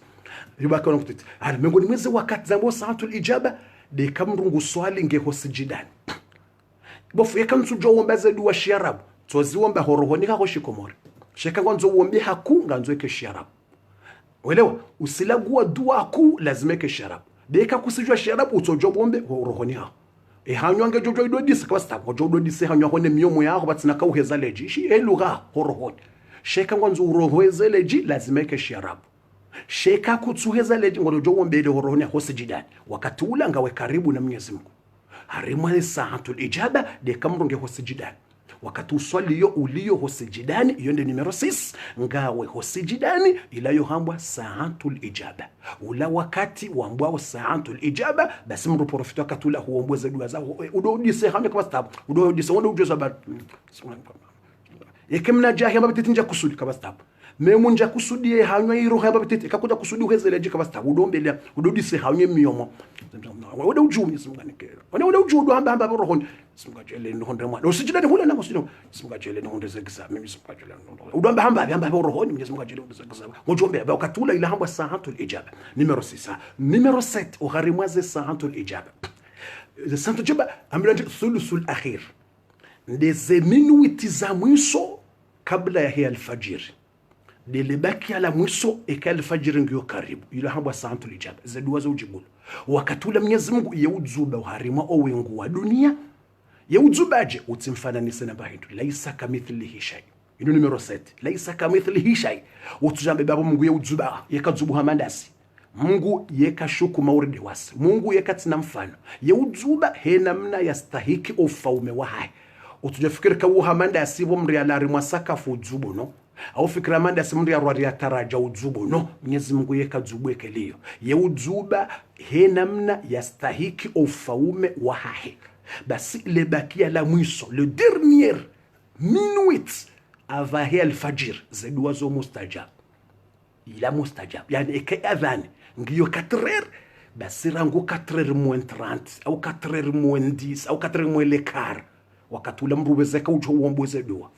yubaka na mtiti ala mengoni mweze wakati zambo saatul ijaba de kamrungu swali nge hosijidani bofu yekansu jo wombaze duwa shiarabu tozi womba horohoni ka hoshikomore sheka ngonzo wombi haku nganzo ke shiarabu welewa usilagua dua ku lazima ke shiarabu de ka kusijwa shiarabu utojo wombe horohoni ha hanywa nge jojo idodise kwa sta jojo idodise hanywa hone miyomo yako batsina ka uheza leji shi eluga horohoni sheka ngonzo uroheze leji lazima ke shiarabu sheka kutsuheza leji ngojo wombele horohoni hosijidani wakati ula ngawe karibu na Mwenyezi Mungu harimwa saatul ijaba de kamrunge hosijidani wakati uswali yo uliyo hosijidani iyo nde numero 6 ngawe hosijidani ilayo hambwa saatul ijaba ula wakati wambwa saatul ijaba basi mru profito wakati ula huombweze dua za udodise hamya kama stabu udodise wanda ujoza ba yekemna jahi mabititi nja kusudi kama stabu memu nja kusudi hanywa iroha mabititi kakuta kusudi uhezeleje kama stabu udombele udodise hanywa miyomo wada ujumi simganike wada ujudu hamba rohoni simgajele ndonde mwana usijidani hula na kusino simgajele ndonde zegisa mimi simgajele ndonde udamba hamba rohoni mimi simgajele ndonde zegisa ngojombe ba wakatula ila hamba saatul ijaba numero 6 numero 7 uharimwaze saatul ijaba saatul ijaba amila thuluthul akhir ndeze minuti za mwisho kabla ya hiya alfajir dilibaki ala mwisho ikal alfajir ngiyo karibu ila hamba saatul ijaba zadua za ujibulu wakatula Mwenyezi Mungu yeuzuba uharimwa owengu wa dunia yeuzubaje utimfananise na bahindu laisa kamithlihi shay. Ino numero 7 laisa kamithlihi shay utujambe babo Mungu yeuzuba yekazubu hamandasi Mungu yekashuku mauridi wasi Mungu yekatina mfano yeuzuba hena mna yastahiki ufaume wa hai utujafikiri ka uhamandasi bo mri alari mwasakafu uzubu no au fikira manda simuri ya rwari ya taraja uzubu no Mwenyezi Mungu yekazubu ekeliyo yeuzuba hena mna yastahiki ufaume wa hai basi le bakia la mwisho le dernier minute avant hiya alfajir zedua zo mustajab ila mustajab yani eke adhan ngiyo 4h basi rangu 4h moins 30 au 4h moins 10 au 4h moins le quart wakati ula mrubezeka ujo uomboze dua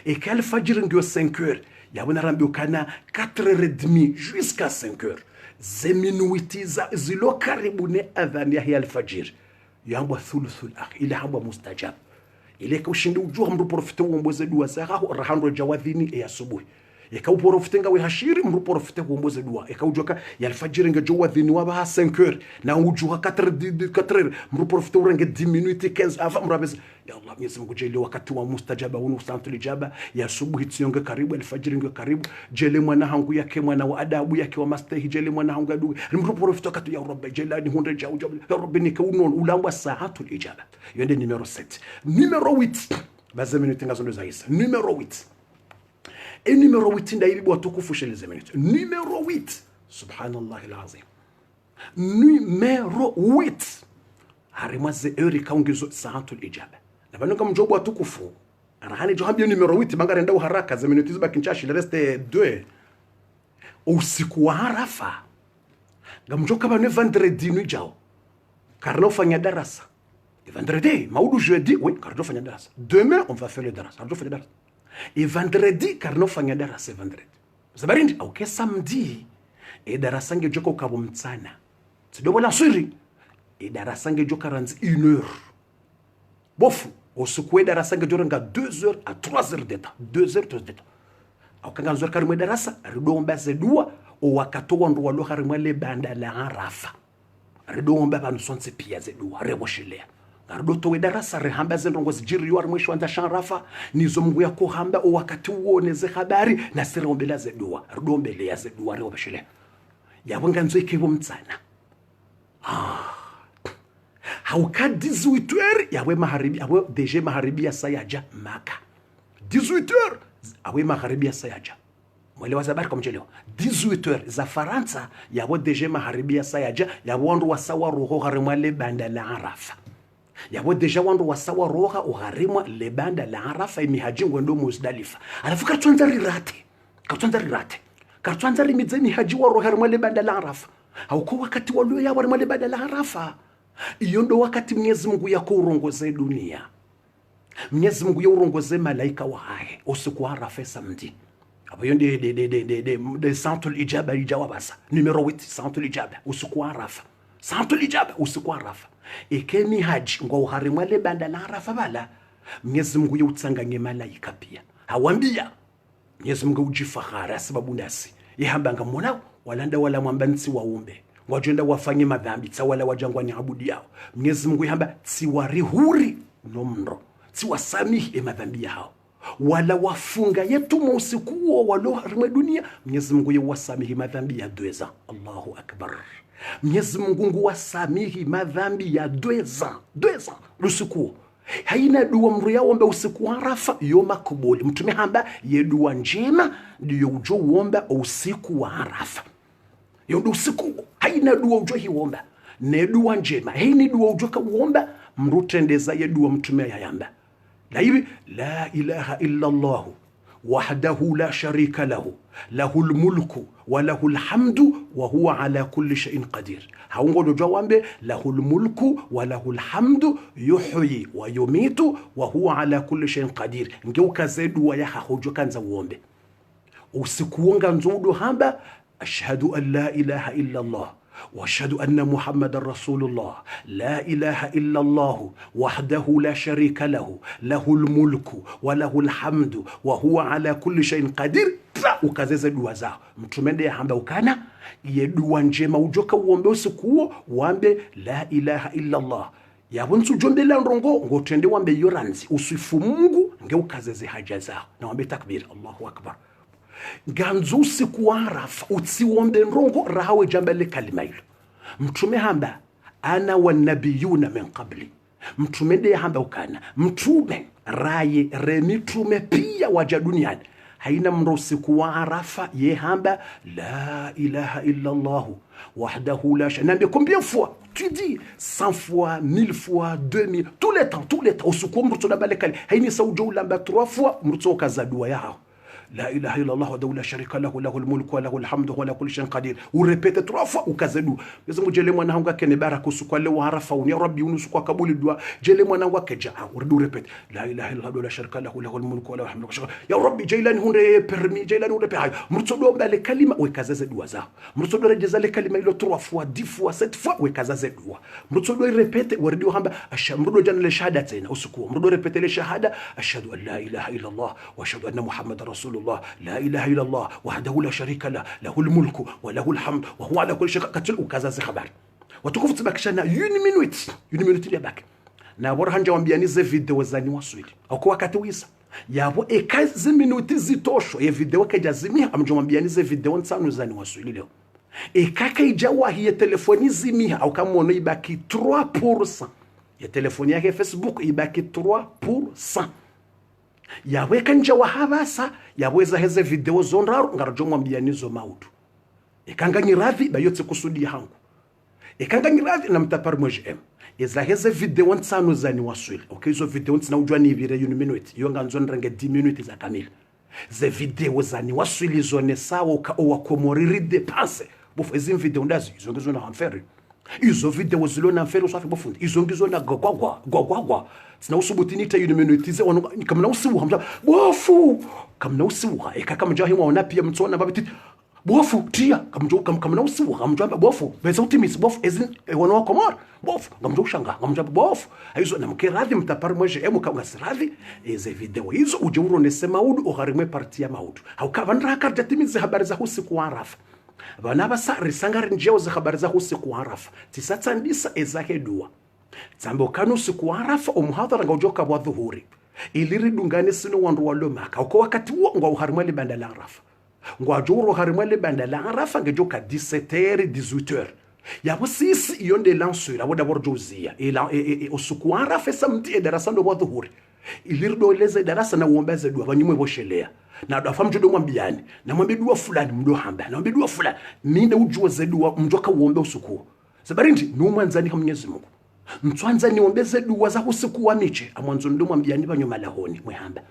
eke alfajir ngiyo 5h yabona rambi ukana 4h30 jusqu'à 5h ze minuti za zilo karibu ne adhan ya hiya alfajir yambwa thuluthul akh ila hamba mustajab ile ka ushindi ujua mru profite uomboze dua sahahu rahando jawadhini ya subuhi eka uporofite ngawe hashiri mru profite uomboze dua eka ujoka ya alfajiri nga jawadhini waba 5h na ujua 4 mru profite urenge 10 minutes 15 afa mrabeza ya Allah Mwenyezi Mungu jeli wakati wa mustajaba unu santul ijaba ya subuhi tionge karibu alfajiri nga karibu jeli mwana hangu yake mwana wa adabu yake wa mastahi jeli mwana hangu adu mru profite wakati ya Rabbi jelani hunde jau ya Rabbi ni kaunon ulangwa saatul ijaba yende numero 7 numero 8 baza minute ngazo zaisa numero 8 et numéro 8 ndayibi watukufu chez les minutes numéro 8 subhanallah alazim numéro 8 harimaze eri kaungizo saatul ijaba na bano kama mjobu watukufu arahani johambia numéro 8 mangara ndao haraka za minutes zibaki nchashi le reste 2 usiku wa Arafa ngamjoka bano vendredi nujao karno fanya darasa vendredi maudu jeudi oui karno fanya darasa demain on va faire le darasa karno fanya darasa et vendredi karno fanya darasa vendredi zabarindi au ke samedi e darasa nge joko kabo mtsana tidobo la siri e darasa nge joka ranzi 1 heure bofu usiku darasa ngajorenga 2 heures à 3 heures de temps 2 heures 3 heures de temps akanga nzor karimwe darasa ridomba zedua o wakatoa ndo walo karimwe le banda la arafa ridomba banu sonse pia zedua reboshilea ngarudoto we darasa rihamba zendongo zijiri yo mwisho anda sharafa nizo mungu yako hamba o wakati uone ze habari na sirombela zedua ridombele ya zedua reboshilea yabonga nzo ikibo mtsana hauka 18 heures yawe maharibi yawe deje maharibi ya sayaja maka 18 heures awe magharibi ya sayaja mwelewa zabari kwa mcheleo 18 heures za Faransa yawe deje magharibi ya sayaja yawe wandu wasawa roho gharimwa le banda la arafa yawe deja wandu wasawa roho gharimwa le banda la arafa imihajingwe ndo Muzdalifa alafu katwanza rirate katwanza rimidze mihaji wa roho gharimwa le banda la arafa hauko wakati walio ya gharimwa le banda la arafa iyo ndo wakati Mwenyezi Mungu yako urongoze dunia Mwenyezi Mungu yurongoze malaika wae usiku wa Arafa samedi abayo de centre ijaba ijawabasa numero 8 centre ijaba usiku wa Arafa centre ijaba usiku wa Arafa ikemi haji ngo uharimwa le banda la Arafa bala Mwenyezi Mungu yutsanganye malaika pia hawambia Mwenyezi Mungu ujifahara sababu nasi yihambanga mona walanda wala mwambanzi waumbe wajenda wafanye madhambi tsawala wajangwani abudi yao Mwenyezi Mungu yihamba tsiwarihuri nomro siwasamihi madhambi yao wala wafunga yetu usiku huo walo harimwe dunia Mwenyezi Mungu yewasamihi madhambi ya 2 ans Allahu akbar Mwenyezi Mungu wasamihi madhambi ya 2 ans usiku haina dua mru yao omba usiku wa Arafa yo makubuli mtume hamba ye dua njema ndiyo ujo uomba usiku wa Arafa yo ndo usiku haina dua ujo hiomba ne dua njema haini dua ujo ka uomba mrutendeza ye dua mtume yayamba la hivi la ilaha illa Allah wahdahu la sharika lahu lahul mulku wa lahul hamdu wa huwa ala kulli shay'in qadir haungodo jawambe lahul mulku wa lahul hamdu yuhyi wa yumitu wa huwa ala kulli shay'in qadir ngeuka zedu wa yaha hojo kanza uombe usikuonga nzodo hamba ashhadu an la ilaha illa Allah واشهد ان محمد رسول الله لا اله الا الله وحده لا شريك له له الملك وله الحمد وهو على كل شيء قدير ukazeze dua zao mtumende hamba ukana ye dua njema ujoka uombe usiku uombe la ilaha illa Allah yabonsu jombela ndongo ngotende wambe yoranzi usifu Mungu ngeukazeze haja zao na wambe takbir Allahu akbar ganzu usiku wa Arafa utsiwombe ndongo rahawe jambele kalima hilo mtume hamba ana wa nabiyuna min qabli mtume de hamba ukana mtume raye remitume pia waja duniani haina mro usiku wa Arafa ye hamba la ilaha illa Allah wahdahu la sharika lahu combien fois tu dis 100 fois 1000 fois 2000 tous les temps usiku mruto na balekali haini saujo lamba 3 fois mruto kaza dua yao لا إله إلا الله وحده لا شريك له له الملك وله الحمد وله كل شيء قدير وريبيت 3 fois ukazedu yezo jele mwana wangu akene baraka usiku leo Arafa uni rabbi unusu kwa kabuli dua jele mwana wangu akeja urdu repeat la ilaha illa Allah la sharika lahu lahu almulku wa lahu alhamdu ya rabbi jailani hunde permis jailani hunde pe murtodo mbale kalima wekazeze dua zao murtodo rejeza le kalima ilo 3 fois 10 fois 7 fois wekazeze dua murtodo repeat wardio hamba ashamrudo jana le shahada tena usiku murdo repeat le shahada ashhadu an la ilaha illa Allah wa ashhadu anna muhammadar rasul الله لا إله إلا الله وحده لا شريك له له الملك وله الحمد وهو على كل شيء قدير وكذا خبر وتكوف تبكشنا 1 minute ya baki na bora hanja wambianize video zani waswili au kwa wakati wisa yabo ekazi minute zitosho ya video kajazimia amjomwambianize video nsano zani waswili leo ekaka ijawa hiya telefoni zimia au kama ono ibaki 3% ya telefoni yake Facebook ibaki 3% yaweka nje wa habasa yaweza heze video zonraru ngarajomwa mbianizo maudu ekanganye radhi bayotse kusudi hangu ekanganye radhi na mtapar mjem eza heze video nsano zani waswili okay zo video nsina ujwa ni vire 1 minute yonga nzonrange 10 minutes za kamili ze video zani waswili zone sawa ka owakomoriri depense bofu ezi video ndazi izongezo na hanferi izo video zilo na hanferi usafi bofundi izongezo na gwagwagwa sina usubutinita 1 minute ze kama na usibu hamja bofu kama na usibu eka kama jahi waona pia mtsona babiti bofu tia kamna usiwa kamjamba bofu veza utimis bofu ezin wana wa komor bofu ngamjoushanga ngamjamba bofu hizo na mkiradhi mtapari mweje emu ngasradhi eze video hizo ujuru nese maudu uharimwe parti ya maudu haukavandra karja timizi habari za usiku wa Arafa bana basa risangari njeo za habari za usiku wa Arafa tisatsandisa ezake dua tsambo kanu usiku wa Arafa umuhadhara ngaujoka wa dhuhuri iliri dungane sino wandu walomaka uko wakati huo ngwa uharimwe libanda la Arafa ngwa juru harimwe libanda la Arafa ngejoka 17h 18h yabo sisi iyo nde lansura wada borjozia ila usiku wa Arafa samti edarasa ndo wa dhuhuri ilirdo leze darasa na uombeze dua banyumwe boshelea na dafa mjodo mwambiani na mwambie dua fulani mdo hamba na mwambie dua fulani minde ujua zedua mjoka uombe usiku sabarindi numwanzani ha Mwenyezi Mungu mtwanza niombeze dua za usiku wa miche amwanzo ndo mwambiani banyuma lahoni mwehamba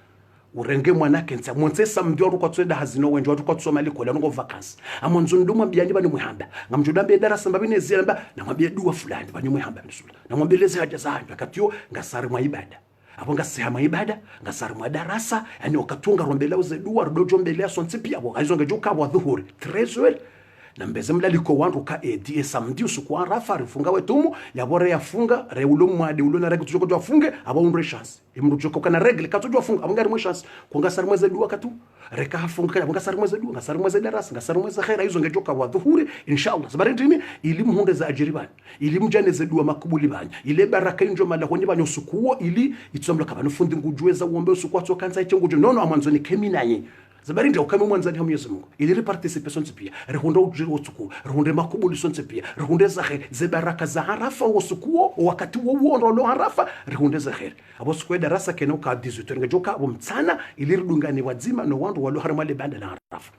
urenge mwanake nsa mwonsesa mdioru kwa tsweda hazino wenjo watu kwa tsomali kola ngo vacances amwanzo ndo mwambiani bani mwehamba ngamjodambe darasa mbabine ziramba na mwambie dua fulani bani mwehamba nisula na mwambie leze haja za haja katio ngasari mwa ibada abo ngasihama ibada ngasari mwa darasa yani wakatunga rombela uze dua rodojo mbelea sonse pia abo aizo ngejuka wa dhuhuri 13h na mbeze mlaliko wandu ka edi samedi usiku wa Arafa rifunga wetumu yabore yafunga reulo mwade ulo na regle tujoko afunge aba undre chance imrujoko kana regle katujo afunga abangari mwe chance konga sari mweze dua katu reka hafunga kana konga sari mweze dua ngasari mweze darasa ngasari mweze khaira hizo ngejoka wa dhuhuri inshallah sabarindimi ili muhunde za ajiribani ili mjane ze dua makubuli banya ile baraka injo malahoni banyo usukuo ili itsomla kabano fundi ngujweza uombe usukuo tsokanza ichengujo nono amanzo ni keminaye zabarindi ukame mwanzani ha Mwenyezi Mungu ili participation pia rehunda ujiri wotuku rehunde makubuli sonse pia rehunde zahe ze baraka za Arafa wosukuo wakati wo ndo Arafa rehunde zahe abo sukwe darasa keno ka 18 ngejoka abo mtsana ili ridungane wazima no wandu walo harimale banda la Arafa